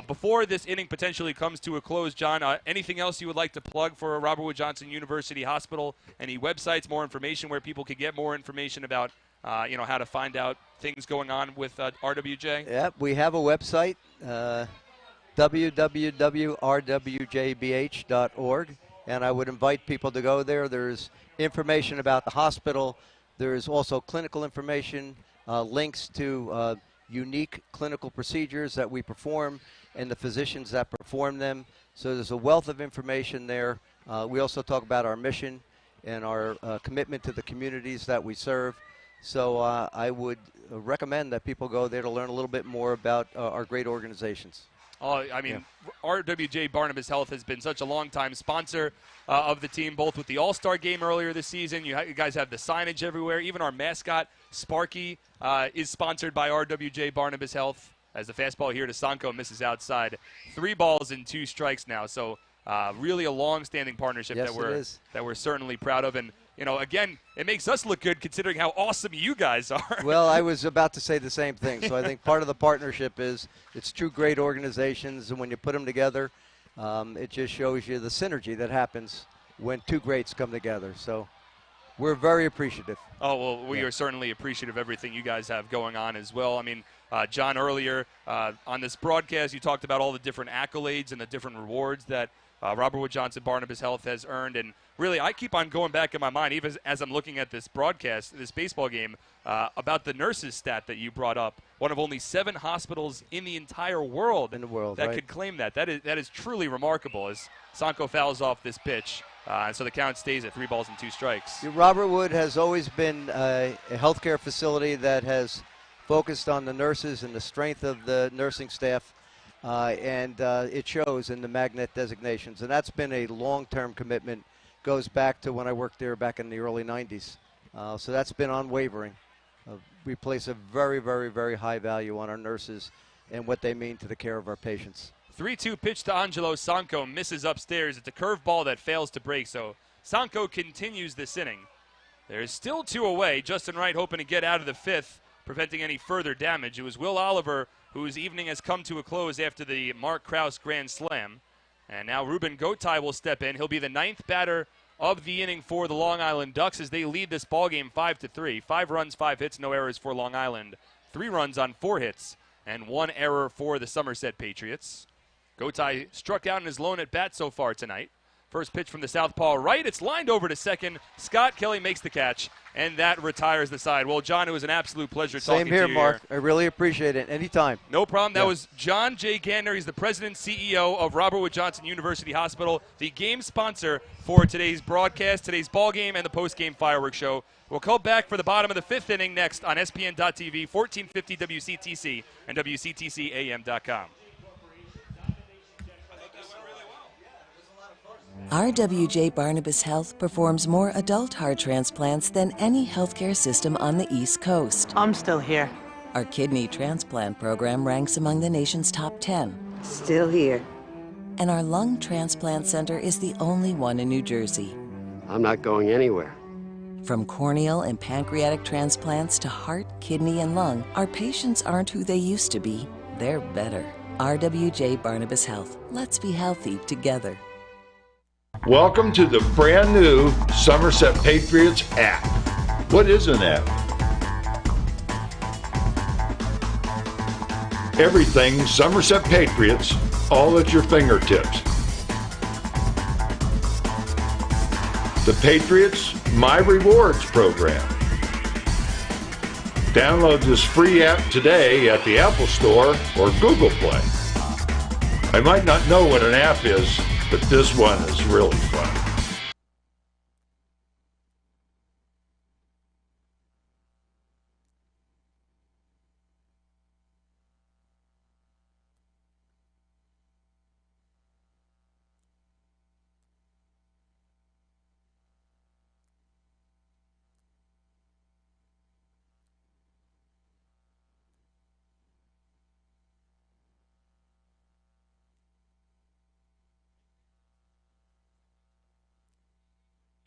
Speaker 3: Before this inning potentially comes to a close, John, anything else you would like to plug for Robert Wood Johnson University Hospital? Any websites, more information where people could get more information about, how to find out things going on with RWJ?
Speaker 7: Yeah, we have a website, www.rwjbh.org, and I would invite people to go there. There's information about the hospital. There's also clinical information, links to unique clinical procedures that we perform and the physicians that perform them. So there's a wealth of information there. We also talk about our mission and our commitment to the communities that we serve. So I would recommend that people go there to learn a little bit more about our great organizations.
Speaker 3: Oh, I mean, RWJ Barnabas Health has been such a long-time sponsor of the team, both with the All-Star game earlier this season. You guys have the signage everywhere. Even our mascot, Sparky, is sponsored by RWJ Barnabas Health. As the fastball here to Sanco misses outside. 3 balls and 2 strikes now. So really a long-standing partnership that we're certainly proud of. And again, it makes us look good considering how awesome you guys are.
Speaker 7: Well, I was about to say the same thing. So I think part of the partnership is it's two great organizations, and when you put them together, it just shows you the synergy that happens when two greats come together. So we're very appreciative.
Speaker 3: Oh, well, we are certainly appreciative of everything you guys have going on as well. I mean, John, earlier on this broadcast, you talked about all the different accolades and the different rewards that Robert Wood Johnson Barnabas Health has earned. And really, I keep on going back in my mind, even as I'm looking at this broadcast, this baseball game, about the nurses stat that you brought up. One of only 7 hospitals in the entire world, that could claim that. That is truly remarkable as Sanco fouls off this pitch. And so the count stays at 3 balls and 2 strikes.
Speaker 7: Robert Wood has always been a healthcare facility that has focused on the nurses and the strength of the nursing staff. And it shows in the Magnet designations. And that's been a long-term commitment. Goes back to when I worked there back in the early 90s. So that's been unwavering. We place a very, very, very high value on our nurses and what they mean to the care of our patients.
Speaker 3: 3-2 pitch to Angelo Sanco, misses upstairs. It's a curveball that fails to break, so Sanco continues this inning. There's still 2 away. Justin Wright hoping to get out of the 5th, preventing any further damage. It was Will Oliver whose evening has come to a close after the Mark Krause grand slam. And now Ruben Gotay will step in. He'll be the 9th batter of the inning for the Long Island Ducks as they lead this ballgame 5-3. 5 runs, 5 hits, no errors for Long Island. 3 runs on 4 hits, and 1 error for the Somerset Patriots. Gotay struck out in his lone at bat so far tonight. First pitch from the southpaw right. It's lined over to second. Scott Kelly makes the catch, and that retires the side. Well, John, it was an absolute pleasure talking to you.
Speaker 7: Same here, Mark. I really appreciate it. Anytime.
Speaker 3: No problem. That was John J. Gantner. He's the president and CEO of Robert Wood Johnson University Hospital, the game sponsor for today's broadcast, today's ball game, and the post-game fireworks show. We'll call back for the bottom of the 5th inning next on SPN.TV, 1450 WCTC, and WCTCAM.com.
Speaker 15: RWJ Barnabas Health performs more adult heart transplants than any healthcare system on the East Coast.
Speaker 6: I'm still here.
Speaker 15: Our kidney transplant program ranks among the nation's top 10.
Speaker 6: Still here.
Speaker 15: And our lung transplant center is the only one in New Jersey.
Speaker 17: I'm not going anywhere.
Speaker 15: From corneal and pancreatic transplants to heart, kidney, and lung, our patients aren't who they used to be. They're better. RWJ Barnabas Health. Let's be healthy together.
Speaker 5: Welcome to the brand new Somerset Patriots app. What is an app? Everything Somerset Patriots, all at your fingertips. The Patriots My Rewards program. Download this free app today at the Apple Store or Google Play. I might not know what an app is, but this one is really fun.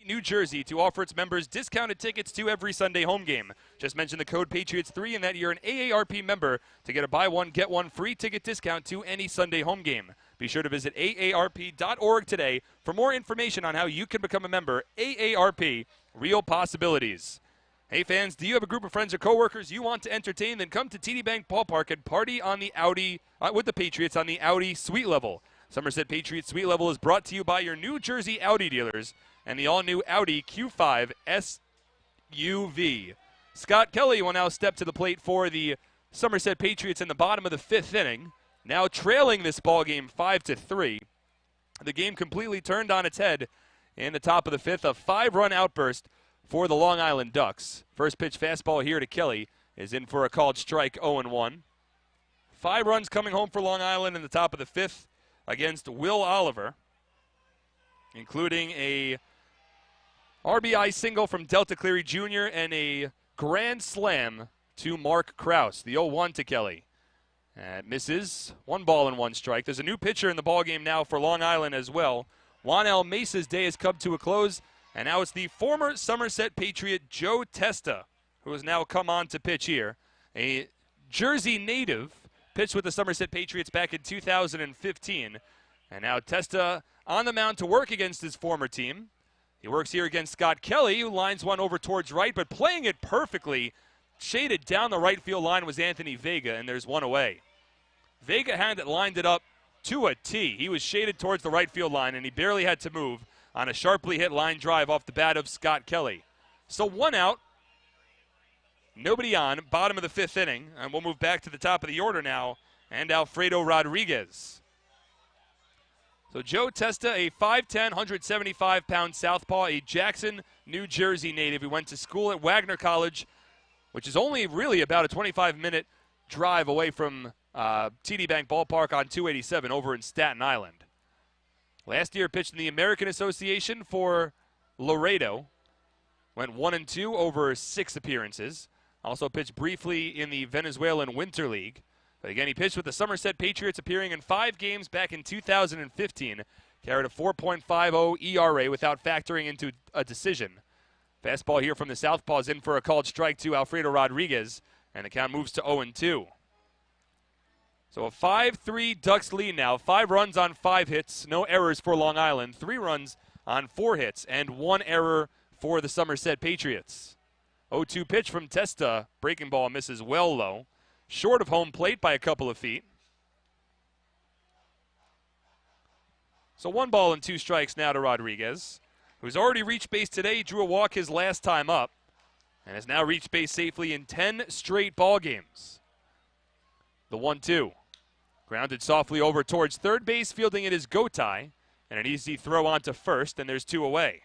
Speaker 3: New Jersey to offer its members discounted tickets to every Sunday home game. Just mention the code Patriots3 and that you're an AARP member to get a buy one, get one free ticket discount to any Sunday home game. Be sure to visit AARP.org today for more information on how you can become a member. AARP, real possibilities. Hey fans, do you have a group of friends or coworkers you want to entertain? Then come to TD Bank Ballpark and party on the Audi with the Patriots on the Audi Suite Level. Somerset Patriots Suite Level is brought to you by your New Jersey Audi dealers and the all-new Audi Q5 SUV. Scott Kelly will now step to the plate for the Somerset Patriots in the bottom of the fifth inning, now trailing this ball game 5-3. The game completely turned on its head in the top of the fifth, a 5-run outburst for the Long Island Ducks. First pitch fastball here to Kelly is in for a called strike, 0-1. 5 runs coming home for Long Island in the top of the fifth against Will Oliver, including a RBI single from Delta Cleary Jr. and a grand slam to Mark Krause. The 0-1 to Kelly. Misses. 1 ball and 1 strike. There's a new pitcher in the ballgame now for Long Island as well. Juan L. Mesa's day has come to a close, and now it's the former Somerset Patriot Joe Testa, who has now come on to pitch here. A Jersey native, pitched with the Somerset Patriots back in 2015. And now Testa on the mound to work against his former team. He works here against Scott Kelly, who lines one over towards right, but playing it perfectly, shaded down the right field line was Anthony Vega, and there's one away. Vega had it lined it up to a T. He was shaded towards the right field line, and he barely had to move on a sharply hit line drive off the bat of Scott Kelly. So 1 out, nobody on, bottom of the fifth inning, and we'll move back to the top of the order now, and Alfredo Rodriguez. So Joe Testa, a 5'10", 175-pound southpaw, a Jackson, New Jersey native who went to school at Wagner College, which is only really about a 25-minute drive away from TD Bank Ballpark on 287 over in Staten Island. Last year pitched in the American Association for Laredo. Went 1-2 over 6 appearances. Also pitched briefly in the Venezuelan Winter League. But again, he pitched with the Somerset Patriots, appearing in 5 games back in 2015. Carried a 4.50 ERA without factoring into a decision. Fastball here from the southpaw is in for a called strike to Alfredo Rodriguez, and the count moves to 0-2. So a 5-3 Ducks lead now. 5 runs on 5 hits, no errors for Long Island. 3 runs on 4 hits, and 1 error for the Somerset Patriots. 0-2 pitch from Testa. Breaking ball misses well low. Short of home plate by a couple of feet. So 1 ball and 2 strikes now to Rodriguez, who's already reached base today. He drew a walk his last time up and has now reached base safely in 10 straight ball games. The 1-2. Grounded softly over towards third base. Fielding it is Gotay, and an easy throw on to first, and there's 2 away.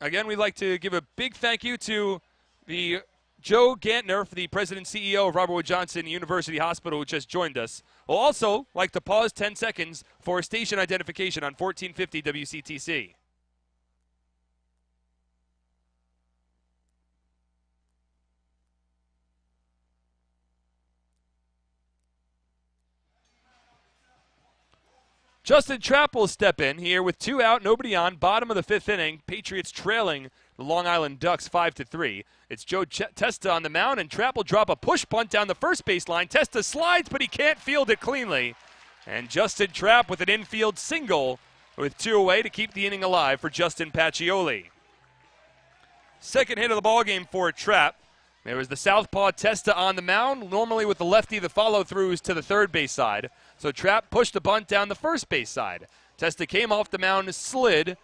Speaker 3: Again, we'd like to give a big thank you to the Joe Gantner, the president and CEO of Robert Wood Johnson University Hospital, who just joined us. We'll also like to pause 10 seconds for station identification on 1450 WCTC. Justin Trapp will step in here with 2 out, nobody on, bottom of the 5th inning. Patriots trailing the Long Island Ducks 5-3. It's Joe Testa on the mound, and Trapp will drop a push bunt down the first baseline. Testa slides, but he can't field it cleanly. And Justin Trapp with an infield single with 2 away to keep the inning alive for Justin Pacioli. Second hit of the ballgame for Trapp. There was the southpaw Testa on the mound, normally with the lefty the follow-throughs to the third base side. So Trapp pushed the bunt down the first base side. Testa came off the mound, slid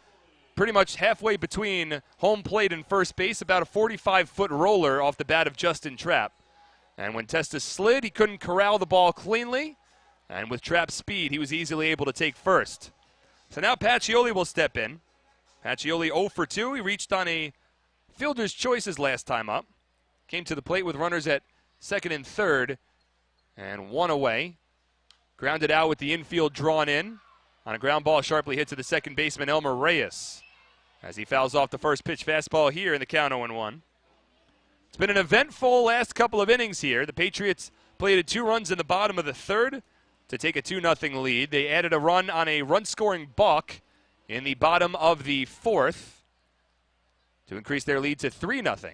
Speaker 3: pretty much halfway between home plate and first base, about a 45-foot roller off the bat of Justin Trapp. And when Testa slid, he couldn't corral the ball cleanly. And with Trapp's speed, he was easily able to take first. So now Pacioli will step in. Pacioli 0 for 2. He reached on a fielder's choices last time up. Came to the plate with runners at second and third. And 1 away. Grounded out with the infield drawn in. On a ground ball sharply hit to the second baseman, Elmer Reyes. As he fouls off the first pitch fastball here in the count 0-1. It's been an eventful last couple of innings here. The Patriots played 2 runs in the bottom of the third to take a 2-0 lead. They added a run on a run-scoring balk in the bottom of the fourth to increase their lead to 3-0.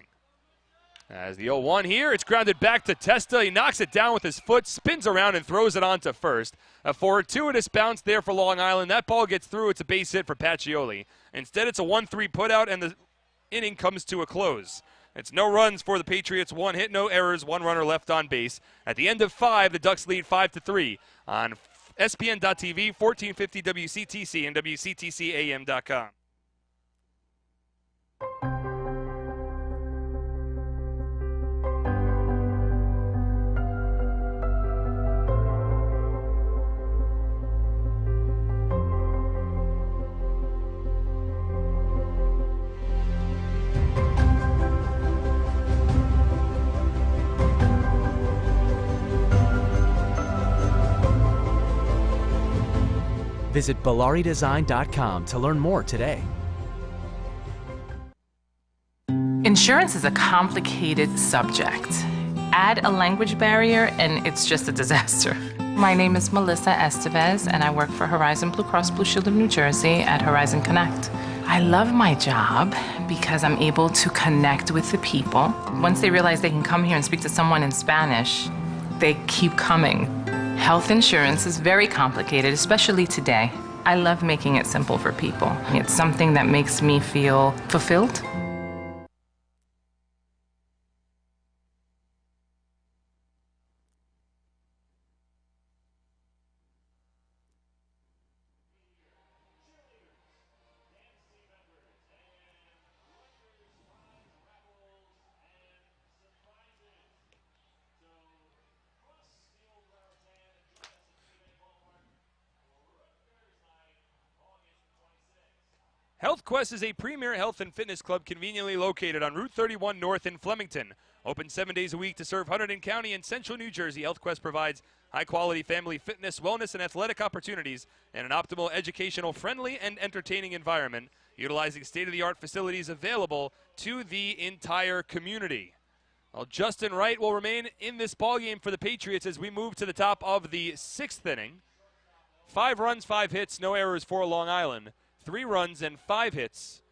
Speaker 3: As the 0-1 here, it's grounded back to Testa. He knocks it down with his foot, spins around, and throws it on to first. A fortuitous bounce there for Long Island. That ball gets through. It's a base hit for Pacioli. Instead, it's a 1-3 putout, and the inning comes to a close. It's no runs for the Patriots, 1 hit, no errors, 1 runner left on base. At the end of 5, the Ducks lead 5-3 on SPN.TV, 1450 WCTC, and WCTCAM.com.
Speaker 16: Visit BellariDesign.com to learn more today.
Speaker 6: Insurance is a complicated subject. Add a language barrier and it's just a disaster. My name is Melissa Estevez and I work for Horizon Blue Cross Blue Shield of New Jersey at Horizon Connect. I love my job because I'm able to connect with the people. Once they realize they can come here and speak to someone in Spanish, they keep coming. Health insurance is very complicated, especially today. I love making it simple for people. It's something that makes me feel fulfilled.
Speaker 3: HealthQuest is a premier health and fitness club conveniently located on Route 31 North in Flemington. Open 7 days a week to serve Hunterdon County and Central New Jersey, HealthQuest provides high-quality family fitness, wellness, and athletic opportunities in an optimal, educational, friendly, and entertaining environment, utilizing state-of-the-art facilities available to the entire community. Well, Justin Wright will remain in this ballgame for the Patriots as we move to the top of the 6th inning. 5 runs, 5 hits, no errors for Long Island. 3 runs and 5 hits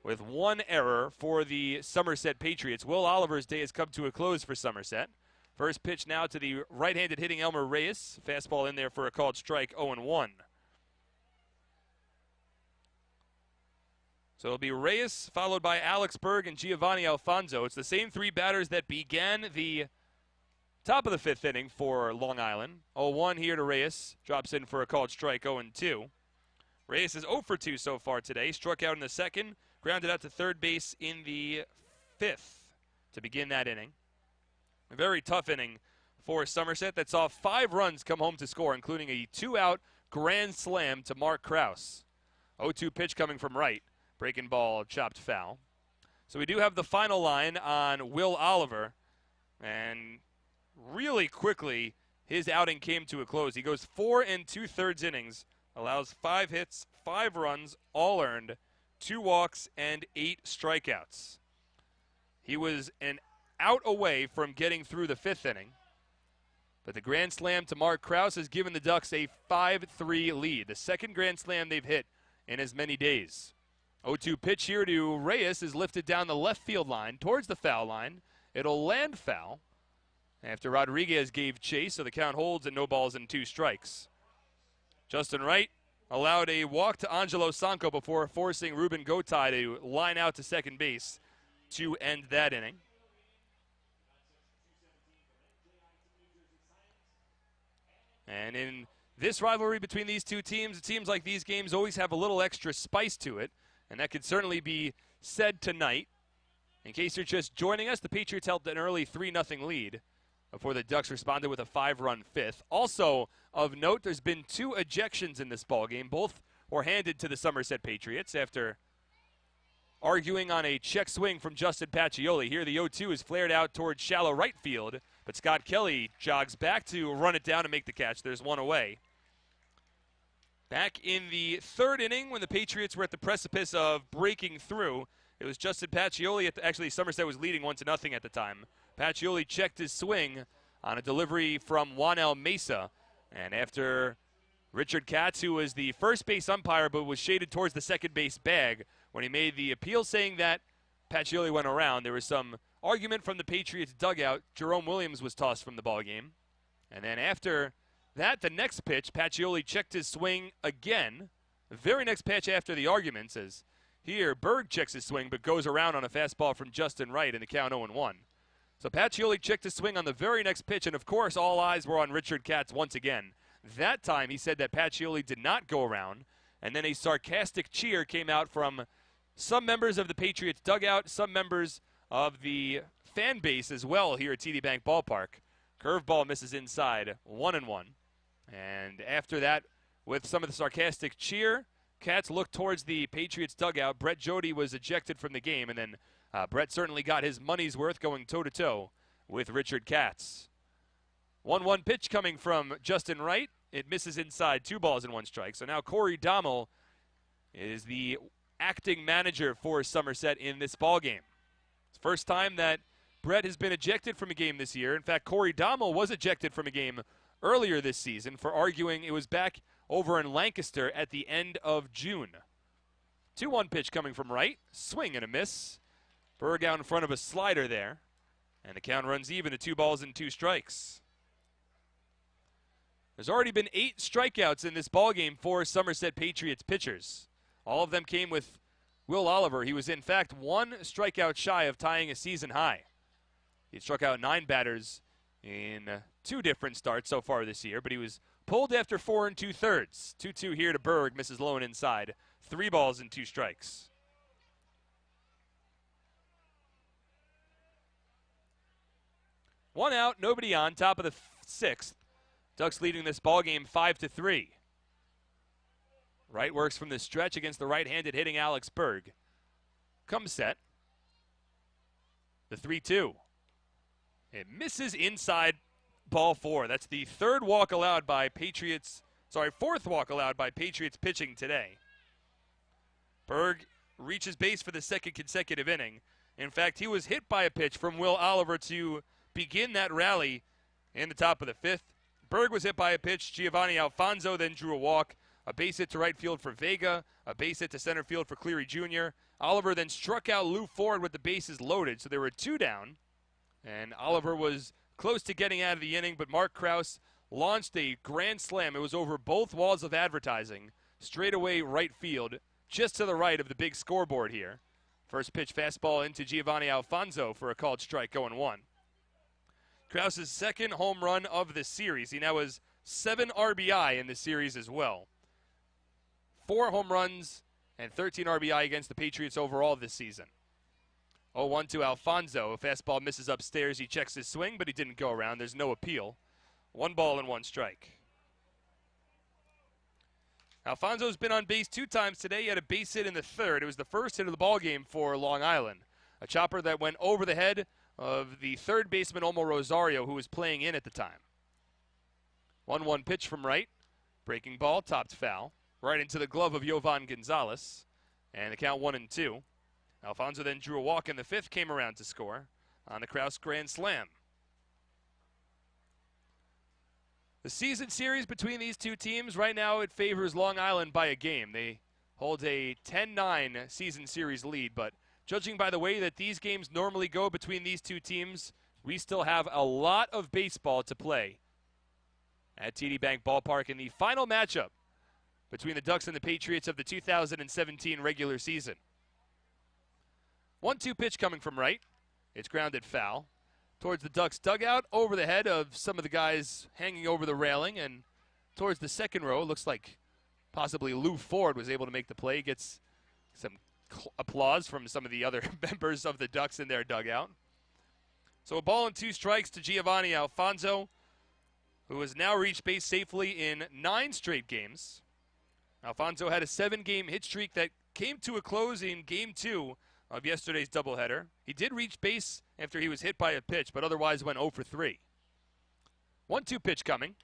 Speaker 3: with 1 error for the Somerset Patriots. Will Oliver's day has come to a close for Somerset. First pitch now to the right-handed hitting Elmer Reyes. Fastball in there for a called strike, 0-1. So it'll be Reyes followed by Alex Berg and Giovanni Alfonso. It's the same 3 batters that began the top of the 5th inning for Long Island. 0-1 here to Reyes. Drops in for a called strike, 0-2. Reyes is 0 for 2 so far today. Struck out in the second, grounded out to third base in the 5th to begin that inning. A very tough inning for Somerset that saw 5 runs come home to score, including a 2-out grand slam to Mark Krause. 0-2 pitch coming from right. Breaking ball, chopped foul. So we do have the final line on Will Oliver. And really quickly, his outing came to a close. He goes 4 2/3 innings. Allows 5 hits, 5 runs, all earned, 2 walks, and 8 strikeouts. He was an out away from getting through the 5th inning. But the grand slam to Mark Krause has given the Ducks a 5-3 lead, the second grand slam they've hit in as many days. 0-2 pitch here to Reyes is lifted down the left field line towards the foul line. It'll land foul after Rodriguez gave chase, so the count holds and no balls and 2 strikes. Justin Wright allowed a walk to Angelo Sanko before forcing Ruben Gotay to line out to second base to end that inning. And in this rivalry between these two teams, it seems like these games always have a little extra spice to it, and that could certainly be said tonight. In case you're just joining us, the Patriots held an early 3-0 lead before the Ducks responded with a 5-run fifth. Also of note, there's been 2 ejections in this ballgame. Both were handed to the Somerset Patriots after arguing on a check swing from Justin Pacioli. Here the 0-2 is flared out towards shallow right field, but Scott Kelly jogs back to run it down and make the catch. There's one away. Back in the 3rd inning, when the Patriots were at the precipice of breaking through, it was Justin Pacioli. Actually, Somerset was leading 1-0 at the time. Pacioli checked his swing on a delivery from Juanel Mesa. And after Richard Katz, who was the first base umpire but was shaded towards the second base bag, when he made the appeal saying that Pacioli went around, there was some argument from the Patriots dugout. Jerome Williams was tossed from the ballgame. And then after that, the next pitch, Pacioli checked his swing again. The very next pitch after the argument says, here, Berg checks his swing but goes around on a fastball from Justin Wright in the count 0-1. So Pacioli checked his swing on the very next pitch, and of course all eyes were on Richard Katz once again. That time he said that Pacioli did not go around, and then a sarcastic cheer came out from some members of the Patriots dugout, some members of the fan base as well here at TD Bank Ballpark. Curveball misses inside, 1-1. And after that, with some of the sarcastic cheer, Katz looked towards the Patriots dugout. Brett Jody was ejected from the game, and then Brett certainly got his money's worth going toe-to-toe with Richard Katz. 1-1 pitch coming from Justin Wright. It misses inside, 2 balls and 1 strike. So now Corey Dommel is the acting manager for Somerset in this ballgame. It's the first time that Brett has been ejected from a game this year. In fact, Corey Dommel was ejected from a game earlier this season for arguing. It was back over in Lancaster at the end of June. 2-1 pitch coming from Wright. Swing and a miss. Berg out in front of a slider there. And the count runs even to 2 balls and 2 strikes. There's already been 8 strikeouts in this ballgame for Somerset Patriots pitchers. All of them came with Will Oliver. He was, in fact, 1 strikeout shy of tying a season high. He struck out 9 batters in 2 different starts so far this year, but he was pulled after 4 2/3. 2-2 here to Berg, misses low and inside. 3 balls and 2 strikes. One out, nobody on, top of the 6th. Ducks leading this ballgame 5-3. Wright works from the stretch against the right-handed hitting Alex Berg. Comes set. The 3-2. It misses inside, ball 4. That's the 4th walk allowed by Patriots pitching today. Berg reaches base for the 2nd consecutive inning. In fact, he was hit by a pitch from Will Oliver to begin that rally in the top of the 5th. Berg was hit by a pitch. Giovanni Alfonso then drew a walk. A base hit to right field for Vega. A base hit to center field for Cleary Jr. Oliver then struck out Lou Ford with the bases loaded, so there were 2 down. And Oliver was close to getting out of the inning, but Mark Krause launched a grand slam. It was over both walls of advertising, straightaway right field, just to the right of the big scoreboard here. First pitch fastball into Giovanni Alfonso for a called strike, 0-1. Krause's 2nd home run of the series. He now has 7 RBI in the series as well. 4 home runs and 13 RBI against the Patriots overall this season. 0-1 to Alfonso. A fastball misses upstairs. He checks his swing, but he didn't go around. There's no appeal. 1 ball and 1 strike. Alfonso's been on base 2 times today. He had a base hit in the 3rd. It was the first hit of the ballgame for Long Island. A chopper that went over the head of the 3rd baseman Omar Rosario, who was playing in at the time. 1-1 pitch from Wright. Breaking ball, topped foul. Right into the glove of Jovan Gonzalez. And the count 1-2. Alfonso then drew a walk in the 5th, came around to score on the Krause grand slam. The season series between these two teams, right now it favors Long Island by a game. They hold a 10-9 season series lead, but judging by the way that these games normally go between these two teams, we still have a lot of baseball to play at TD Bank Ballpark in the final matchup between the Ducks and the Patriots of the 2017 regular season. 1-2 pitch coming from right. It's grounded foul towards the Ducks dugout, over the head of some of the guys hanging over the railing, and towards the second row. Looks like possibly Lou Ford was able to make the play. Gets some applause from some of the other members of the Ducks in their dugout. So a ball and 2 strikes to Giovanni Alfonso, who has now reached base safely in 9 straight games. Alfonso had a 7-game hit streak that came to a close in Game 2 of yesterday's doubleheader. He did reach base after he was hit by a pitch, but otherwise went 0 for 3. 1-2 pitch coming.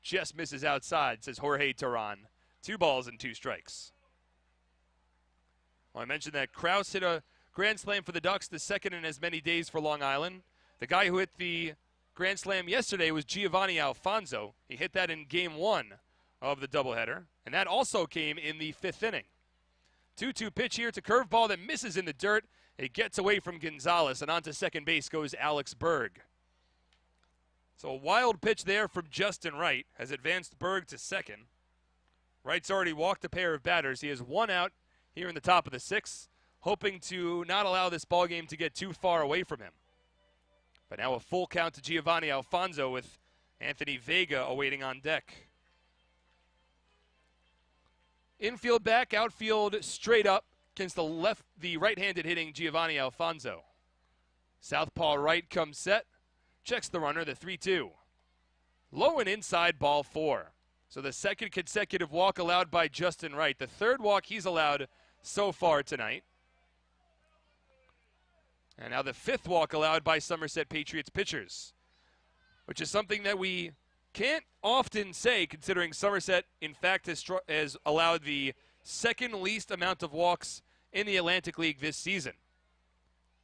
Speaker 3: Just misses outside, says Jorge Teran. 2 balls and 2 strikes. Well, I mentioned that Kraus hit a grand slam for the Ducks, the second in as many days for Long Island. The guy who hit the grand slam yesterday was Giovanni Alfonso. He hit that in Game 1 of the doubleheader, and that also came in the 5th inning. 2-2 pitch here. It's a curveball that misses in the dirt. It gets away from Gonzalez, and onto second base goes Alex Berg. So a wild pitch there from Justin Wright has advanced Berg to second. Wright's already walked a pair of batters. He has 1 out here in the top of the 6th, hoping to not allow this ballgame to get too far away from him. But now a full count to Giovanni Alfonso with Anthony Vega awaiting on deck. Infield back, outfield straight up against the right-handed hitting Giovanni Alfonso. Southpaw right comes set, checks the runner, the 3-2. Low and inside, ball 4. So the second consecutive walk allowed by Justin Wright. The 3rd walk he's allowed so far tonight. And now the 5th walk allowed by Somerset Patriots pitchers, which is something that we can't often say, considering Somerset, in fact, has allowed the 2nd least amount of walks in the Atlantic League this season.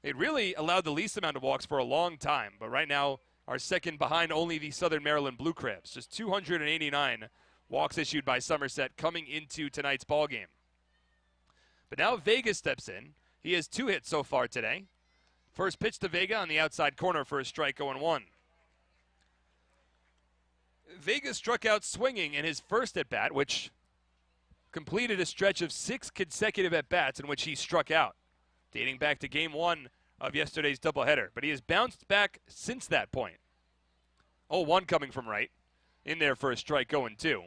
Speaker 3: It really allowed the least amount of walks for a long time, but right now are second behind only the Southern Maryland Blue Crabs. Just 289 walks issued by Somerset coming into tonight's ballgame. But now Vega steps in. He has 2 hits so far today. First pitch to Vega on the outside corner for a strike, 0-1. Vega struck out swinging in his first at-bat, which completed a stretch of 6 consecutive at-bats in which he struck out, dating back to Game 1 of yesterday's doubleheader. But he has bounced back since that point. 0-1 coming from right, in there for a strike, 0-2.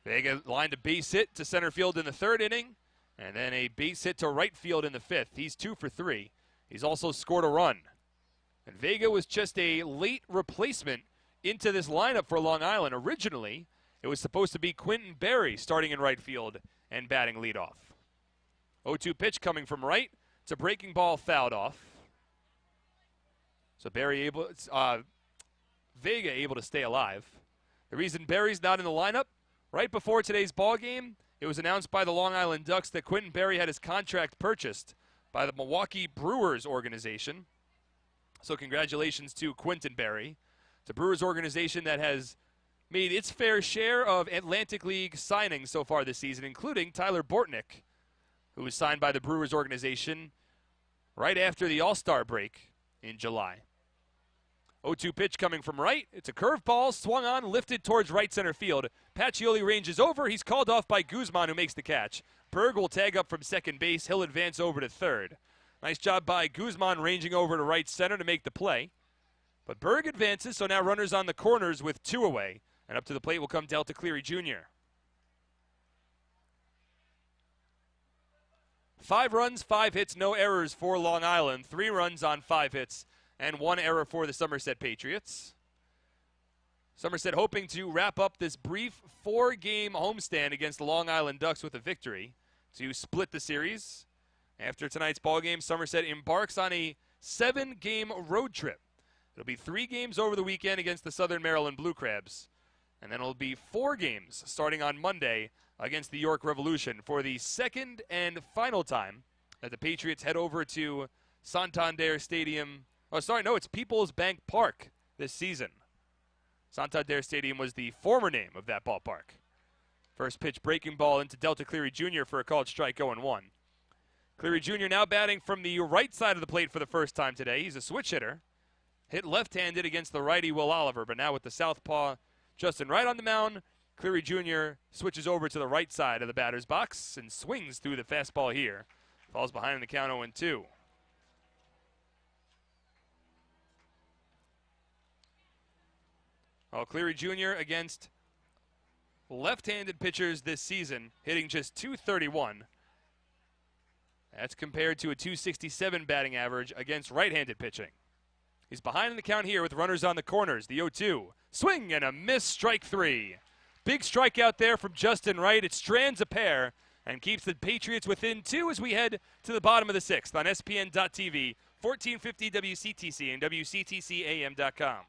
Speaker 3: Vega lined a base hit to center field in the 3rd inning, and then a base hit to right field in the 5th. He's 2 for 3. He's also scored a run. And Vega was just a late replacement into this lineup for Long Island. Originally, it was supposed to be Quentin Berry starting in right field and batting leadoff. 0-2 pitch coming from right. It's a breaking ball fouled off. So Vega able to stay alive. The reason Berry's not in the lineup, right before today's ball game, it was announced by the Long Island Ducks that Quentin Berry had his contract purchased by the Milwaukee Brewers organization. So congratulations to Quentin Berry. It's a Brewers organization that has made its fair share of Atlantic League signings so far this season, including Tyler Bortnick, who was signed by the Brewers organization right after the All-Star break in July. 0-2 pitch coming from right. It's a curveball, swung on, lifted towards right center field. Pacioli ranges over. He's called off by Guzman, who makes the catch. Berg will tag up from second base. He'll advance over to 3rd. Nice job by Guzman ranging over to right center to make the play. But Berg advances, so now runners on the corners with 2 away. And up to the plate will come Delta Cleary Jr. 5 runs, 5 hits, no errors for Long Island. 3 runs on 5 hits, and 1 error for the Somerset Patriots. Somerset hoping to wrap up this brief 4-game homestand against the Long Island Ducks with a victory to split the series. After tonight's ballgame, Somerset embarks on a 7-game road trip. It'll be 3 games over the weekend against the Southern Maryland Blue Crabs, and then it'll be 4 games starting on Monday against the York Revolution for the 2nd and final time that the Patriots head over to Santander Stadium. Oh, sorry, no, it's People's Bank Park this season. Santander Stadium was the former name of that ballpark. First pitch breaking ball into Delta Cleary Jr. for a called strike 0-1. Cleary Jr. now batting from the right side of the plate for the first time today. He's a switch hitter. Hit left-handed against the righty Will Oliver, but now with the southpaw Justin Wright on the mound, Cleary Jr. switches over to the right side of the batter's box and swings through the fastball here. Falls behind in the count 0-2. Well, Cleary Jr. against left-handed pitchers this season, hitting just .231. That's compared to a .267 batting average against right-handed pitching. He's behind in the count here with runners on the corners. The 0-2. Swing and a miss, strike 3. Big strikeout there from Justin Wright. It strands a pair and keeps the Patriots within 2 as we head to the bottom of the 6th on SPN.TV, 1450 WCTC, and WCTCAM.com.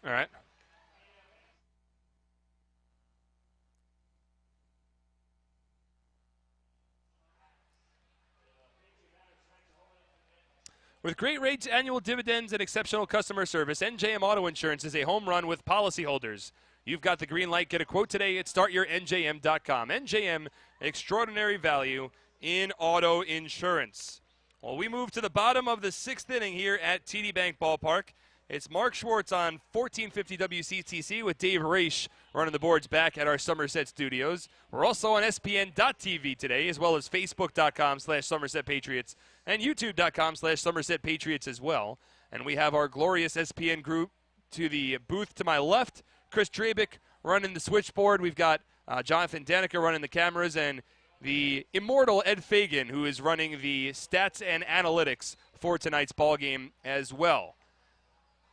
Speaker 3: All right. With great rates, annual dividends, and exceptional customer service, NJM Auto Insurance is a home run with policyholders. You've got the green light. Get a quote today at startyournjm.com. NJM, extraordinary value in auto insurance. Well, we move to the bottom of the 6th inning here at TD Bank Ballpark. It's Mark Schwartz on 1450 WCTC with Dave Raish running the boards back at our Somerset studios. We're also on SPN.TV today, as well as Facebook.com/Somerset Patriots and YouTube.com/Somerset Patriots as well. And we have our glorious SPN group to the booth to my left. Chris Drabick running the switchboard. We've got Jonathan Danica running the cameras, and the immortal Ed Fagan, who is running the stats and analytics for tonight's ball game as well.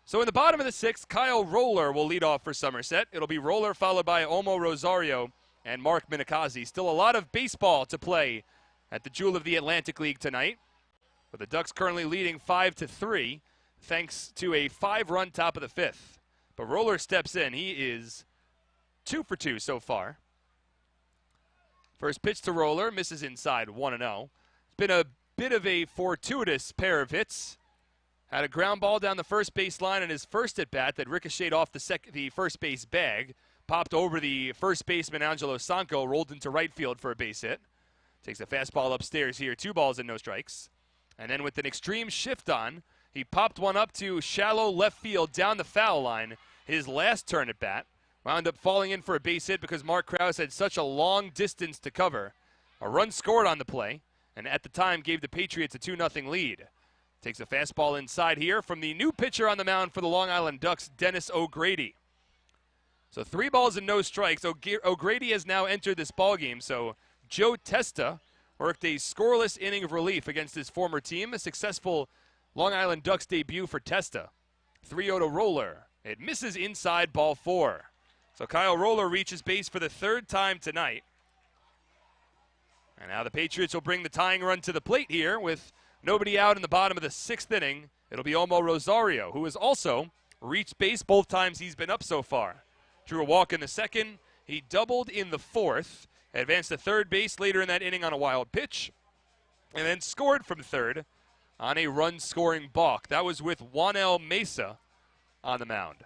Speaker 3: So in the bottom of the 6th, Kyle Roller will lead off for Somerset. It'll be Roller followed by Omo Rosario and Mark Minikazi. Still a lot of baseball to play at the Jewel of the Atlantic League tonight, with the Ducks currently leading 5-3 thanks to a 5-run top of the 5th. But Roller steps in. He is 2 for 2 so far. First pitch to Roller, misses inside, 1-0. It's been a bit of a fortuitous pair of hits. Had a ground ball down the first base line in his first at-bat that ricocheted off the first base bag, popped over the first baseman Angelo Sanco, rolled into right field for a base hit. Takes a fastball upstairs here, 2 balls and no strikes. And then with an extreme shift on, he popped one up to shallow left field down the foul line, his last turn at bat. Wound up falling in for a base hit because Mark Krause had such a long distance to cover. A run scored on the play, and at the time gave the Patriots a 2-0 lead. Takes a fastball inside here from the new pitcher on the mound for the Long Island Ducks, Dennis O'Grady. So 3 balls and no strikes. O'Grady has now entered this ballgame, so Joe Testa worked a scoreless inning of relief against his former team. A successful Long Island Ducks debut for Testa. 3-0 to Roller. It misses inside, ball 4. So Kyle Roller reaches base for the 3rd time tonight. And now the Patriots will bring the tying run to the plate here with nobody out in the bottom of the 6th inning. It'll be Omo Rosario, who has also reached base both times he's been up so far. Drew a walk in the 2nd. He doubled in the 4th. Advanced to 3rd base later in that inning on a wild pitch. And then scored from 3rd on a run-scoring balk. That was with Juanel Mesa on the mound.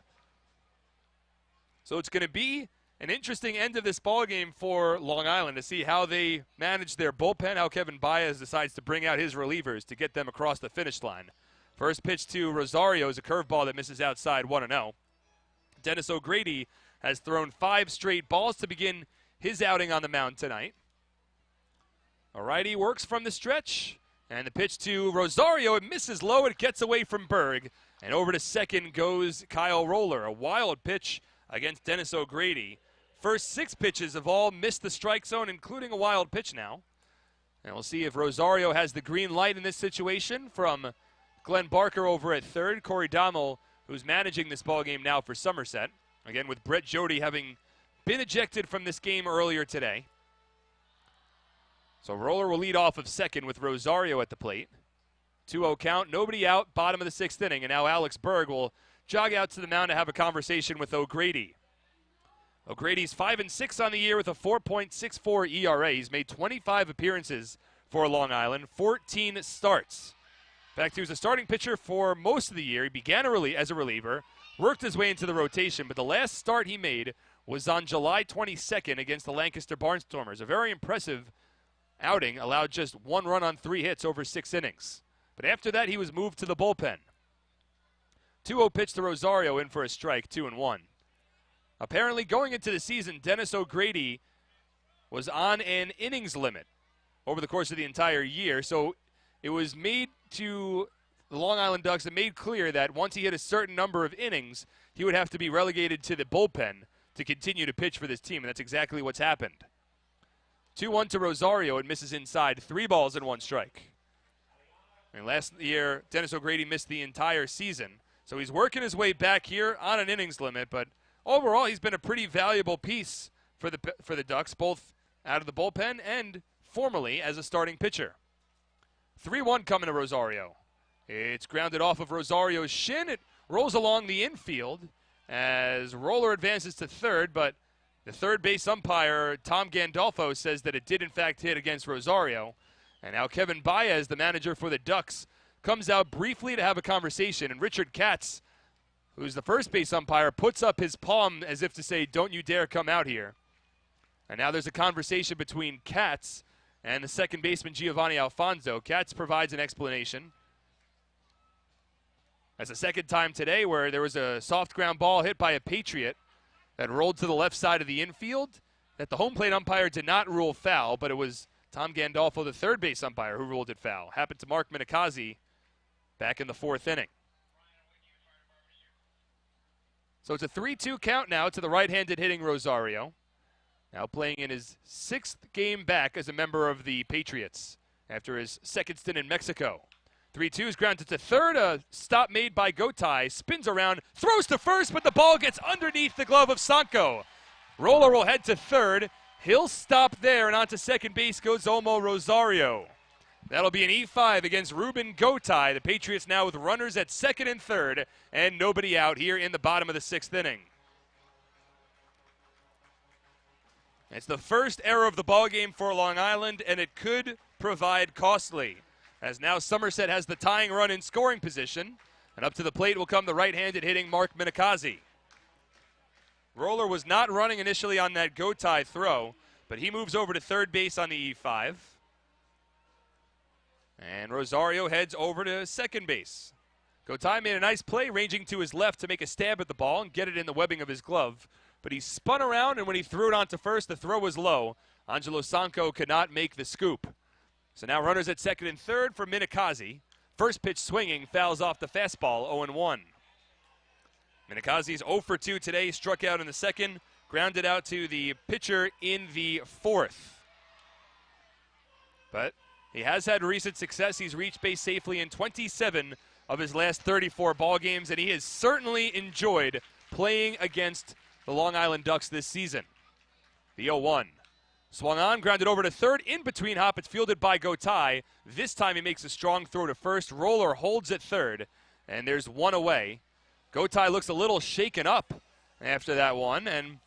Speaker 3: So it's going to be an interesting end of this ball game for Long Island to see how they manage their bullpen, how Kevin Baez decides to bring out his relievers to get them across the finish line. First pitch to Rosario is a curveball that misses outside 1-0. Dennis O'Grady has thrown 5 straight balls to begin his outing on the mound tonight. A righty works from the stretch, and the pitch to Rosario, it misses low, it gets away from Berg, and over to second goes Kyle Roller. A wild pitch against Dennis O'Grady. First 6 pitches have all missed the strike zone, including a wild pitch now. And we'll see if Rosario has the green light in this situation from Glenn Barker over at third. Corey Dommel, who's managing this ball game now for Somerset. Again, with Brett Jody having been ejected from this game earlier today. So Roller will lead off of second with Rosario at the plate. 2-0 count, nobody out, bottom of the 6th inning. And now Alex Berg will jog out to the mound to have a conversation with O'Grady. O'Grady's 5-6 on the year with a 4.64 ERA. He's made 25 appearances for Long Island, 14 starts. In fact, he was a starting pitcher for most of the year. He began as a reliever, worked his way into the rotation, but the last start he made was on July 22nd against the Lancaster Barnstormers. A very impressive outing, allowed just 1 run on 3 hits over 6 innings. But after that, he was moved to the bullpen. 2-0 pitch to Rosario, in for a strike, 2-1. Apparently, going into the season, Dennis O'Grady was on an innings limit over the course of the entire year. So it was made to the Long Island Ducks, it made clear that once he hit a certain number of innings, he would have to be relegated to the bullpen to continue to pitch for this team, and that's exactly what's happened. 2-1 to Rosario. It misses inside. 3 balls and 1 strike. And last year, Dennis O'Grady missed the entire season. So he's working his way back here on an innings limit, but overall, he's been a pretty valuable piece for the Ducks, both out of the bullpen and formally as a starting pitcher. 3-1 coming to Rosario. It's grounded off of Rosario's shin. It rolls along the infield as Roller advances to third, but the third base umpire, Tom Gandolfo, says that it did in fact hit against Rosario. And now Kevin Baez, the manager for the Ducks, comes out briefly to have a conversation, and Richard Katz, who's the first base umpire, puts up his palm as if to say, don't you dare come out here. And now there's a conversation between Katz and the second baseman, Giovanni Alfonso. Katz provides an explanation. That's the second time today where there was a soft ground ball hit by a Patriot that rolled to the left side of the infield that the home plate umpire did not rule foul, but it was Tom Gandolfo, the third base umpire, who ruled it foul. Happened to Mark Minikazi back in the 4th inning. So it's a 3-2 count now to the right-handed hitting Rosario. Now playing in his 6th game back as a member of the Patriots after his second stint in Mexico. 3-2 is grounded to third. A stop made by Gotay. Spins around, throws to first, but the ball gets underneath the glove of Sanko. Roller will head to third. He'll stop there, and on to second base goes Omo Rosario. That'll be an E5 against Ruben Gotay. The Patriots now with runners at second and third, and nobody out here in the bottom of the 6th inning. It's the first error of the ballgame for Long Island, and it could provide costly, as now Somerset has the tying run in scoring position, and up to the plate will come the right-handed hitting Mark Minikazi. Roller was not running initially on that Gotay throw, but he moves over to third base on the E5. And Rosario heads over to second base. Gotay made a nice play ranging to his left to make a stab at the ball and get it in the webbing of his glove. But he spun around, and when he threw it onto first, the throw was low. Angelo Sanko could not make the scoop. So now runners at second and third for Minikazi. First pitch swinging, fouls off the fastball, 0-1. Minikazi's 0 for 2 today, struck out in the second, grounded out to the pitcher in the 4th. But he has had recent success. He's reached base safely in 27 of his last 34 ball games, and he has certainly enjoyed playing against the Long Island Ducks this season. The 0-1. Swung on, grounded over to third, in between hop. It's fielded by Gotay. This time he makes a strong throw to first. Roller holds at third, and there's one away. Gotay looks a little shaken up after that one, and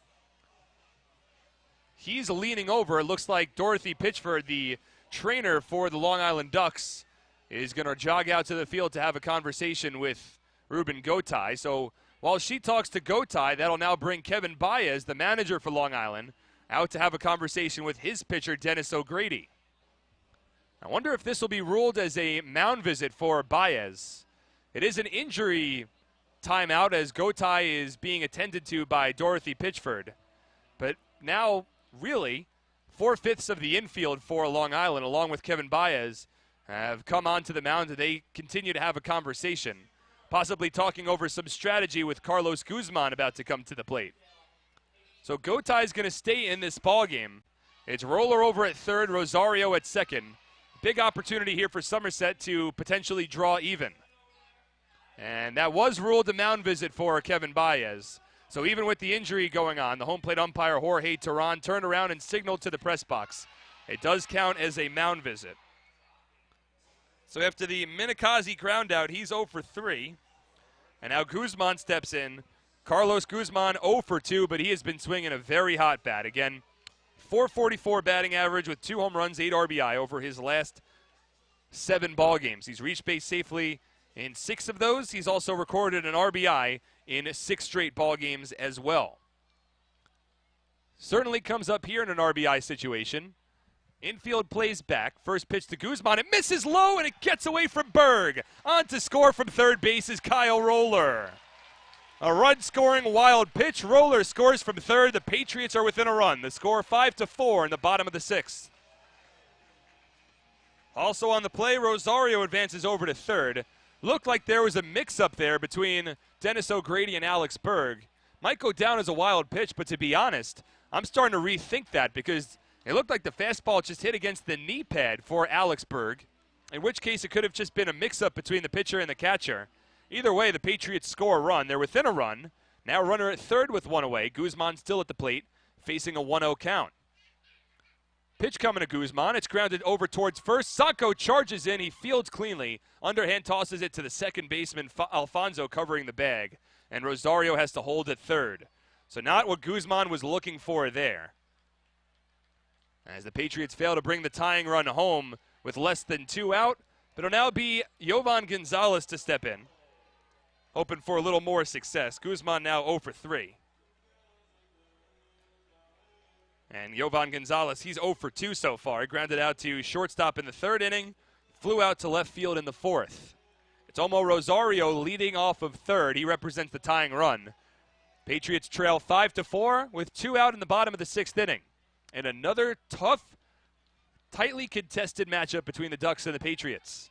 Speaker 3: he's leaning over. It looks like Dorothy Pitchford, the trainer for the Long Island Ducks, is going to jog out to the field to have a conversation with Ruben Gotay. So While she talks to Gotay, that'll now bring Kevin Baez, the manager for Long Island, out to have a conversation with his pitcher, Dennis O'Grady. I wonder if this will be ruled as a mound visit for Baez. It is an injury timeout as Gotay is being attended to by Dorothy Pitchford. But now, really, 4/5 of the infield for Long Island, along with Kevin Baez, have come onto the mound and they continue to have a conversation, possibly talking over some strategy with Carlos Guzman about to come to the plate. So Gotay is going to stay in this ball game. It's Roller over at third, Rosario at second. Big opportunity here for Somerset to potentially draw even. And that was ruled a mound visit for Kevin Baez. So even with the injury going on, the home plate umpire Jorge Teran turned around and signaled to the press box. It does count as a mound visit. So after the Minikazi ground out, he's 0 for 3. And now Guzman steps in. Carlos Guzman 0 for 2, but he has been swinging a very hot bat. Again, .444 batting average with 2 home runs, 8 RBI over his last 7 ball games. He's reached base safely in 6 of those. He's also recorded an RBI in 6 straight ball games as well. Certainly comes up here in an RBI situation. Infield plays back. First pitch to Guzman. It misses low, and it gets away from Berg. On to score from third base is Kyle Roller. A run-scoring wild pitch. Roller scores from third. The Patriots are within a run. The score 5-4 in the bottom of the 6th. Also on the play, Rosario advances over to third. Looked like there was a mix-up there between Dennis O'Grady and Alex Berg. Might go down as a wild pitch, but to be honest, I'm starting to rethink that because it looked like the fastball just hit against the knee pad for Alex Berg, in which case it could have just been a mix-up between the pitcher and the catcher. Either way, the Patriots score a run. They're within a run. Now runner at third with 1 away. Guzman still at the plate, facing a 1-0 count. Pitch coming to Guzman. It's grounded over towards first. Sanko charges in. He fields cleanly. Underhand tosses it to the second baseman, Alfonso, covering the bag. And Rosario has to hold at third. So not what Guzman was looking for there. As the Patriots fail to bring the tying run home with less than 2 out. But it'll now be Yovan Gonzalez to step in, hoping for a little more success. Guzman now 0 for 3. And Yovan Gonzalez, he's 0 for 2 so far. He grounded out to shortstop in the 3rd inning, flew out to left field in the 4th. It's Omo Rosario leading off of 3rd. He represents the tying run. Patriots trail 5-4 with 2 out in the bottom of the 6th inning. And another tough, tightly contested matchup between the Ducks and the Patriots.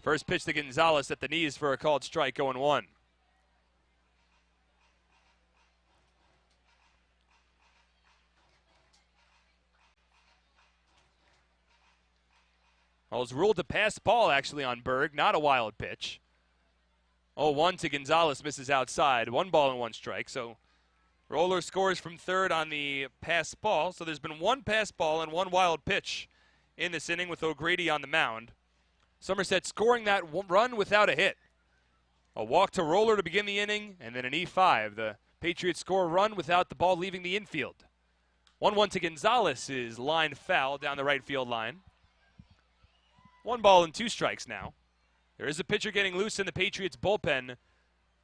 Speaker 3: First pitch to Gonzalez at the knees for a called strike, 0-1. Well, it was ruled a pass ball actually on Berg, not a wild pitch. 0-1 to Gonzalez, misses outside. 1 ball and 1 strike. So Roller scores from third on the pass ball. So there's been 1 pass ball and 1 wild pitch in this inning with O'Grady on the mound. Somerset scoring that run without a hit. A walk to Roller to begin the inning, and then an E5. The Patriots score a run without the ball leaving the infield. 1-1 to Gonzalez is line foul down the right field line. 1 ball and 2 strikes now. There is a pitcher getting loose in the Patriots bullpen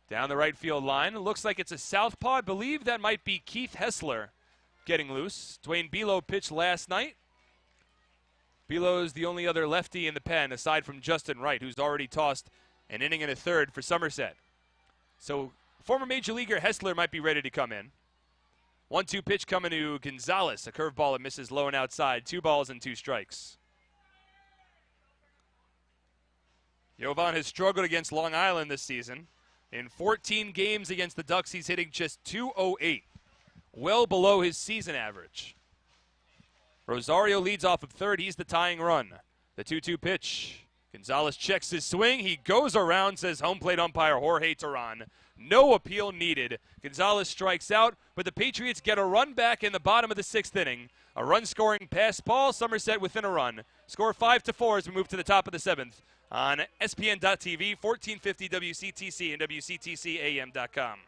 Speaker 3: down the right field line. It looks like it's a southpaw. I believe that might be Keith Hessler getting loose. Dwayne Bilo pitched last night. Bilo's the only other lefty in the pen aside from Justin Wright, who's already tossed an inning and a third for Somerset. So former Major Leaguer Hessler might be ready to come in. 1-2 pitch coming to Gonzalez. A curveball that misses low and outside. 2 balls and 2 strikes. Yovan has struggled against Long Island this season. In 14 games against the Ducks, he's hitting just .208, well below his season average. Rosario leads off of third. He's the tying run. The 2-2 pitch. Gonzalez checks his swing. He goes around, says home plate umpire Jorge Teran. No appeal needed. Gonzalez strikes out, but the Patriots get a run back in the bottom of the 6th inning. A run-scoring pass ball. Somerset within a run. Score 5-4 as we move to the top of the 7th on SPN.TV, 1450 WCTC, and WCTCAM.com.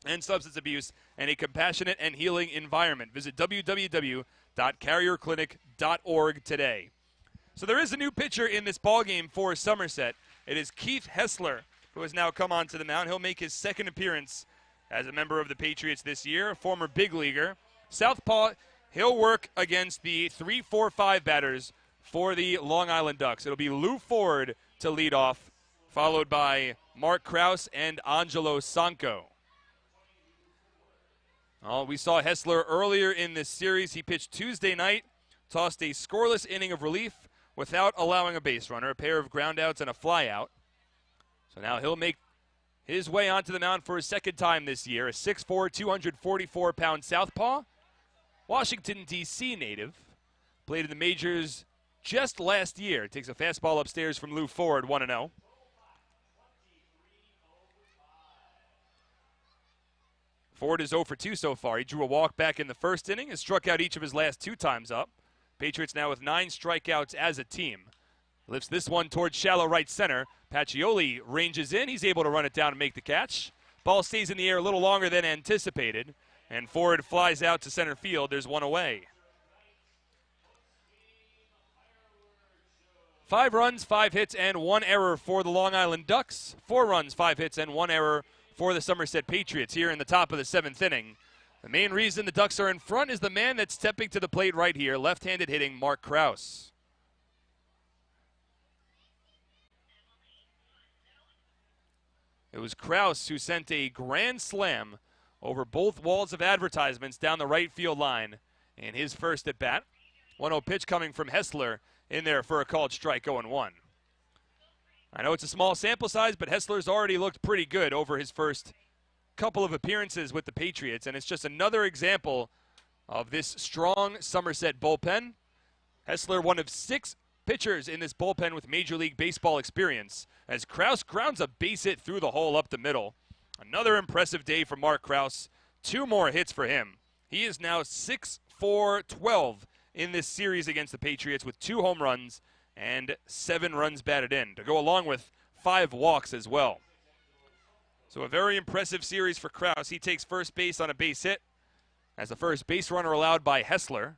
Speaker 3: and substance abuse, and a compassionate and healing environment. Visit www.carrierclinic.org today. So there is a new pitcher in this ballgame for Somerset. It is Keith Hessler, who has now come onto the mound. He'll make his second appearance as a member of the Patriots this year, a former big leaguer. Southpaw, he'll work against the 3-4-5 batters for the Long Island Ducks. It'll be Lou Ford to lead off, followed by Mark Krause and Angelo Sanko. We saw Hessler earlier in this series. He pitched Tuesday night, tossed a scoreless inning of relief without allowing a base runner, a pair of groundouts and a flyout. So now he'll make his way onto the mound for his second time this year. A 6'4", 244-pound southpaw, Washington, D.C. native. Played in the majors just last year. Takes a fastball upstairs from Lou Ford, 1-0. Ford is 0 for 2 so far. He drew a walk back in the first inning, has struck out each of his last 2 times up. Patriots now with 9 strikeouts as a team. Lifts this one towards shallow right center. Pacioli ranges in. He's able to run it down and make the catch. Ball stays in the air a little longer than anticipated, and Ford flies out to center field. There's one away. 5 runs, 5 hits, and 1 error for the Long Island Ducks. 4 runs, 5 hits, and 1 error for the Somerset Patriots here in the top of the 7th inning. The main reason the Ducks are in front is the man that's stepping to the plate right here, left-handed hitting Mark Krause. It was Krause who sent a grand slam over both walls of advertisements down the right field line in his first at-bat. 1-0 pitch coming from Hessler in there for a called strike, 0-1. I know it's a small sample size, but Hessler's already looked pretty good over his first couple of appearances with the Patriots, and it's just another example of this strong Somerset bullpen. Hessler, one of 6 pitchers in this bullpen with Major League Baseball experience, as Krause grounds a base hit through the hole up the middle. Another impressive day for Mark Krause. 2 more hits for him. He is now 6-for-12 in this series against the Patriots with 2 home runs and 7 runs batted in, to go along with 5 walks as well. So a very impressive series for Krause. He takes first base on a base hit as the first base runner allowed by Hessler.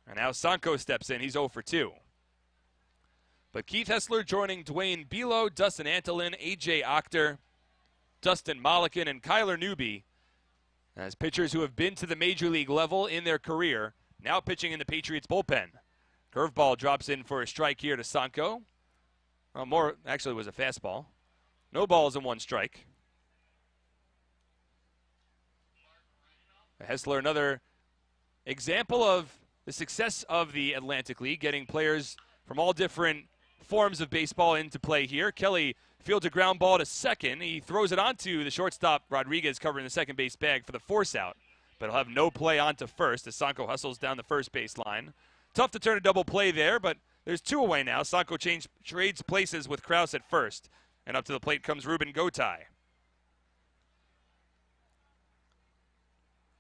Speaker 3: And now Sanko steps in. He's 0 for 2. But Keith Hessler joining Dwayne Bilo, Dustin Antolin, A.J. Ochter, Dustin Mollican, and Kyler Newby as pitchers who have been to the Major League level in their career, now pitching in the Patriots bullpen. Curveball drops in for a strike here to Sanko. Well, actually it was a fastball. No balls and 1 strike. Hessler, another example of the success of the Atlantic League, getting players from all different forms of baseball into play here. Kelly fields a ground ball to second. He throws it onto the shortstop, Rodriguez, covering the second base bag for the force out. But he'll have no play onto first as Sanko hustles down the first base line. Tough to turn a double play there, but there's 2 away now. Sanko trades places with Krause at first. And up to the plate comes Ruben Gotay.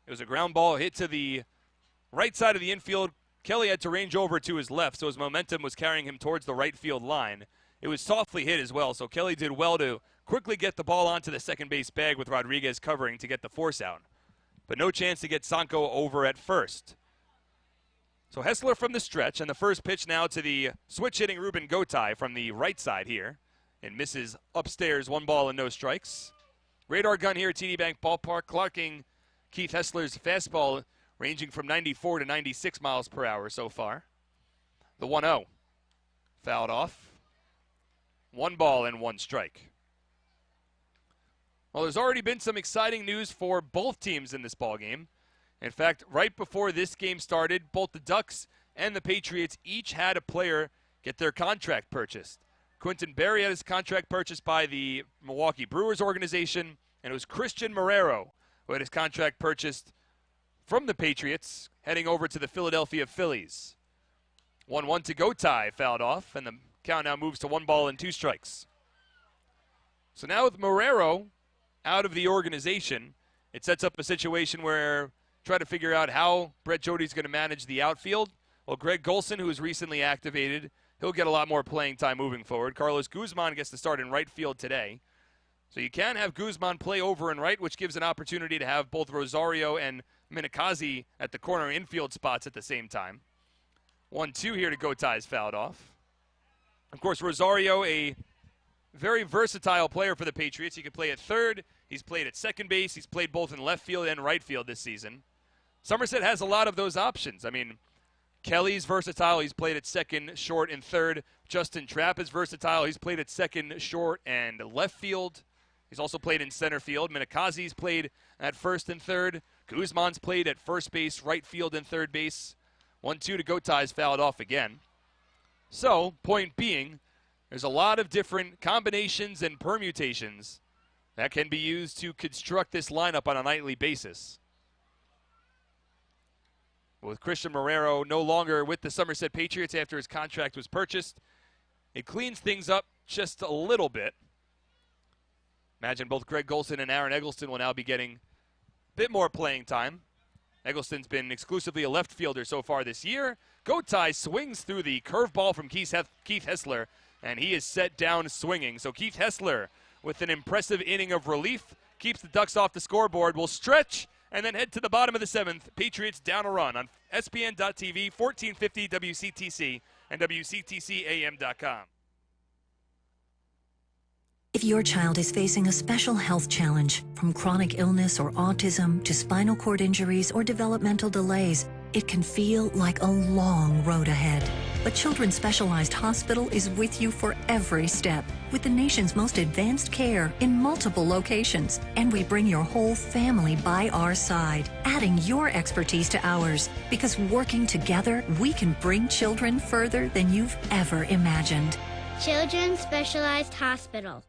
Speaker 3: It was a ground ball hit to the right side of the infield. Kelly had to range over to his left, so his momentum was carrying him towards the right field line. It was softly hit as well, so Kelly did well to quickly get the ball onto the second base bag with Rodriguez covering to get the force out. But no chance to get Sanko over at first. So Hessler from the stretch, and the first pitch now to the switch-hitting Ruben Gotay from the right side here. And misses upstairs, 1 ball and no strikes. Radar gun here at TD Bank Ballpark, clocking Keith Hessler's fastball ranging from 94 to 96 miles per hour so far. The 1-0. Fouled off. 1 ball and 1 strike. Well, there's already been some exciting news for both teams in this ballgame. In fact, right before this game started, both the Ducks and the Patriots each had a player get their contract purchased. Quintin Berry had his contract purchased by the Milwaukee Brewers organization, and it was Christian Marrero who had his contract purchased from the Patriots, heading over to the Philadelphia Phillies. 1-1 to Gotay, fouled off, and the count now moves to 1 ball and 2 strikes. So now with Marrero out of the organization, it sets up a situation where try to figure out how Brett Jody's going to manage the outfield. Well, Greg Golson, who was recently activated, he'll get a lot more playing time moving forward. Carlos Guzman gets to start in right field today. So you can have Guzman play over and right, which gives an opportunity to have both Rosario and Minikazi at the corner infield spots at the same time. 1-2 here to Gotay is fouled off. Of course, Rosario, a very versatile player for the Patriots. He can play at third. He's played at second base. He's played both in left field and right field this season. Somerset has a lot of those options. I mean, Kelly's versatile. He's played at second, short, and third. Justin Trapp is versatile. He's played at second, short, and left field. He's also played in center field. Minikazi's played at first and third. Guzman's played at first base, right field, and third base. 1-2 to Gotay is fouled off again. So, point being, there's a lot of different combinations and permutations that can be used to construct this lineup on a nightly basis. With Christian Marrero no longer with the Somerset Patriots after his contract was purchased, it cleans things up just a little bit. Imagine both Greg Golson and Aaron Eggleston will now be getting a bit more playing time. Eggleston's been exclusively a left fielder so far this year. Gotay swings through the curveball from Keith Hessler, and he is set down swinging. So Keith Hessler, with an impressive inning of relief, keeps the Ducks off the scoreboard, will stretch, and then head to the bottom of the seventh. Patriots down a run on SPN.TV, 1450 WCTC, and WCTCAM.com.
Speaker 8: If your child is facing a special health challenge, from chronic illness or autism to spinal cord injuries or developmental delays, it can feel like a long road ahead. But Children's Specialized Hospital is with you for every step, with the nation's most advanced care in multiple locations. And we bring your whole family by our side, adding your expertise to ours, because working together, we can bring children further than you've ever imagined.
Speaker 9: Children's Specialized Hospital.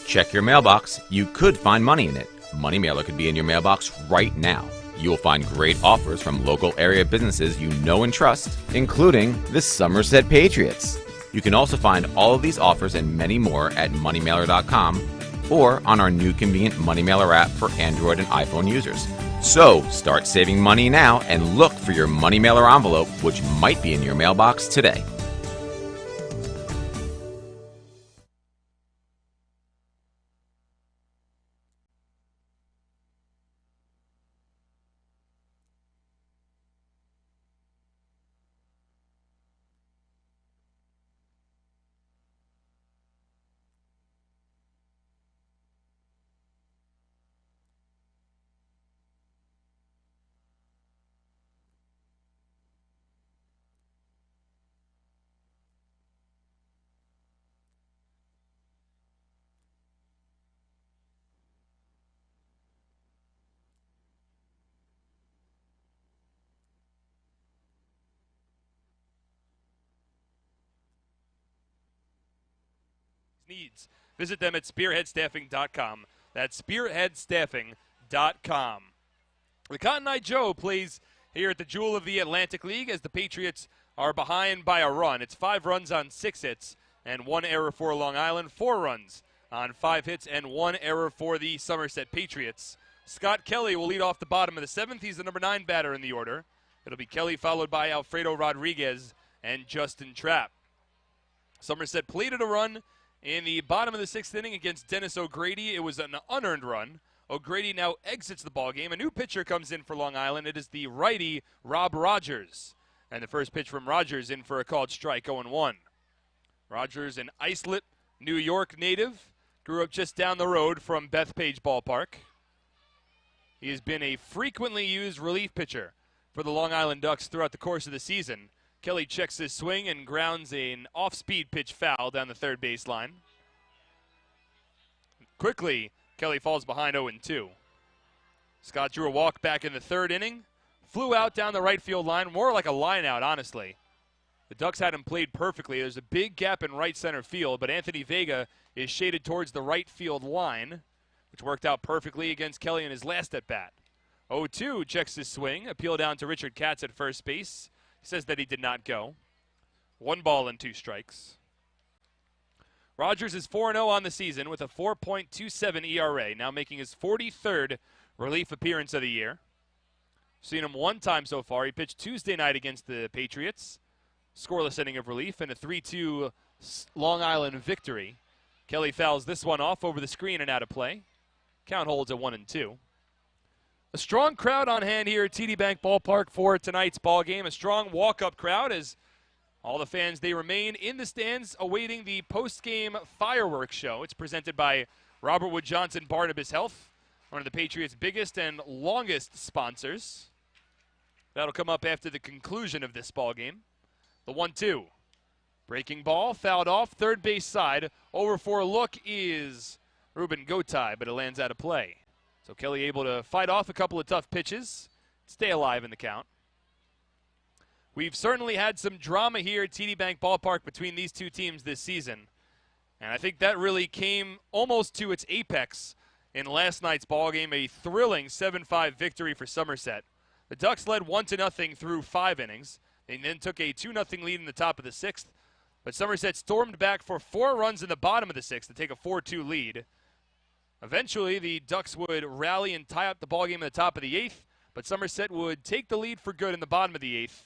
Speaker 10: Check your mailbox. You could find money in it. Money Mailer could be in your mailbox right now. You'll find great offers from local area businesses you know and trust, including the Somerset Patriots. You can also find all of these offers and many more at moneymailer.com or on our new convenient Money Mailer app for Android and iPhone users. So start saving money now and look for your Money Mailer envelope, which might be in your mailbox today.
Speaker 3: Needs. Visit them at spearheadstaffing.com. That's spearheadstaffing.com. The Cotton Eye Joe plays here at the Jewel of the Atlantic League as the Patriots are behind by a run. It's 5 runs on 6 hits and 1 error for Long Island, 4 runs on 5 hits and 1 error for the Somerset Patriots. Scott Kelly will lead off the bottom of the 7th. He's the number 9 batter in the order. It'll be Kelly followed by Alfredo Rodriguez and Justin Trapp. Somerset plated a run in the bottom of the 6th inning against Dennis O'Grady. It was an unearned run. O'Grady now exits the ballgame. A new pitcher comes in for Long Island. It is the righty Rob Rogers. And the first pitch from Rogers in for a called strike, 0-1. Rogers, an Islip, New York native, grew up just down the road from Bethpage Ballpark. He has been a frequently used relief pitcher for the Long Island Ducks throughout the course of the season. Kelly checks his swing and grounds an off-speed pitch foul down the third baseline. Quickly, Kelly falls behind 0-2. Scott drew a walk back in the 3rd inning. Flew out down the right field line, more like a line out, honestly. The Ducks had him played perfectly. There's a big gap in right center field, but Anthony Vega is shaded towards the right field line, which worked out perfectly against Kelly in his last at-bat. 0-2 checks his swing. Appeal down to Richard Katz at first base. He says that he did not go. 1 ball and 2 strikes. Rogers is 4-0 on the season with a 4.27 ERA, now making his 43rd relief appearance of the year. Seen him 1 time so far. He pitched Tuesday night against the Patriots. Scoreless inning of relief and a 3-2 Long Island victory. Kelly fouls this one off over the screen and out of play. Count holds at 1-2. A strong crowd on hand here at TD Bank Ballpark for tonight's ball game. A strong walk-up crowd as all the fans, they remain in the stands awaiting the post-game fireworks show. It's presented by Robert Wood Johnson Barnabas Health, one of the Patriots' biggest and longest sponsors. That'll come up after the conclusion of this ball game. The 1-2. Breaking ball, fouled off, third base side. Over for a look is Ruben Gotay, but it lands out of play. So Kelly able to fight off a couple of tough pitches, stay alive in the count. We've certainly had some drama here at TD Bank Ballpark between these two teams this season. And I think that really came almost to its apex in last night's ballgame, a thrilling 7-5 victory for Somerset. The Ducks led 1-0 through 5 innings. They then took a 2-0 lead in the top of the 6th. But Somerset stormed back for 4 runs in the bottom of the 6th to take a 4-2 lead. Eventually, the Ducks would rally and tie up the ballgame in the top of the 8th, but Somerset would take the lead for good in the bottom of the 8th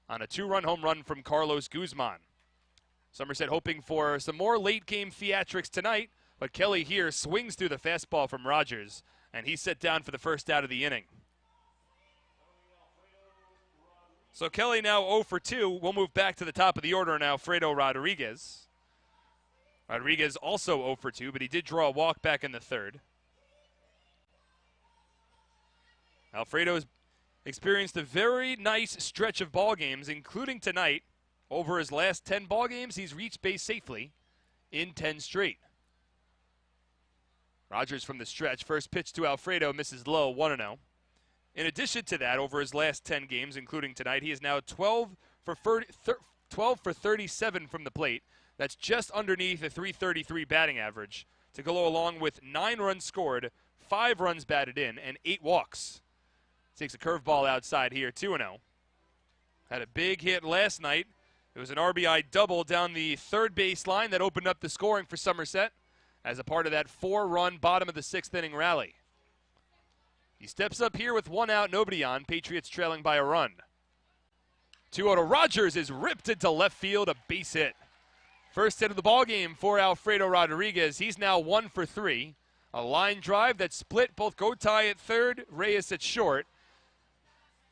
Speaker 3: on a 2-run home run from Carlos Guzman. Somerset hoping for some more late-game theatrics tonight, but Kelly here swings through the fastball from Rogers, and he's set down for the first out of the inning. So Kelly now 0 for 2. We'll move back to the top of the order now, Alfredo Rodriguez. Rodriguez also 0 for 2, but he did draw a walk back in the 3rd. Alfredo's experienced a very nice stretch of ball games, including tonight. Over his last 10 ball games, he's reached base safely in 10 straight. Rogers from the stretch. First pitch to Alfredo misses low, 1-0. In addition to that, over his last 10 games, including tonight, he is now 12 for 37 from the plate. That's just underneath a .333 batting average to go along with 9 runs scored, 5 runs batted in, and 8 walks. Takes a curveball outside here, 2-0. Had a big hit last night. It was an RBI double down the third base line that opened up the scoring for Somerset as a part of that 4-run bottom of the 6th inning rally. He steps up here with 1 out, nobody on. Patriots trailing by a run. 2-0. Rogers is ripped into left field, a base hit. First hit of the ball game for Alfredo Rodriguez. He's now 1 for 3. A line drive that split both Gotay at third, Reyes at short.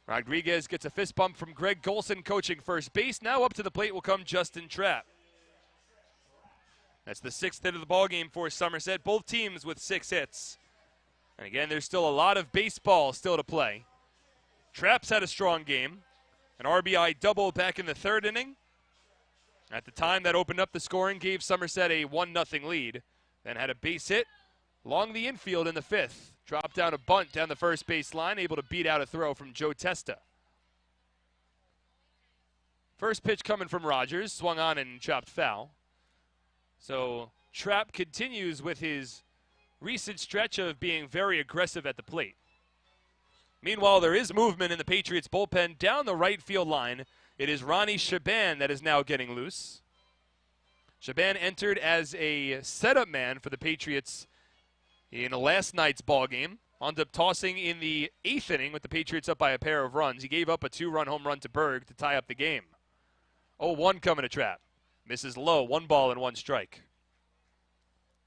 Speaker 3: Rodriguez gets a fist bump from Greg Golson coaching first base. Now up to the plate will come Justin Trapp. That's the 6th hit of the ball game for Somerset. Both teams with 6 hits. And again, there's still a lot of baseball still to play. Trapp's had a strong game. An RBI double back in the 3rd inning. At the time that opened up the scoring, gave Somerset a 1-0 lead. Then had a base hit along the infield in the 5th. Dropped down a bunt down the first base line, able to beat out a throw from Joe Testa. First pitch coming from Rogers, swung on and chopped foul. So Trapp continues with his recent stretch of being very aggressive at the plate. Meanwhile, there is movement in the Patriots bullpen down the right field line. It is Ronnie Shaban that is now getting loose. Shaban entered as a setup man for the Patriots in last night's ball game. Wound up tossing in the 8th inning with the Patriots up by a pair of runs. He gave up a 2-run home run to Berg to tie up the game. 0-1 coming to Trapp. Misses low, 1 ball and 1 strike.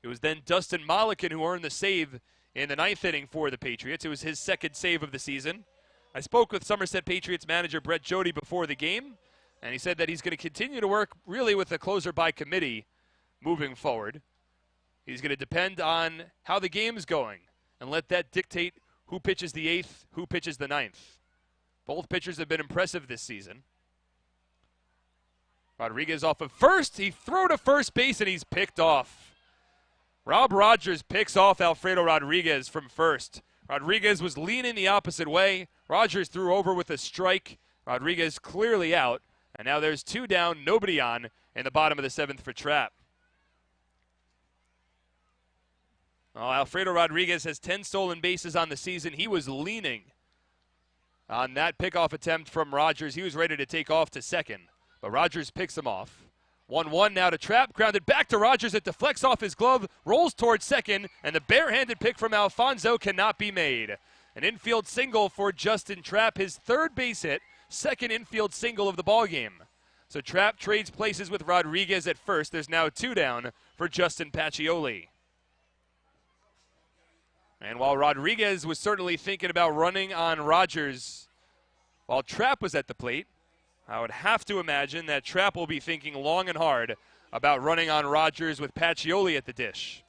Speaker 3: It was then Dustin Mollican who earned the save in the 9th inning for the Patriots. It was his 2nd save of the season. I spoke with Somerset Patriots manager Brett Jody before the game, and he said that he's going to continue to work really with the closer by committee moving forward. He's going to depend on how the game's going and let that dictate who pitches the 8th, who pitches the 9th. Both pitchers have been impressive this season. Rodriguez off of first. He threw to first base, and he's picked off. Rob Rogers picks off Alfredo Rodriguez from first. Rodriguez was leaning the opposite way. Rogers threw over with a strike. Rodriguez clearly out. And now there's 2 down, nobody on in the bottom of the 7th for Trapp. Well, Alfredo Rodriguez has 10 stolen bases on the season. He was leaning on that pickoff attempt from Rogers. He was ready to take off to second, but Rogers picks him off. 1-1 now to Trapp, grounded back to Rogers. It deflects off his glove, rolls towards second, and the barehanded pick from Alfonso cannot be made. An infield single for Justin Trapp, his 3rd base hit, 2nd infield single of the ballgame. So Trapp trades places with Rodriguez at first. There's now 2 down for Justin Pacioli. And while Rodriguez was certainly thinking about running on Rogers while Trapp was at the plate, I would have to imagine that Trapp will be thinking long and hard about running on Rogers with Pacioli at the dish.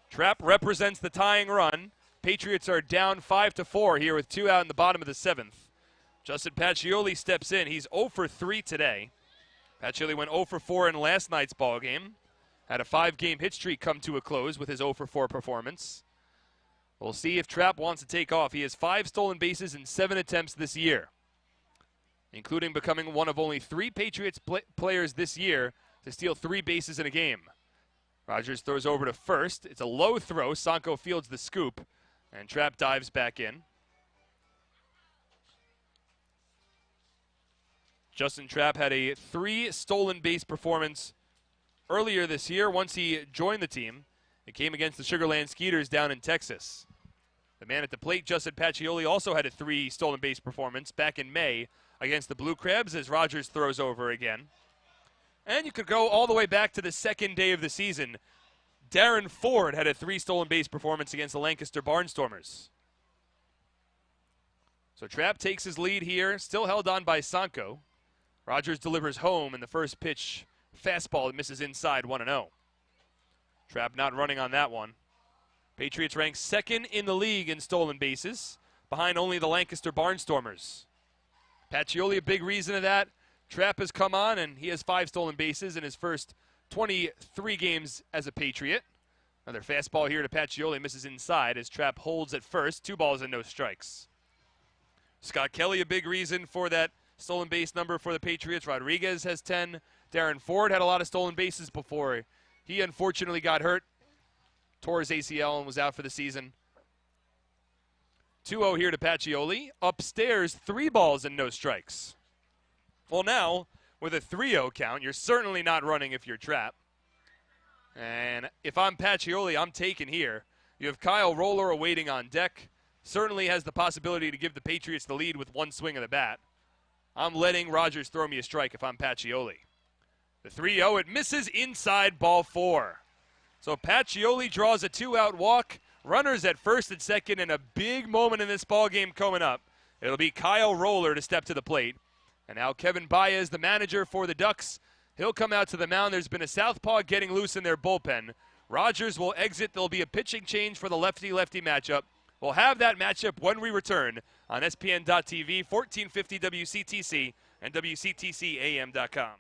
Speaker 3: Trapp represents the tying run. Patriots are down 5-4 here with 2 out in the bottom of the 7th. Justin Pacioli steps in. He's 0 for 3 today. Pacioli went 0 for 4 in last night's ball game. Had a 5-game hit streak come to a close with his 0 for 4 performance. We'll see if Trapp wants to take off. He has 5 stolen bases in 7 attempts this year, including becoming one of only 3 Patriots players this year to steal 3 bases in a game. Rogers throws over to first. It's a low throw. Sanko fields the scoop, and Trapp dives back in. Justin Trapp had a 3 stolen base performance earlier this year once he joined the team. It came against the Sugar Land Skeeters down in Texas. The man at the plate, Justin Pacioli, also had a 3 stolen base performance back in May against the Blue Crabs as Rogers throws over again. And you could go all the way back to the 2nd day of the season. Darren Ford had a 3 stolen base performance against the Lancaster Barnstormers. So Trapp takes his lead here, still held on by Sanko. Rogers delivers home in the first pitch. Fastball that misses inside 1-0. Trapp not running on that one. Patriots rank 2nd in the league in stolen bases, behind only the Lancaster Barnstormers. Pacioli, a big reason of that. Trapp has come on, and he has 5 stolen bases in his first 23 games as a Patriot. Another fastball here to Pacioli, misses inside as Trapp holds at first. 2 balls and no strikes. Scott Kelly, a big reason for that stolen base number for the Patriots. Rodriguez has 10. Darren Ford had a lot of stolen bases before he unfortunately got hurt. Tore his ACL and was out for the season. 2-0 here to Pacioli. Upstairs, 3 balls and no strikes. Well, now, with a 3-0 count, you're certainly not running if you're Trapp. And if I'm Pacioli, I'm taking here. You have Kyle Roller awaiting on deck. Certainly has the possibility to give the Patriots the lead with 1 swing of the bat. I'm letting Rogers throw me a strike if I'm Pacioli. The 3-0, it misses inside, ball 4. So Pacioli draws a 2-out walk. Runners at first and second, and a big moment in this ball game coming up. It'll be Kyle Roller to step to the plate. And now Kevin Baez, the manager for the Ducks, he'll come out to the mound. There's been a southpaw getting loose in their bullpen. Rogers will exit. There'll be a pitching change for the lefty-lefty matchup. We'll have that matchup when we return on SPN.TV, 1450 WCTC, and WCTCAM.com.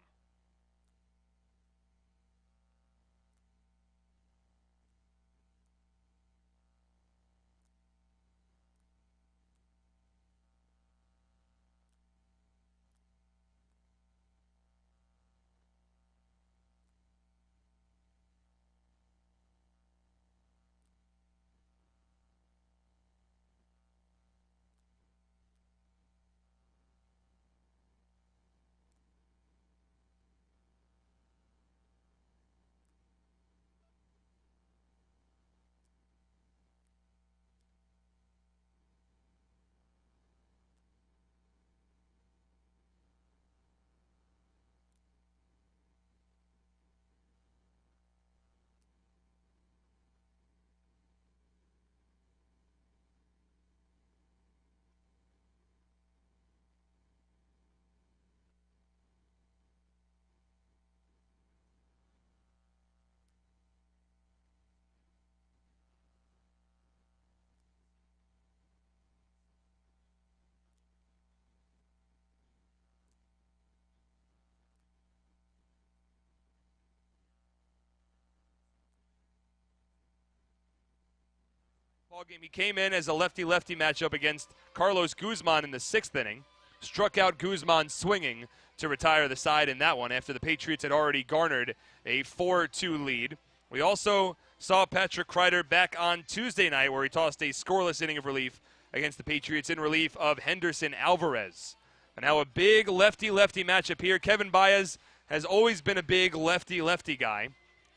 Speaker 3: Game. He came in as a lefty-lefty matchup against Carlos Guzman in the 6th inning. Struck out Guzman swinging to retire the side in that one after the Patriots had already garnered a 4-2 lead. We also saw Patrick Kreider back on Tuesday night where he tossed a scoreless inning of relief against the Patriots in relief of Henderson Alvarez. And now a big lefty-lefty matchup here. Kevin Baez has always been a big lefty-lefty guy.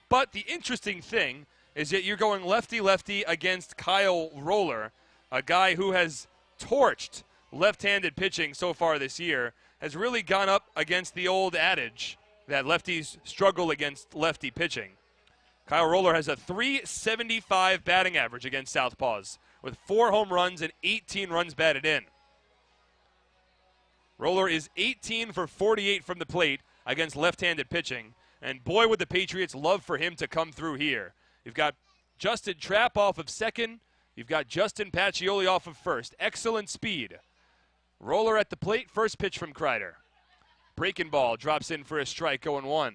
Speaker 3: But the interesting thing is that you're going lefty-lefty against Kyle Roller, a guy who has torched left-handed pitching so far this year, has really gone up against the old adage that lefties struggle against lefty pitching. Kyle Roller has a .375 batting average against southpaws with 4 home runs and 18 runs batted in. Roller is 18 for 48 from the plate against left-handed pitching, and boy would the Patriots love for him to come through here. You've got Justin Trapp off of second. You've got Justin Pacioli off of first. Excellent speed. Roller at the plate, first pitch from Kreider. Breaking ball drops in for a strike, 0-1.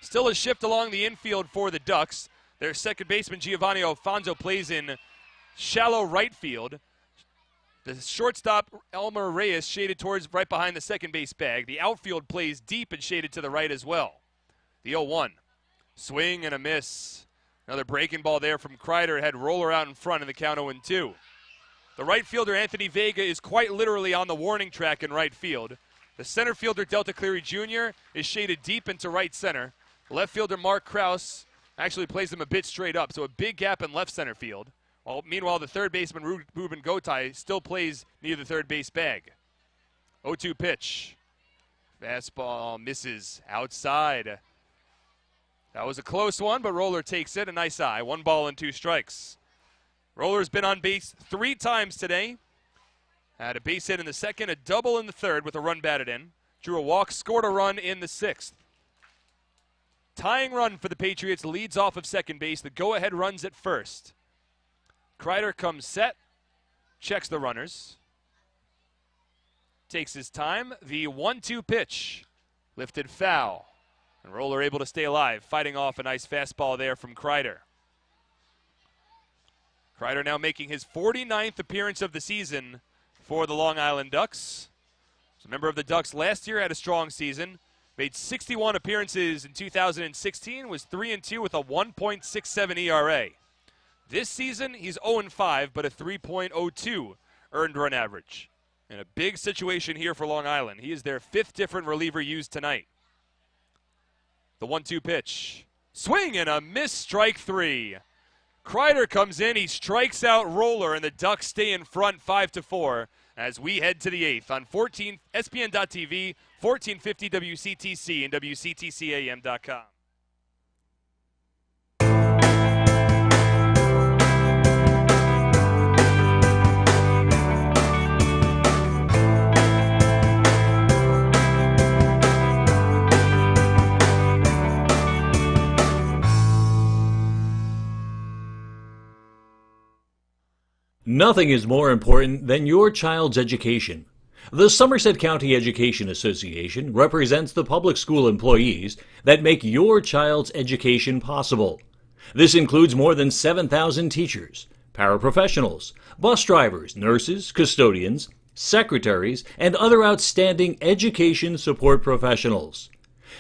Speaker 3: Still a shift along the infield for the Ducks. Their second baseman, Giovanni Alfonso, plays in shallow right field. The shortstop, Elmer Reyes, shaded towards right behind the second base bag. The outfield plays deep and shaded to the right as well. The 0-1. Swing and a miss. Another breaking ball there from Kreider. Had Roller out in front in the count 0-2. The right fielder, Anthony Vega, is quite literally on the warning track in right field. The center fielder, Delta Cleary Jr., is shaded deep into right center. Left fielder, Mark Krause, actually plays him a bit straight up, so a big gap in left center field. Meanwhile, the third baseman, Ruben Gotay, still plays near the third base bag. 0-2 pitch. Fastball misses outside. That was a close one, but Roller takes it. A nice eye. 1 ball and 2 strikes. Roller's been on base 3 times today. Had a base hit in the second, a double in the third with a run batted in. Drew a walk, scored a run in the 6th. Tying run for the Patriots, leads off of second base. The go-ahead runs at first. Kreider comes set, checks the runners. Takes his time. The 1-2 pitch. Lifted foul. And Roller able to stay alive, fighting off a nice fastball there from Kreider. Kreider now making his 49th appearance of the season for the Long Island Ducks. He's a member of the Ducks last year, had a strong season. Made 61 appearances in 2016, was 3-2 with a 1.67 ERA. This season, he's 0-5, but a 3.02 earned run average. In a big situation here for Long Island. He is their 5th different reliever used tonight. The 1-2 pitch. Swing and a miss, strike 3. Kreider comes in, he strikes out Roller, and the Ducks stay in front 5-4 as we head to the 8th on ESPN.TV, 1450 WCTC, and WCTCAM.com.
Speaker 4: Nothing is more important than your child's education. The Somerset County Education Association represents the public school employees that make your child's education possible. This includes more than 7,000 teachers, paraprofessionals, bus drivers, nurses, custodians, secretaries, and other outstanding education support professionals.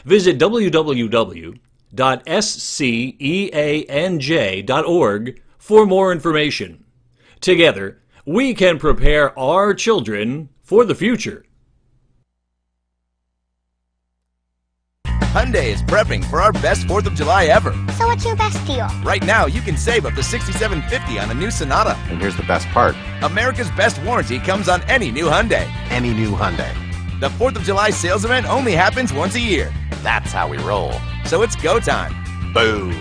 Speaker 4: Visit www.sceanj.org for more information. Together, we can prepare our children for the future.
Speaker 20: Hyundai is prepping for our best 4th of July ever.
Speaker 9: So what's your best deal?
Speaker 20: Right now, you can save up to $6,750 on a new Sonata.
Speaker 22: And here's the best part.
Speaker 20: America's best warranty comes on any new Hyundai.
Speaker 22: Any new Hyundai.
Speaker 20: The 4th of July sales event only happens once a year.
Speaker 22: That's how we roll.
Speaker 20: So it's go time.
Speaker 22: Boom.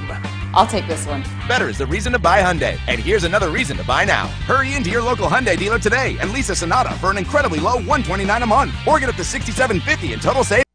Speaker 11: I'll take this one.
Speaker 20: Better is the reason to buy Hyundai. And here's another reason to buy now. Hurry into your local Hyundai dealer today and lease a Sonata for an incredibly low $129 a month. Or get up to $6,750 in total savings.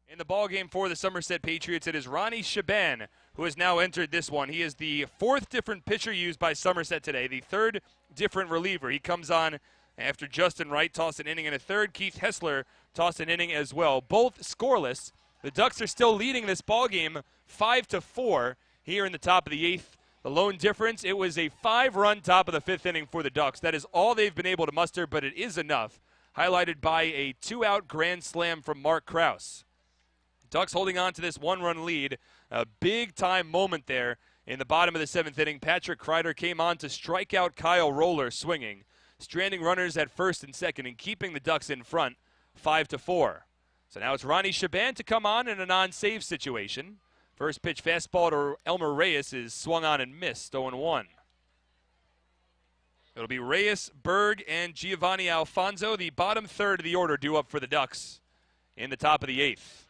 Speaker 3: In the ballgame for the Somerset Patriots, it is Ronnie Shaban who has now entered this one. He is the 4th different pitcher used by Somerset today, the 3rd different reliever. He comes on after Justin Wright tossed an inning in a 3rd. Keith Hessler tossed an inning as well. Both scoreless. The Ducks are still leading this ballgame 5-4 here in the top of the 8th. The lone difference, it was a 5-run top of the 5th inning for the Ducks. That is all they've been able to muster, but it is enough. Highlighted by a 2-out grand slam from Mark Krause. Ducks holding on to this 1-run lead. A big-time moment there in the bottom of the 7th inning. Patrick Kreider came on to strike out Kyle Roller swinging, stranding runners at first and second and keeping the Ducks in front 5-4. So now it's Ronnie Shaban to come on in a non-save situation. First pitch fastball to Elmer Reyes is swung on and missed, 0-1. It'll be Reyes, Berg, and Giovanni Alfonso, the bottom third of the order, due up for the Ducks in the top of the 8th.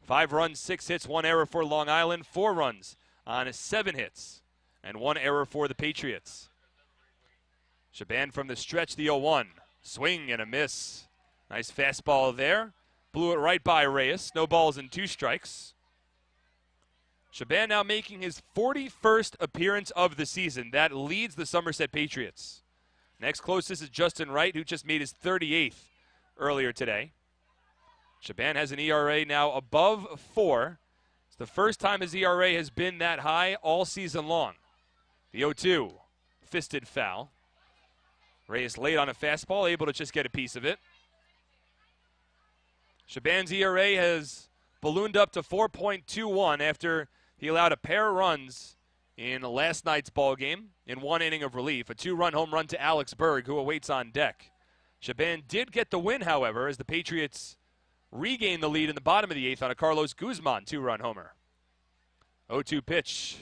Speaker 3: 5 runs, 6 hits, 1 error for Long Island, 4 runs on 7 hits, and 1 error for the Patriots. Shaban from the stretch, the 0-1. Swing and a miss. Nice fastball there. Blew it right by Reyes. No balls and 2 strikes. Shaban now making his 41st appearance of the season. That leads the Somerset Patriots. Next closest is Justin Wright, who just made his 38th earlier today. Shaban has an ERA now above 4. It's the first time his ERA has been that high all season long. The 0-2, fisted foul. Reyes late on a fastball, able to just get a piece of it. Shaban's ERA has ballooned up to 4.21 after he allowed a pair of runs in last night's ball game in 1 inning of relief. A 2-run home run to Alex Berg, who awaits on deck. Shaban did get the win, however, as the Patriots regained the lead in the bottom of the 8th on a Carlos Guzman 2-run homer. 0-2 pitch.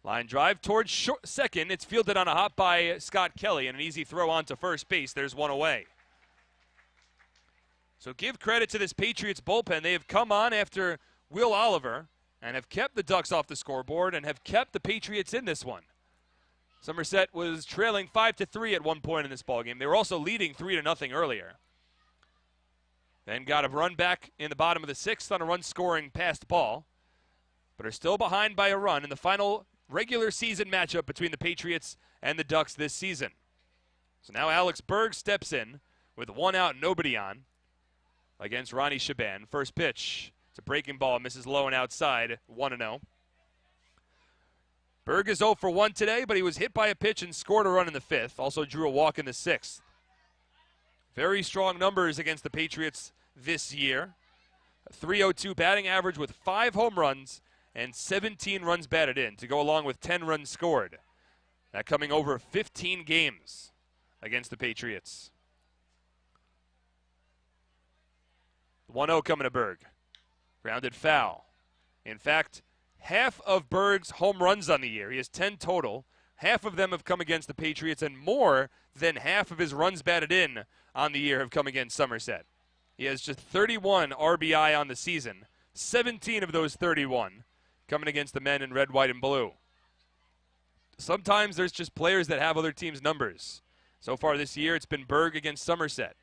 Speaker 3: Line drive towards second. It's fielded on a hop by Scott Kelly, and an easy throw on to first base. There's one away. So give credit to this Patriots bullpen. They have come on after Will Oliver and have kept the Ducks off the scoreboard and have kept the Patriots in this one. Somerset was trailing 5-3 at one point in this ballgame. They were also leading 3-0 earlier. Then got a run back in the bottom of the 6th on a run-scoring passed ball, but are still behind by a run in the final regular season matchup between the Patriots and the Ducks this season. So now Alex Berg steps in with 1 out, nobody on, against Ronnie Shaban. First pitch. It's a breaking ball, misses low and outside, 1-0. Berg is 0 for 1 today, but he was hit by a pitch and scored a run in the 5th. Also drew a walk in the 6th. Very strong numbers against the Patriots this year. A .302 batting average with 5 home runs and 17 runs batted in to go along with 10 runs scored. That coming over 15 games against the Patriots. 1-0 coming to Berg. Grounded foul. In fact, half of Berg's home runs on the year, he has 10 total, half of them have come against the Patriots, and more than half of his runs batted in on the year have come against Somerset. He has just 31 RBI on the season, 17 of those 31 coming against the men in red, white, and blue. Sometimes there's just players that have other teams' numbers. So far this year, it's been Berg against Somerset.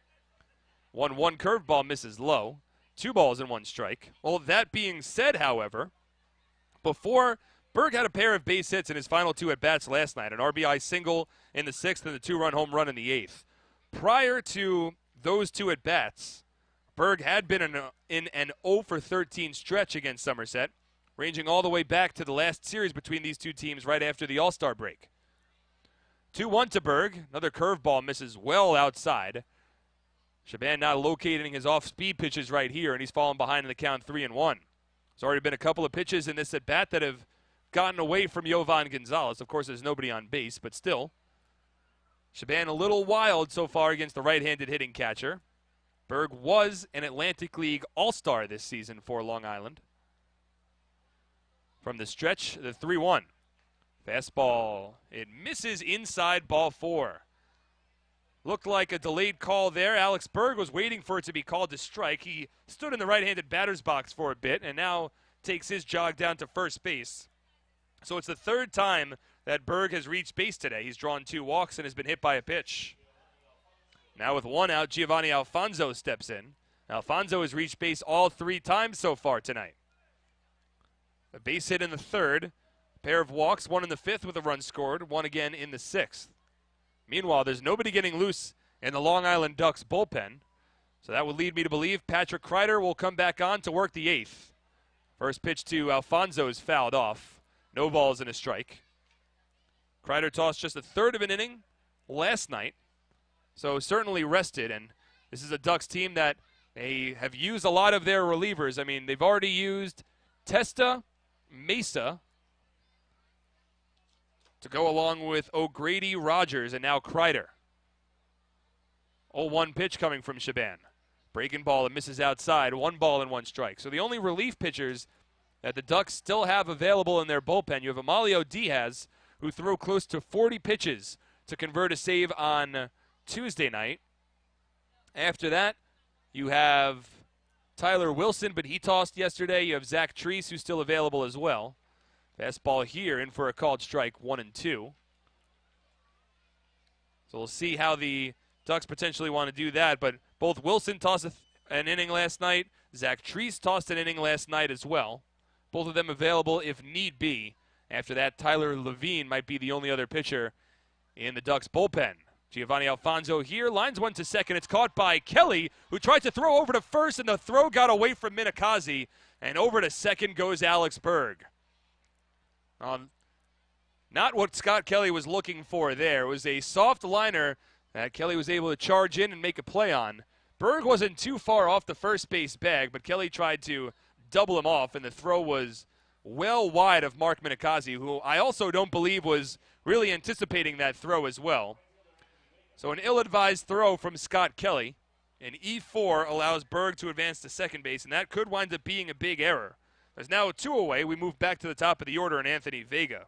Speaker 3: 1-1 curveball misses low. 2 balls and 1 strike. Well, that being said, however, before Berg had a pair of base hits in his final 2 at-bats last night, an RBI single in the 6th and the 2-run home run in the 8th. Prior to those 2 at-bats, Berg had been in an 0 for 13 stretch against Somerset, ranging all the way back to the last series between these 2 teams right after the All-Star break. 2-1 to Berg. Another curveball misses well outside. Shaban now locating his off-speed pitches right here, and he's fallen behind in the count 3-1. There's already been a couple of pitches in this at-bat that have gotten away from Jovan Gonzalez. Of course, there's nobody on base, but still. Shaban a little wild so far against the right-handed hitting catcher. Berg was an Atlantic League All-Star this season for Long Island. From the stretch, the 3-1. Fastball, it misses inside, ball 4. Looked like a delayed call there. Alex Berg was waiting for it to be called to strike. He stood in the right-handed batter's box for a bit and now takes his jog down to first base. So it's the 3rd time that Berg has reached base today. He's drawn 2 walks and has been hit by a pitch. Now with 1 out, Giovanni Alfonso steps in. Alfonso has reached base all 3 times so far tonight. A base hit in the 3rd, a pair of walks, 1 in the 5th with a run scored, 1 again in the 6th. Meanwhile, there's nobody getting loose in the Long Island Ducks bullpen. So that would lead me to believe Patrick Kreider will come back on to work the 8th. First pitch to Alfonso is fouled off. No balls and a strike. Kreider tossed just a 1/3 of an inning last night. So certainly rested. And this is a Ducks team that they have used a lot of their relievers. I mean, they've already used Testa, Mesa, to go along with O'Grady, Rogers, and now Kreider. 0-1 pitch coming from Shaban. Breaking ball, it misses outside. 1 ball and 1 strike. So the only relief pitchers that the Ducks still have available in their bullpen. You have Amalio Diaz, who threw close to 40 pitches to convert a save on Tuesday night. After that, you have Tyler Wilson, but he tossed yesterday. You have Zach Treese, who's still available as well. Fastball here, in for a called strike, 1-2. So we'll see how the Ducks potentially want to do that, but both Wilson tossed an inning last night. Zach Treese tossed an inning last night as well. Both of them available if need be. After that, Tyler Levine might be the only other pitcher in the Ducks bullpen. Giovanni Alfonso here, lines one to second. It's caught by Kelly, who tried to throw over to first, and the throw got away from Minikazi, and over to second goes Alex Berg. Not what Scott Kelly was looking for there. It was a soft liner that Kelly was able to charge in and make a play on. Berg wasn't too far off the first base bag, but Kelly tried to double him off, and the throw was well wide of Mark Minikazi, who I also don't believe was really anticipating that throw as well. So an ill-advised throw from Scott Kelly. An E4 allows Berg to advance to second base, and that could wind up being a big error. There's now a 2 away. We move back to the top of the order in Anthony Vega.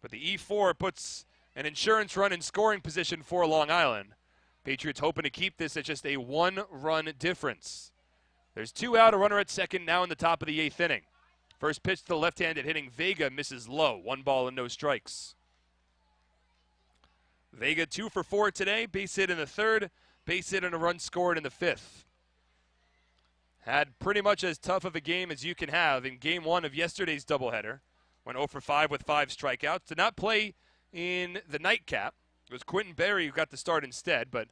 Speaker 3: But the E4 puts an insurance run in scoring position for Long Island. Patriots hoping to keep this at just a 1-run difference. There's 2 out, a runner at second now in the top of the 8th inning. First pitch to the left-handed hitting Vega misses low. 1 ball and no strikes. Vega 2 for 4 today. Base hit in the 3rd. Base hit and a run scored in the 5th. Had pretty much as tough of a game as you can have in game 1 of yesterday's doubleheader. Went 0 for 5 with 5 strikeouts. Did not play in the nightcap. It was Quentin Berry who got the start instead, but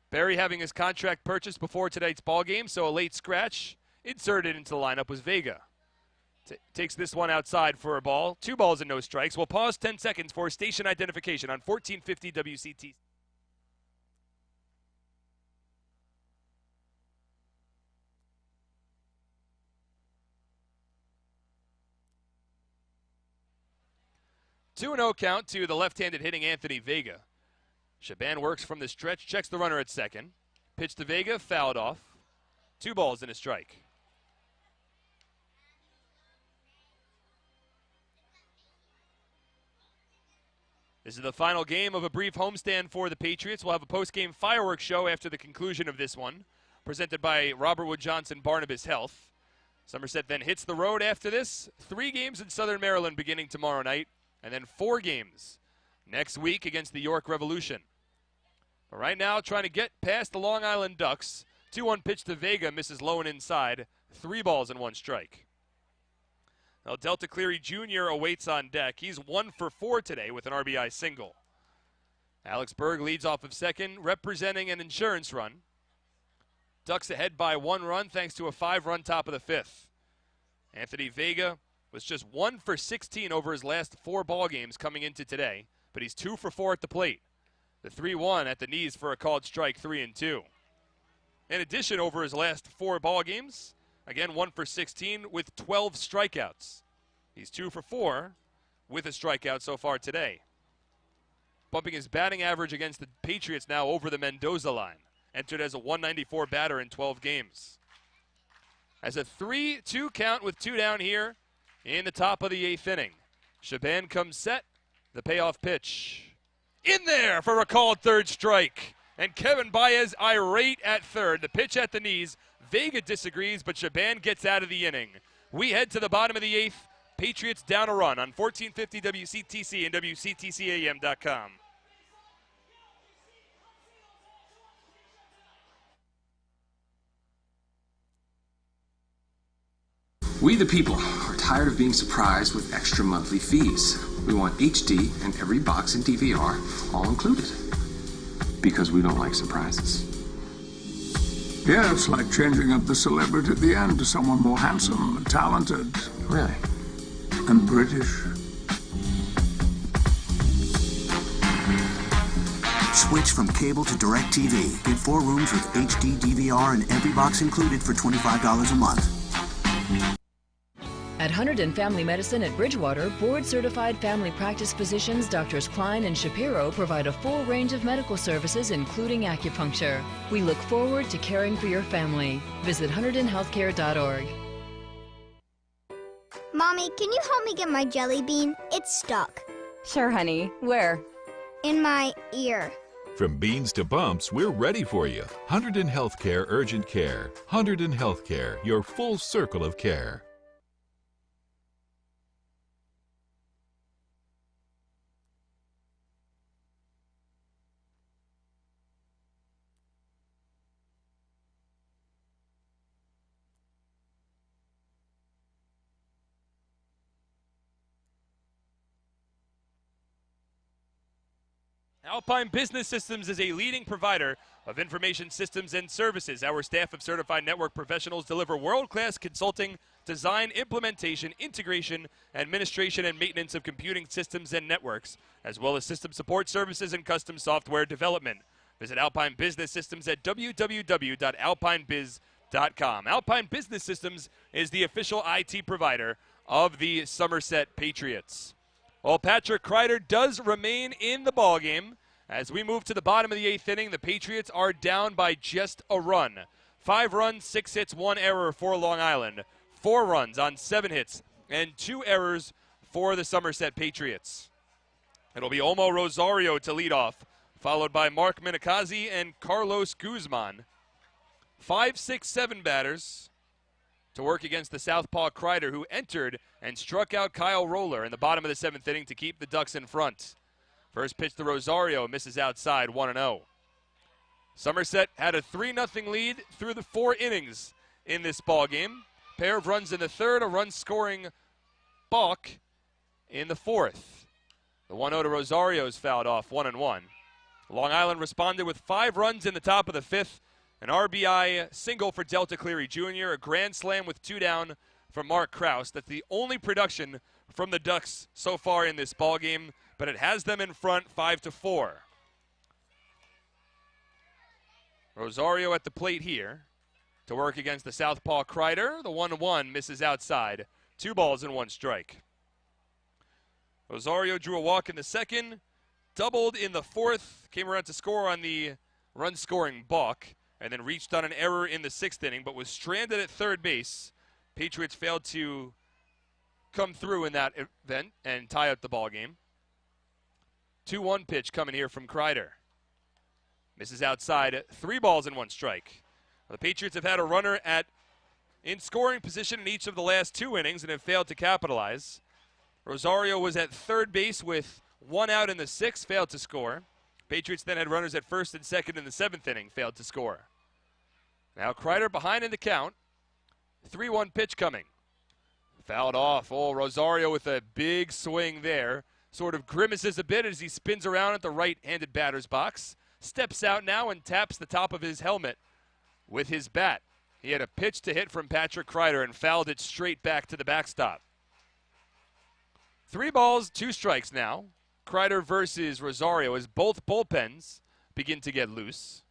Speaker 3: Berry having his contract purchased before tonight's ball game, so a late scratch inserted into the lineup was Vega. Takes this one outside for a ball. 2 balls and no strikes. We'll pause 10 seconds for station identification on 1450 WCT. Two and 0 count to the left-handed hitting Anthony Vega. Shaban works from the stretch, checks the runner at second. Pitch to Vega, fouled off. 2 balls and a strike. This is the final game of a brief homestand for the Patriots. We'll have a post-game fireworks show after the conclusion of this one, presented by Robert Wood Johnson, Barnabas Health. Somerset then hits the road after this. 3 games in Southern Maryland beginning tomorrow night, and then 4 games next week against the York Revolution. But right now, trying to get past the Long Island Ducks. 2-1 pitch to Vega, misses low and inside. 3 balls and 1 strike. Now, Delta Cleary Jr. awaits on deck. He's 1 for 4 today with an RBI single. Alex Berg leads off of second, representing an insurance run. Ducks ahead by 1 run thanks to a 5-run top of the 5th. Anthony Vega was just 1 for 16 over his last 4 ball games coming into today, but he's 2 for 4 at the plate. The 3-1 at the knees for a called strike, 3-2. In addition, over his last 4 ball games, again 1 for 16 with 12 strikeouts. He's 2 for 4 with a strikeout so far today. Bumping his batting average against the Patriots now over the Mendoza line. Entered as a 194 batter in 12 games. As a 3-2 count with 2 down here in the top of the 8th inning. Shaban comes set. The payoff pitch. In there for a called 3rd strike. And Kevin Baez irate at 3rd. The pitch at the knees. Vega disagrees, but Shaban gets out of the inning. We head to the bottom of the 8th. Patriots down a run on 1450 WCTC and WCTCAM.com.
Speaker 11: We the people are tired of being surprised with extra monthly fees. We want HD and every box and DVR all included. Because we don't like surprises.
Speaker 14: Yeah, it's like changing up the celebrity at the end to someone more handsome and talented.
Speaker 11: Really?
Speaker 14: And British.
Speaker 19: Switch from cable to DirecTV. Get 4 rooms with HD DVR and every box included for $25 a month.
Speaker 24: At Hunterdon Family Medicine at Bridgewater, board-certified family practice physicians Drs. Klein and Shapiro provide a full range of medical services, including acupuncture. We look forward to caring for your family. Visit HunterdonHealthcare.org.
Speaker 9: Mommy, can you help me get my jelly bean? It's stuck.
Speaker 24: Sure, honey. Where?
Speaker 9: In my ear.
Speaker 2: From beans to bumps, we're ready for you. Hunterdon Healthcare Urgent Care. Hunterdon Healthcare, your full circle of care.
Speaker 3: Alpine Business Systems is a leading provider of information systems and services. Our staff of certified network professionals deliver world-class consulting, design, implementation, integration, administration, and maintenance of computing systems and networks, as well as system support services and custom software development. Visit Alpine Business Systems at www.alpinebiz.com. Alpine Business Systems is the official IT provider of the Somerset Patriots. Well, Patrick Kreider does remain in the ballgame. As we move to the bottom of the 8th inning, the Patriots are down by just a run. 5 runs, 6 hits, 1 error for Long Island. 4 runs on 7 hits, and 2 errors for the Somerset Patriots. It'll be Omo Rosario to lead off, followed by Mark Minikazi and Carlos Guzman. 5, 6, 7 batters to work against the southpaw Kreider, who entered and struck out Kyle Roller in the bottom of the 7th inning to keep the Ducks in front. First pitch to Rosario, misses outside, 1-0. Somerset had a 3-0 lead through the 4 innings in this ball game. Pair of runs in the 3rd, a run-scoring balk in the 4th. The 1-0 to Rosario is fouled off, 1-1. Long Island responded with 5 runs in the top of the 5th, an RBI single for Delta Cleary Jr., a grand slam with 2 down for Mark Krause. That's the only production from the Ducks so far in this ball game, but it has them in front 5-4. Rosario at the plate here to work against the southpaw Kreider. The 1-1 misses outside. 2 balls and 1 strike. Rosario drew a walk in the 2nd, doubled in the 4th, came around to score on the run-scoring balk, and then reached on an error in the 6th inning, but was stranded at 3rd base. Patriots failed to come through in that event and tie up the ball game. 2-1 pitch coming here from Kreider. Misses outside, 3 balls and 1 strike. The Patriots have had a runner in scoring position in each of the last 2 innings and have failed to capitalize. Rosario was at 3rd base with 1 out in the 6th, failed to score. Patriots then had runners at 1st and 2nd in the 7th inning, failed to score. Now Kreider behind in the count. 3-1 pitch coming. Fouled off. Oh, Rosario with a big swing there. Sort of grimaces a bit as he spins around at the right-handed batter's box. Steps out now and taps the top of his helmet with his bat. He had a pitch to hit from Patrick Kreider and fouled it straight back to the backstop. 3 balls, 2 strikes now. Kreider versus Rosario as both bullpens begin to get loose.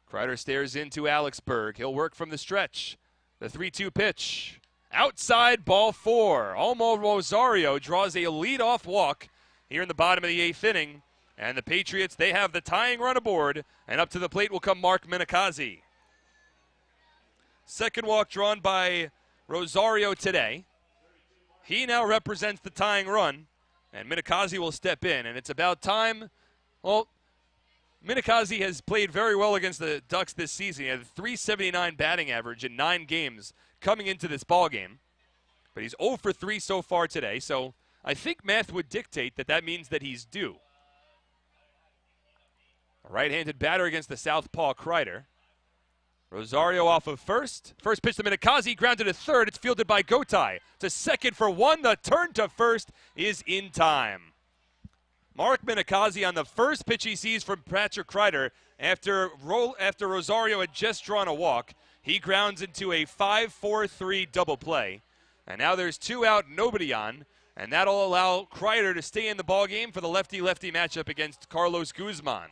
Speaker 3: Kreider stares into Alex Berg. He'll work from the stretch. The 3-2 pitch. Outside, ball 4. Omo Rosario draws a leadoff walk here in the bottom of the 8th inning. And the Patriots, they have the tying run aboard. And up to the plate will come Mark Minikazi. Second walk drawn by Rosario today. He now represents the tying run. And Minikazi will step in. And it's about time. Well, Minikazi has played very well against the Ducks this season. He had a .379 batting average in 9 games coming into this ball game. But he's 0 for 3 so far today, so I think math would dictate that that means that he's due. A right-handed batter against the southpaw Kreider. Rosario off of first. First pitch to Minikazi, grounded to 3rd. It's fielded by Gotay. To 2nd for 1. The turn to 1st is in time. Mark Minikazi on the first pitch he sees from Patrick Kreider after Rosario had just drawn a walk. He grounds into a 5-4-3 double play. And now there's 2 out, nobody on. And that'll allow Kreider to stay in the ballgame for the lefty-lefty matchup against Carlos Guzman.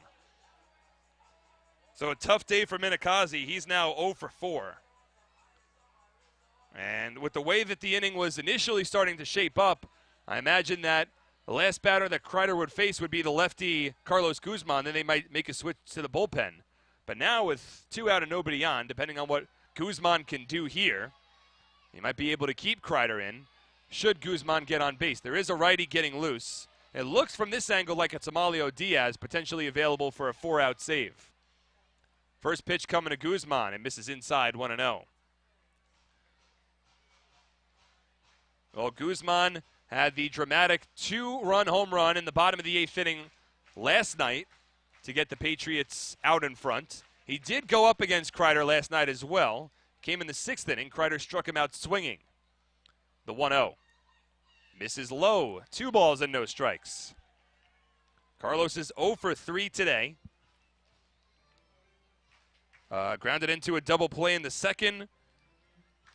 Speaker 3: So a tough day for Minikazi. He's now 0 for 4. And with the way that the inning was initially starting to shape up, I imagine that the last batter that Kreider would face would be the lefty Carlos Guzman. Then they might make a switch to the bullpen. But now with 2 out and nobody on, depending on what Guzman can do here, He might be able to keep Kreider in should Guzman get on base. There is a righty getting loose. It looks from this angle like it's Amalio Diaz, potentially available for a 4-out save. First pitch coming to Guzman, and misses inside 1-0. Well, Guzman had the dramatic 2-run home run in the bottom of the 8th inning last night to get the Patriots out in front. He did go up against Kreider last night as well. Came in the 6th inning. Kreider struck him out swinging. The 1-0. Misses low. 2 balls and no strikes. Carlos is 0 for 3 today. Grounded into a double play in the 2nd.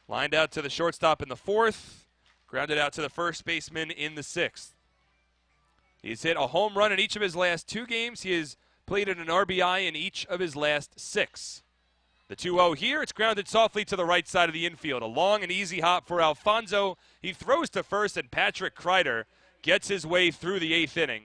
Speaker 3: Lined out to the shortstop in the 4th. Grounded out to the first baseman in the 6th. He's hit a home run in each of his last 2 games. He has played at an RBI in each of his last 6. The 2-0 here. It's grounded softly to the right side of the infield. A long and easy hop for Alfonso. He throws to first, and Patrick Kreider gets his way through the 8th inning.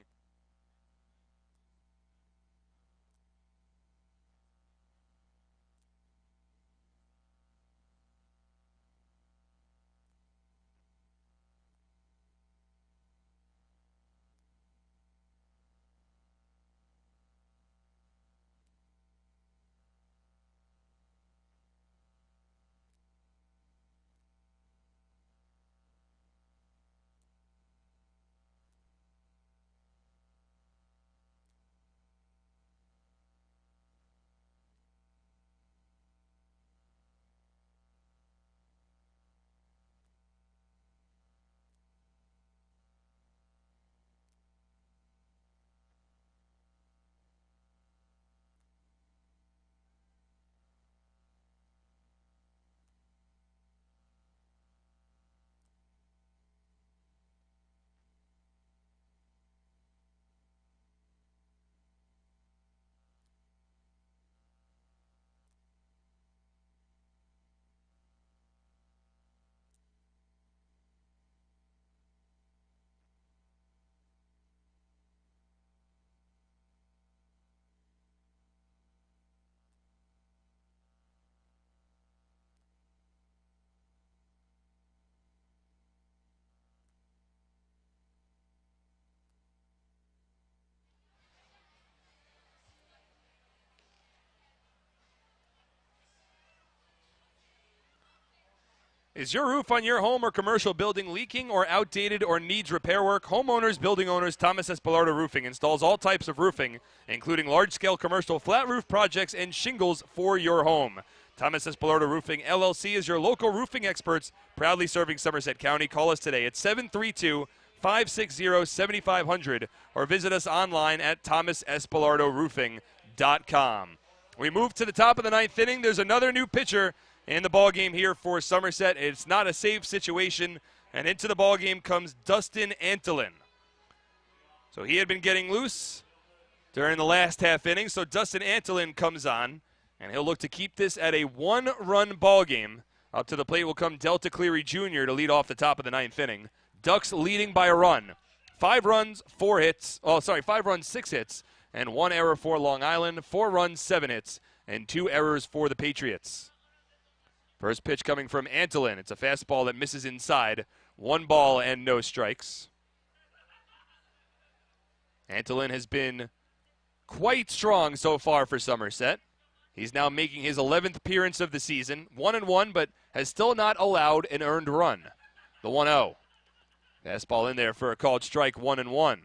Speaker 3: Is your roof on your home or commercial building leaking or outdated or needs repair work? Homeowners, building owners, Thomas Espelardo Roofing installs all types of roofing, including large-scale commercial flat roof projects and shingles for your home. Thomas Espelardo Roofing, LLC is your local roofing experts, proudly serving Somerset County. Call us today at 732-560-7500 or visit us online at thomasespelardoroofing.com. We move to the top of the 9th inning. There's another new pitcher in the ball game here for Somerset. It's not a safe situation, and into the ball game comes Dustin Antolin. So he had been getting loose during the last half inning, so Dustin Antolin comes on, and he'll look to keep this at a 1-run ball game. Up to the plate will come Delta Cleary Jr. to lead off the top of the 9th inning. Ducks leading by a run. 5 runs, 4 hits. 5 runs, 6 hits, and 1 error for Long Island. 4 runs, 7 hits, and 2 errors for the Patriots. First pitch coming from Antolin. It's a fastball that misses inside. 1 ball and no strikes. Antolin has been quite strong so far for Somerset. He's now making his 11th appearance of the season. 1-1, but has still not allowed an earned run. The 1-0. Fastball in there for a called strike, 1-1.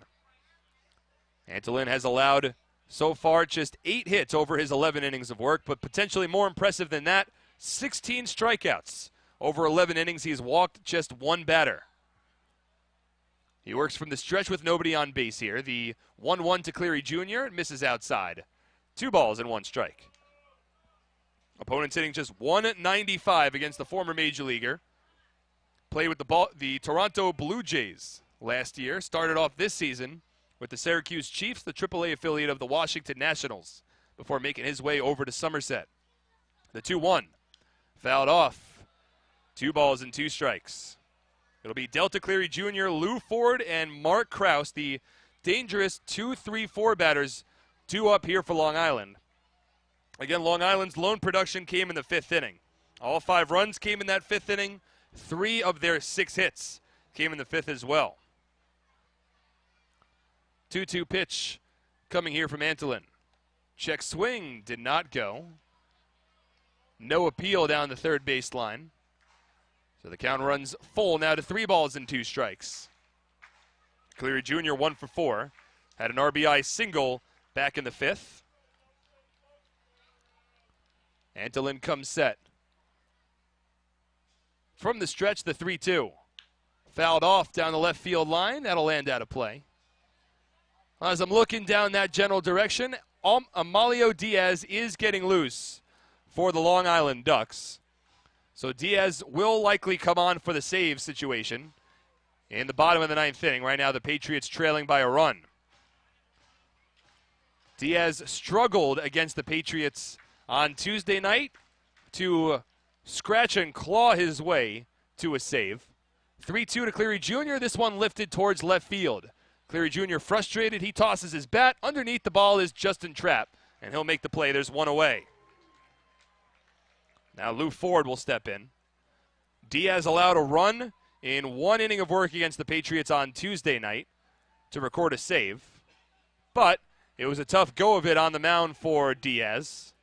Speaker 3: Antolin has allowed so far just 8 hits over his 11 innings of work, but potentially more impressive than that, 16 strikeouts. Over 11 innings, he's walked just 1 batter. He works from the stretch with nobody on base here. The 1-1 to Cleary Jr. misses outside. 2 balls and 1 strike. Opponent's hitting just 195 against the former Major Leaguer. Played with the Toronto Blue Jays last year. Started off this season with the Syracuse Chiefs, the AAA affiliate of the Washington Nationals, before making his way over to Somerset. The 2-1. Fouled off. 2 balls and 2 strikes. It'll be Delta Cleary Jr., Lou Ford, and Mark Krause, the dangerous 2-3-4 batters, due up here for Long Island. Again, Long Island's lone production came in the 5th inning. All 5 runs came in that 5th inning. 3 of their 6 hits came in the 5th as well. 2-2 pitch coming here from Antolin. Check swing, did not go. No appeal down the third baseline. So the count runs full now to 3 balls and 2 strikes. Cleary Jr. 1 for 4. Had an RBI single back in the 5th. Antolin comes set. From the stretch, the 3-2. Fouled off down the left field line. That'll land out of play. As I'm looking down that general direction, Amalio Diaz is getting loose for the Long Island Ducks. So Diaz will likely come on for the save situation in the bottom of the 9th inning. Right now the Patriots trailing by a run. Diaz struggled against the Patriots on Tuesday night to scratch and claw his way to a save. 3-2 to Cleary Jr. This one lifted towards left field. Cleary Jr. frustrated. He tosses his bat. Underneath the ball is Justin Trapp, and he'll make the play. There's 1 away. Now Lou Ford will step in. Diaz allowed a run in 1 inning of work against the Patriots on Tuesday night to record a save. But it was a tough go of it on the mound for Diaz,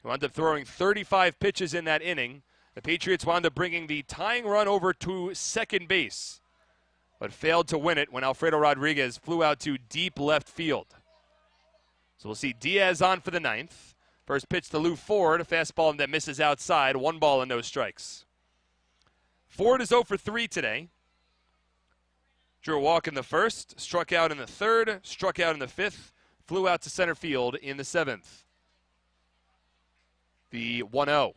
Speaker 3: who wound up throwing 35 pitches in that inning. The Patriots wound up bringing the tying run over to second base, but failed to win it when Alfredo Rodriguez flew out to deep left field. So we'll see Diaz on for the 9th. First pitch to Lou Ford, a fastball that misses outside. 1 ball and no strikes. Ford is 0 for 3 today. Drew a walk in the 1st, struck out in the 3rd, struck out in the 5th, flew out to center field in the 7th. The 1-0.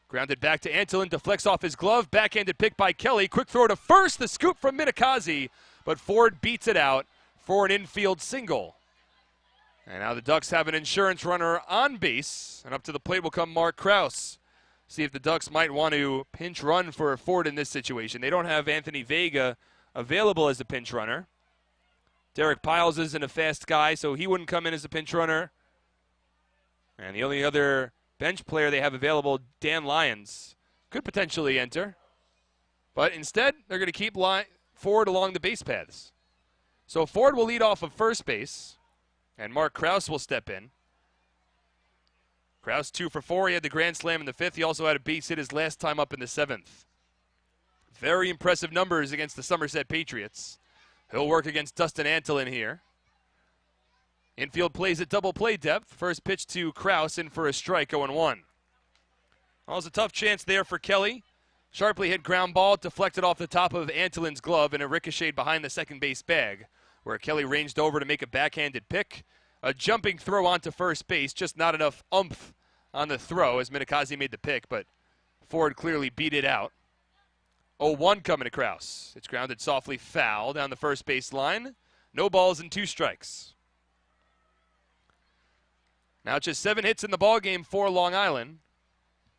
Speaker 3: Grounded back to Antolin, deflects off his glove, backhanded pick by Kelly. Quick throw to first, the scoop from Minikazi, but Ford beats it out for an infield single. And now the Ducks have an insurance runner on base, and up to the plate will come Mark Krause. See if the Ducks might want to pinch run for Ford in this situation. They don't have Anthony Vega available as a pinch runner. Derek Piles isn't a fast guy, so he wouldn't come in as a pinch runner. And the only other bench player they have available, Dan Lyons, could potentially enter. But instead, they're going to keep Ford along the base paths. So Ford will lead off of first base, and Mark Krause will step in. Krause 2 for 4. He had the grand slam in the 5th. He also had a base hit his last time up in the 7th. Very impressive numbers against the Somerset Patriots. He'll work against Dustin Antolin here. Infield plays at double play depth. First pitch to Krause, in for a strike, 0-1. Well, it was a tough chance there for Kelly. Sharply hit ground ball, deflected off the top of Antolin's glove, and it ricocheted behind the second base bag, where Kelly ranged over to make a backhanded pick. A jumping throw onto first base, just not enough oomph on the throw as Minikazi made the pick, but Ford clearly beat it out. 0-1 coming to Krause. It's grounded softly foul down the first base line. No balls and 2 strikes. Now just 7 hits in the ballgame for Long Island.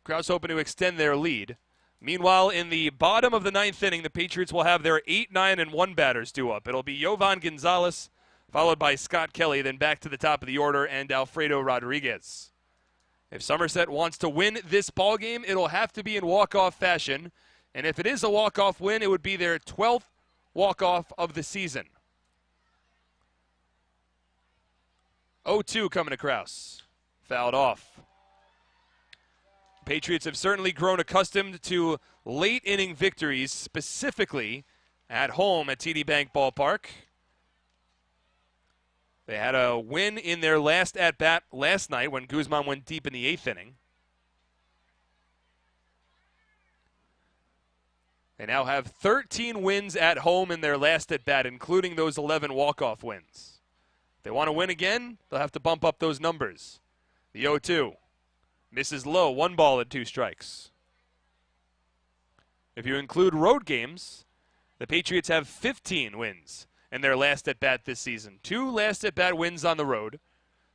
Speaker 3: Krause hoping to extend their lead. Meanwhile, in the bottom of the 9th inning, the Patriots will have their 8, 9, and 1 batters due up. It'll be Yovan Gonzalez, followed by Scott Kelly, then back to the top of the order, and Alfredo Rodriguez. If Somerset wants to win this ballgame, it'll have to be in walk-off fashion. And if it is a walk-off win, it would be their 12th walk-off of the season. 0-2 coming to Krause. Fouled off. Patriots have certainly grown accustomed to late-inning victories, specifically at home at TD Bank Ballpark. They had a win in their last at-bat last night when Guzman went deep in the 8th inning. They now have 13 wins at home in their last at-bat, including those 11 walk-off wins. If they want to win again, they'll have to bump up those numbers. The 0-2. Misses low, 1 ball and 2 strikes. If you include road games, the Patriots have 15 wins in their last at-bat this season. 2 last at-bat wins on the road,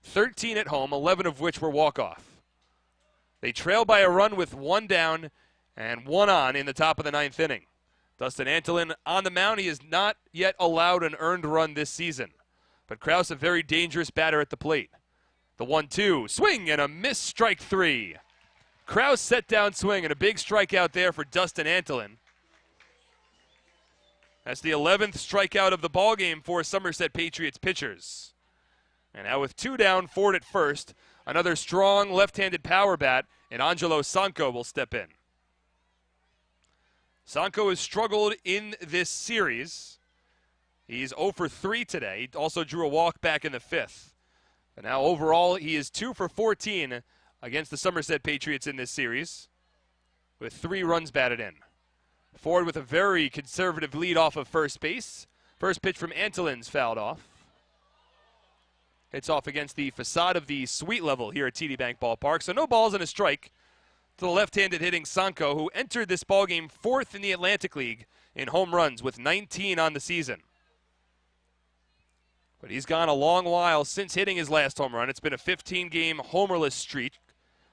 Speaker 3: 13 at home, 11 of which were walk-off. They trail by a run with 1 down and 1 on in the top of the 9th inning. Dustin Antolin on the mound. He has not yet allowed an earned run this season, but Krause a very dangerous batter at the plate. The 1-2, swing and a miss, strike 3. Krause set down swing and a big strikeout there for Dustin Antolin. That's the 11th strikeout of the ballgame for Somerset Patriots pitchers. And now with 2 down, Ford at first. Another strong left-handed power bat, and Angelo Sanko will step in. Sanko has struggled in this series. He's 0 for 3 today. He also drew a walk back in the 5th. And now overall, he is 2 for 14 against the Somerset Patriots in this series, with 3 runs batted in. Ford with a very conservative lead off of first base. First pitch from Antolin's fouled off. Hits off against the facade of the suite level here at TD Bank Ballpark. So no balls and a strike to the left-handed hitting Sanko, who entered this ballgame 4th in the Atlantic League in home runs with 19 on the season. But he's gone a long while since hitting his last home run. It's been a 15-game homerless streak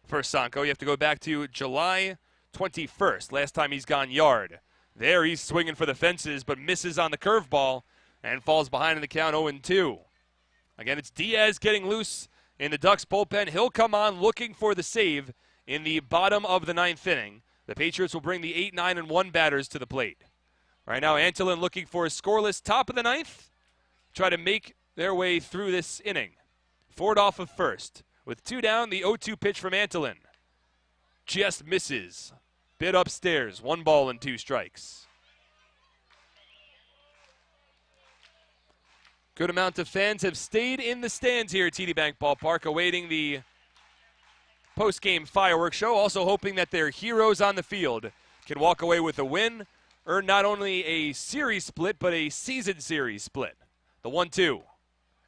Speaker 3: for Sanko. You have to go back to July 21st, last time he's gone yard. There he's swinging for the fences, but misses on the curveball and falls behind in the count 0-2. Again, it's Diaz getting loose in the Ducks bullpen. He'll come on looking for the save in the bottom of the 9th inning. The Patriots will bring the 8, 9, and 1 batters to the plate. Right now, Antolin looking for a scoreless top of the 9th. Try to make their way through this inning. Ford off of first. With 2 down, the 0-2 pitch from Antolin. Just misses. Bit upstairs. 1 ball and 2 strikes. Good amount of fans have stayed in the stands here at TD Bank Ballpark, awaiting the post-game fireworks show, also hoping that their heroes on the field can walk away with a win, earn not only a series split, but a season series split. The 1-2.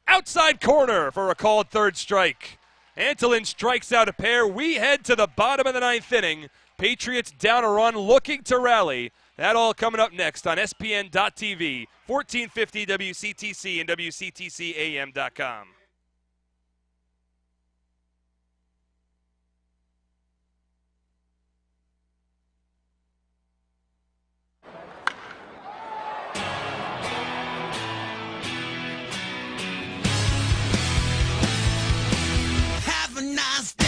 Speaker 3: Outside corner for a called 3rd strike. Antolin strikes out a pair. We head to the bottom of the 9th inning. Patriots down a run, looking to rally. That all coming up next on SPN.TV, 1450 WCTC and WCTCAM.com.
Speaker 12: Have a nice day.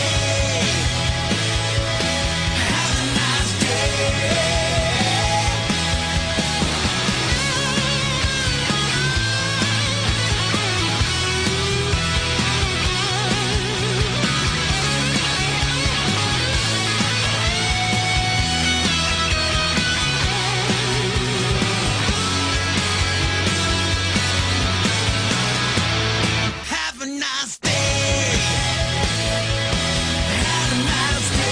Speaker 12: Have a nice day. Have a nice day. Have a nice day.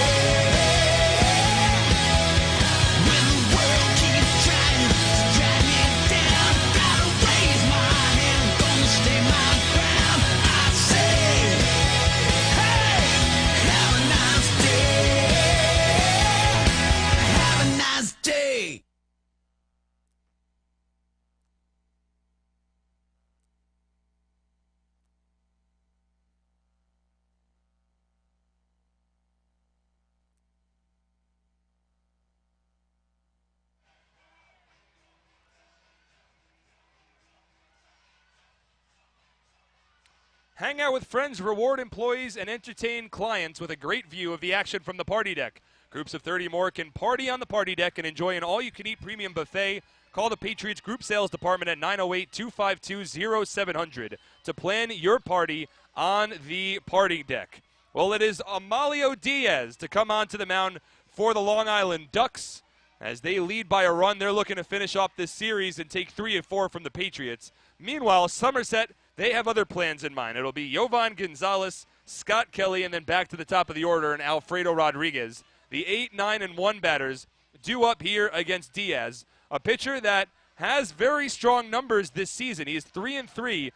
Speaker 12: When the world keeps trying to drag me down, gotta raise my hand, gonna stay my ground. I say, hey, have a nice day. Have a nice day.
Speaker 3: Hang out with friends, reward employees, and entertain clients with a great view of the action from the party deck. Groups of 30 more can party on the party deck and enjoy an all-you-can-eat premium buffet. Call the Patriots Group Sales Department at 908-252-0700 to plan your party on the party deck. Well, it is Amalio Diaz to come onto the mound for the Long Island Ducks. As they lead by a run, they're looking to finish off this series and take 3 of 4 from the Patriots. Meanwhile, Somerset, they have other plans in mind. It'll be Yovan Gonzalez, Scott Kelly, and then back to the top of the order, and Alfredo Rodriguez. The 8, 9, and 1 batters due up here against Diaz, a pitcher that has very strong numbers this season. He is 3-3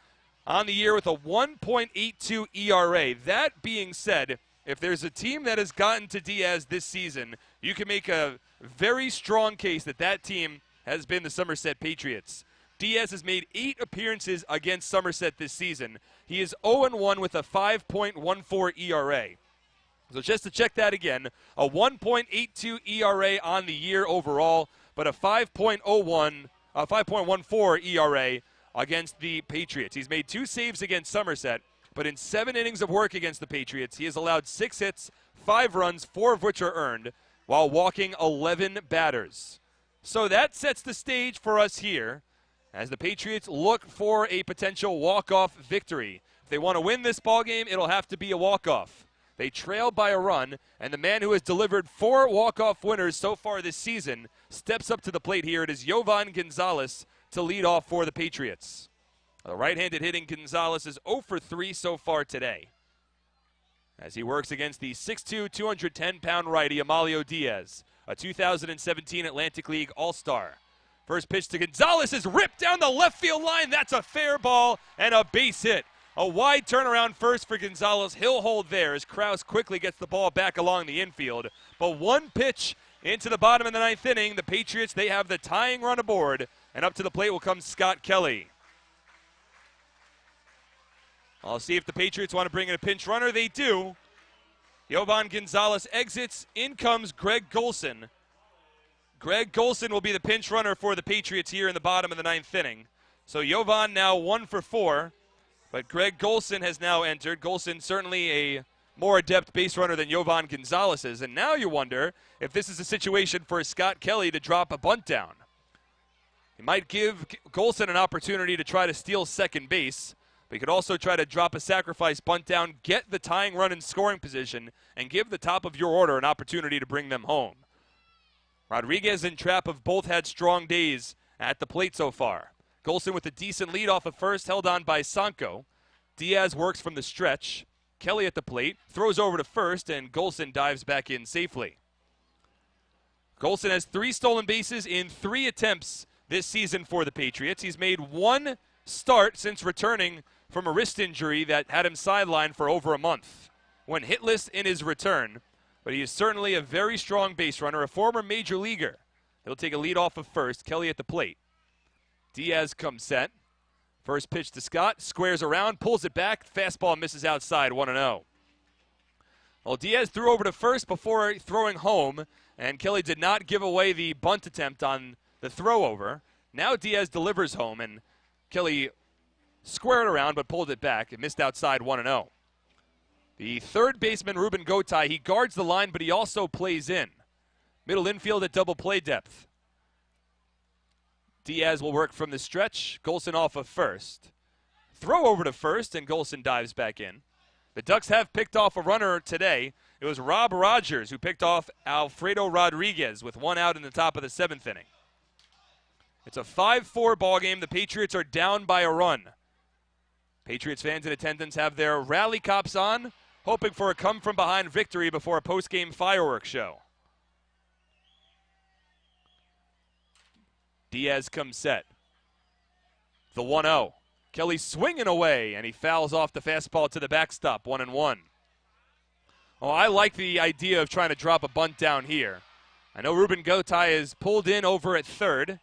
Speaker 3: on the year with a 1.82 ERA. That being said, if there's a team that has gotten to Diaz this season, you can make a very strong case that that team has been the Somerset Patriots. Diaz has made 8 appearances against Somerset this season. He is 0-1 with a 5.14 ERA. So just to check that again, a 1.82 ERA on the year overall, but a 5.14 ERA against the Patriots. He's made 2 saves against Somerset, but in 7 innings of work against the Patriots, he has allowed 6 hits, 5 runs, 4 of which are earned, while walking 11 batters. So that sets the stage for us here as the Patriots look for a potential walk-off victory. If they want to win this ballgame, it'll have to be a walk-off. They trail by a run, and the man who has delivered 4 walk-off winners so far this season steps up to the plate here. It is Yovan Gonzalez to lead off for the Patriots. The right-handed hitting Gonzalez is 0 for 3 so far today, as he works against the 6'2", 210-pound righty Amalio Diaz, a 2017 Atlantic League All-Star. First pitch to Gonzalez is ripped down the left field line. That's a fair ball and a base hit. A wide turnaround first for Gonzalez. He'll hold there as Kraus quickly gets the ball back along the infield. But one pitch into the bottom of the 9th inning. The Patriots, they have the tying run aboard. And up to the plate will come Scott Kelly. I'll see if the Patriots want to bring in a pinch runner. They do. Yovan Gonzalez exits. In comes Greg Golson. Greg Golson will be the pinch runner for the Patriots here in the bottom of the 9th inning. So Yovan now 1 for 4. But Greg Golson has now entered. Golson certainly a more adept base runner than Yovan Gonzalez is. And now you wonder if this is a situation for Scott Kelly to drop a bunt down. He might give Golson an opportunity to try to steal second base. But he could also try to drop a sacrifice bunt down, get the tying run in scoring position, and give the top of your order an opportunity to bring them home. Rodriguez and Trapp have both had strong days at the plate so far. Golson with a decent lead off of first, held on by Sanko. Diaz works from the stretch. Kelly at the plate, throws over to first, and Golson dives back in safely. Golson has 3 stolen bases in 3 attempts this season for the Patriots. He's made 1 start since returning from a wrist injury that had him sidelined for over a month. Went hitless in his return, but he is certainly a very strong base runner, a former major leaguer. He'll take a lead off of first. Kelly at the plate. Diaz comes set. First pitch to Scott. Squares around, pulls it back. Fastball misses outside, 1-0. Well, Diaz threw over to first before throwing home, and Kelly did not give away the bunt attempt on the throw over. Now Diaz delivers home, and Kelly squared around but pulled it back. It missed outside, 1-0. The third baseman, Ruben Gotay, he guards the line, but he also plays in. Middle infield at double play depth. Diaz will work from the stretch. Golson off of first. Throw over to first, and Golson dives back in. The Ducks have picked off a runner today. It was Rob Rogers who picked off Alfredo Rodriguez with 1 out in the top of the 7th inning. It's a 5-4 ball game. The Patriots are down by a run. Patriots fans in attendance have their rally cops on, hoping for a come-from-behind victory before a post-game fireworks show. Diaz comes set. The 1-0. Kelly swinging away, and he fouls off the fastball to the backstop, 1-1. Oh, I like the idea of trying to drop a bunt down here. I know Ruben Gotay is pulled in over at third,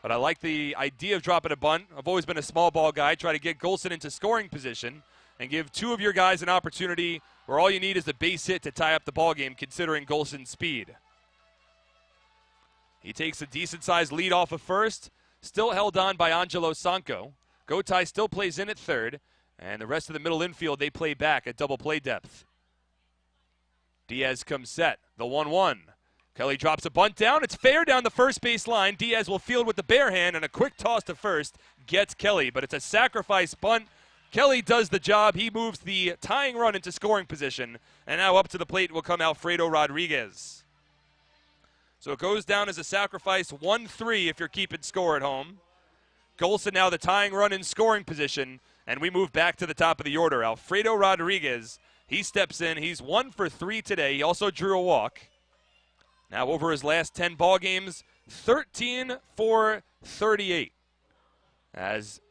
Speaker 3: but I like the idea of dropping a bunt. I've always been a small ball guy. Try to get Golson into scoring position and give 2 of your guys an opportunity where all you need is a base hit to tie up the ball game, considering Golson's speed. He takes a decent-sized lead off of first, still held on by Angelo Sanko. Gotay still plays in at third, and the rest of the middle infield, they play back at double play depth. Diaz comes set, the 1-1. Kelly drops a bunt down. It's fair down the first base line. Diaz will field with the bare hand, and a quick toss to first gets Kelly, but it's a sacrifice bunt. Kelly does the job. He moves the tying run into scoring position, and now up to the plate will come Alfredo Rodriguez. So it goes down as a sacrifice, 1-3 if you're keeping score at home. Golson now the tying run in scoring position, and we move back to the top of the order. Alfredo Rodriguez, he steps in. He's 1 for 3 today. He also drew a walk. Now over his last 10 ball games, 13 for 38. As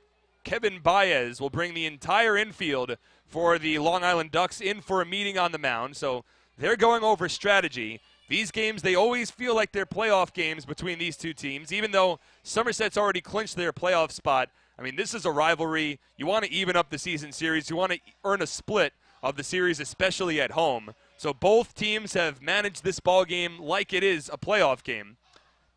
Speaker 3: Kevin Baez will bring the entire infield for the Long Island Ducks in for a meeting on the mound. So they're going over strategy. These games, they always feel like they're playoff games between these two teams, even though Somerset's already clinched their playoff spot. I mean, this is a rivalry. You want to even up the season series. You want to earn a split of the series, especially at home. So both teams have managed this ball game like it is a playoff game.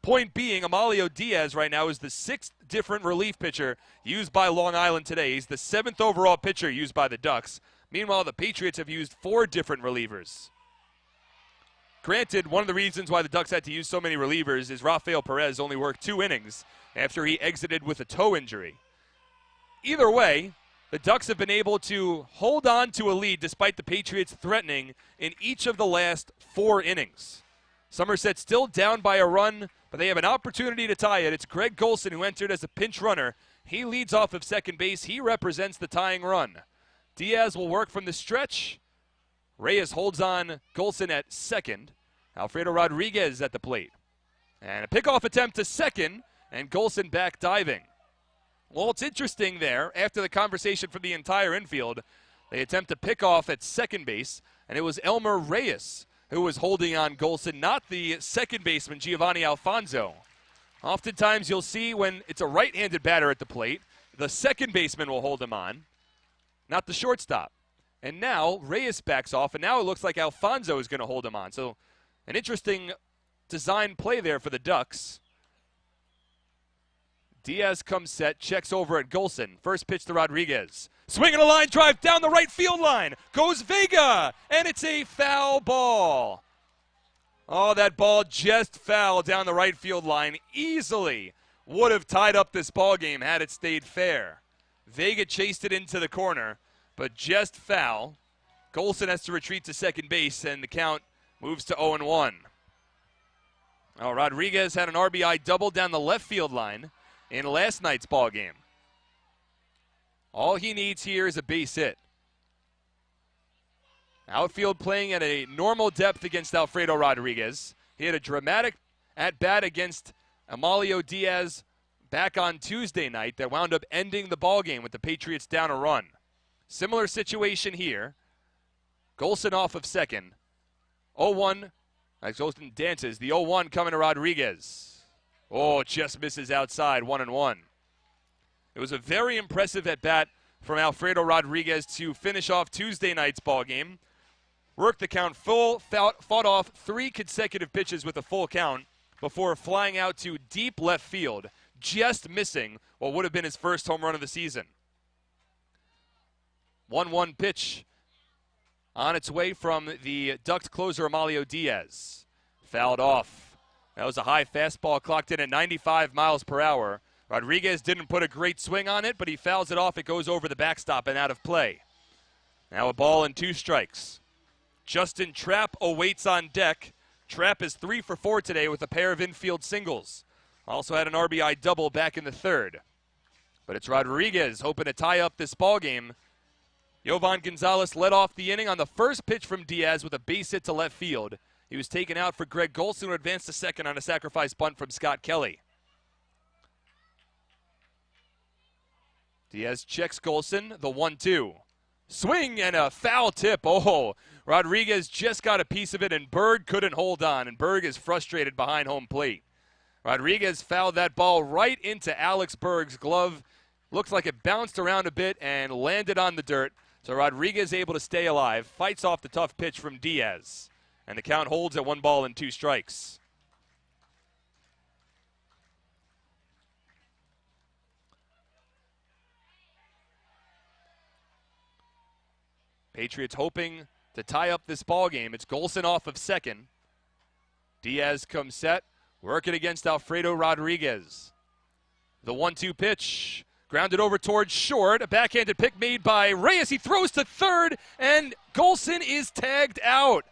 Speaker 3: Point being, Amalio Diaz right now is the 6th different relief pitcher used by Long Island today. He's the 7th overall pitcher used by the Ducks. Meanwhile, the Patriots have used 4 different relievers. Granted, one of the reasons why the Ducks had to use so many relievers is Rafael Perez only worked 2 innings after he exited with a toe injury. Either way, the Ducks have been able to hold on to a lead despite the Patriots threatening in each of the last 4 innings. Somerset still down by a run, but they have an opportunity to tie it. It's Greg Golson who entered as a pinch runner. He leads off of second base. He represents the tying run. Diaz will work from the stretch. Reyes holds on Golson at second. Alfredo Rodriguez at the plate. And a pickoff attempt to second, and Golson back diving. Well, it's interesting there, after the conversation from the entire infield, they attempt to pick off at second base, and it was Elmer Reyes who was holding on Golson, not the second baseman, Giovanni Alfonso. Oftentimes you'll see when it's a right-handed batter at the plate, the second baseman will hold him on, not the shortstop. And now Reyes backs off, and now it looks like Alfonso is going to hold him on. So an interesting design play there for the Ducks. Diaz comes set, checks over at Golson. First pitch to Rodriguez. Swinging a line drive down the right field line. Goes Vega, and it's a foul ball. Oh, that ball just foul down the right field line. Easily would have tied up this ball game had it stayed fair. Vega chased it into the corner, but just foul. Golson has to retreat to second base, and the count moves to 0-1. Oh, Rodriguez had an RBI double down the left field line in last night's ball game. All he needs here is a base hit. Outfield playing at a normal depth against Alfredo Rodriguez. He had a dramatic at-bat against Amalio Diaz back on Tuesday night that wound up ending the ball game with the Patriots down a run. Similar situation here. Golson off of second. 0-1. As Golson dances, the 0-1 coming to Rodriguez. Oh, just misses outside, 1-1. It was a very impressive at-bat from Alfredo Rodriguez to finish off Tuesday night's ball game. Worked the count full, fought off 3 consecutive pitches with a full count before flying out to deep left field, just missing what would have been his first home run of the season. 1-1 pitch on its way from the Ducks closer Amalio Diaz. Fouled off. That was a high fastball clocked in at 95 miles per hour. Rodriguez didn't put a great swing on it, but he fouls it off. It goes over the backstop and out of play. Now a ball and 2 strikes. Justin Trapp awaits on deck. Trapp is 3 for 4 today with a pair of infield singles. Also had an RBI double back in the third. But it's Rodriguez hoping to tie up this ball game. Yovan Gonzalez led off the inning on the first pitch from Diaz with a base hit to left field. He was taken out for Greg Golson, who advanced to second on a sacrifice bunt from Scott Kelly. Diaz checks Golson, the 1-2. Swing and a foul tip. Oh, Rodriguez just got a piece of it, and Berg couldn't hold on, and Berg is frustrated behind home plate. Rodriguez fouled that ball right into Alex Berg's glove. Looks like it bounced around a bit and landed on the dirt. So Rodriguez able to stay alive, fights off the tough pitch from Diaz. And the count holds at 1 ball and 2 strikes. Patriots hoping to tie up this ball game. It's Golson off of second. Diaz comes set, working against Alfredo Rodriguez. The 1-2 pitch, grounded over towards short. A backhanded pick made by Reyes. He throws to third, and Golson is tagged out.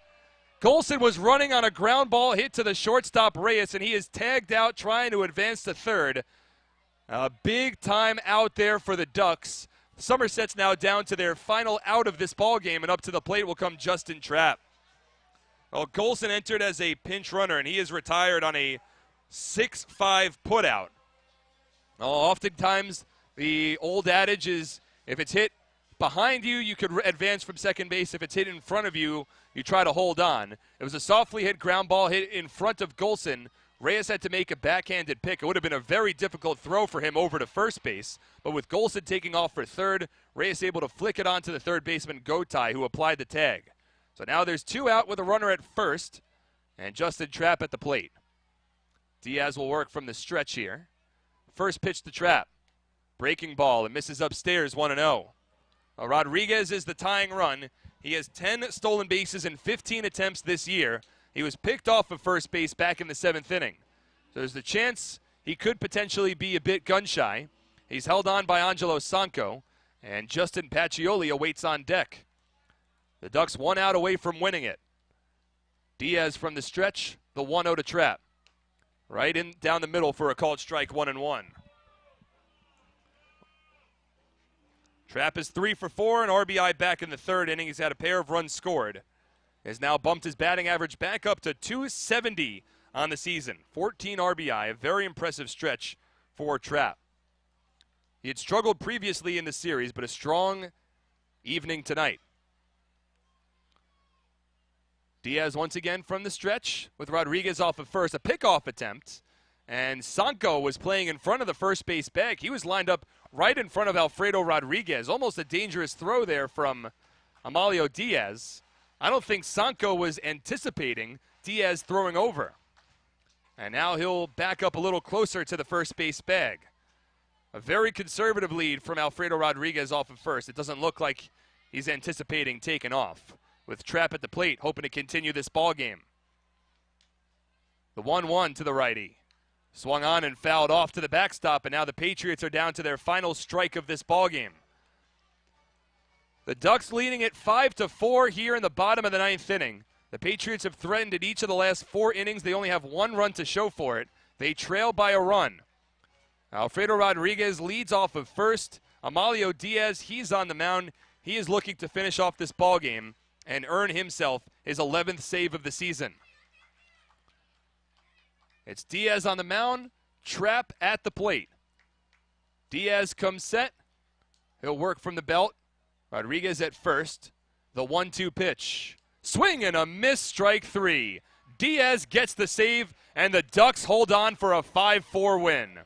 Speaker 3: Golson was running on a ground ball hit to the shortstop Reyes, and he is tagged out trying to advance to third. A big time out there for the Ducks. Somerset's now down to their final out of this ball game, and up to the plate will come Justin Trapp. Well, Golson entered as a pinch runner, and he is retired on a 6-5 putout. Oftentimes, the old adage is if it's hit behind you, you could advance from second base. If it's hit in front of you, you try to hold on. It was a softly hit ground ball hit in front of Golson. Reyes had to make a backhanded pick. It would have been a very difficult throw for him over to first base. But with Golson taking off for third, Reyes able to flick it onto the third baseman Gotay, who applied the tag. So now there's 2 out with a runner at first, and Justin Trapp at the plate. Diaz will work from the stretch here. First pitch to Trapp. Breaking ball, and misses upstairs, 1-0. Rodriguez is the tying run. He has 10 stolen bases in 15 attempts this year. He was picked off of first base back in the 7th inning. So there's the chance he could potentially be a bit gun-shy. He's held on by Angelo Sanko, and Justin Pacioli awaits on deck. The Ducks 1 out away from winning it. Diaz from the stretch, the 1-0 to Trapp. Right in down the middle for a called strike, 1-1. Trapp is 3 for 4, an RBI back in the 3rd inning. He's had a pair of runs scored. Has now bumped his batting average back up to .270 on the season. 14 RBI, a very impressive stretch for Trapp. He had struggled previously in the series, but a strong evening tonight. Diaz once again from the stretch with Rodriguez off of first, a pickoff attempt. And Sanko was playing in front of the first base bag. He was lined up right in front of Alfredo Rodriguez. Almost a dangerous throw there from Amalio Diaz. I don't think Sanko was anticipating Diaz throwing over. And now he'll back up a little closer to the first base bag. A very conservative lead from Alfredo Rodriguez off of first. It doesn't look like he's anticipating taking off. With Trapp at the plate, hoping to continue this ball game. The 1-1 to the righty. Swung on and fouled off to the backstop, and now the Patriots are down to their final strike of this ball game. The Ducks leading it 5-4 here in the bottom of the 9th inning. The Patriots have threatened at each of the last 4 innings. They only have 1 run to show for it. They trail by a run. Alfredo Rodriguez leads off of first. Amalio Diaz, he's on the mound. He is looking to finish off this ball game and earn himself his 11th save of the season. It's Diaz on the mound, Trapp at the plate. Diaz comes set. He'll work from the belt. Rodriguez at first. The 1-2 pitch. Swing and a miss, strike 3. Diaz gets the save, and the Ducks hold on for a 5-4 win.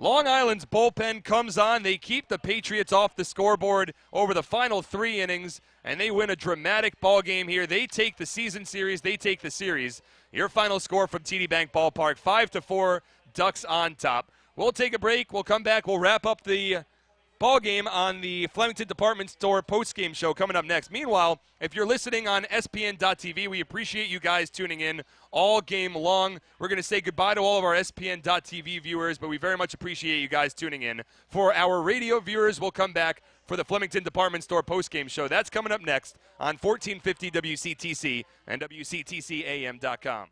Speaker 3: Long Island's bullpen comes on. They keep the Patriots off the scoreboard over the final 3 innings, and they win a dramatic ball game here. They take the season series. They take the series. Your final score from TD Bank Ballpark, 5-4, Ducks on top. We'll take a break. We'll come back. We'll wrap up the ball game on the Flemington Department Store postgame show coming up next. Meanwhile, if you're listening on SPN.TV, we appreciate you guys tuning in all game long. We're going to say goodbye to all of our SPN.TV viewers, but we very much appreciate you guys tuning in. For our radio viewers, we'll come back for the Flemington Department Store postgame show. That's coming up next on 1450 WCTC and WCTCAM.com.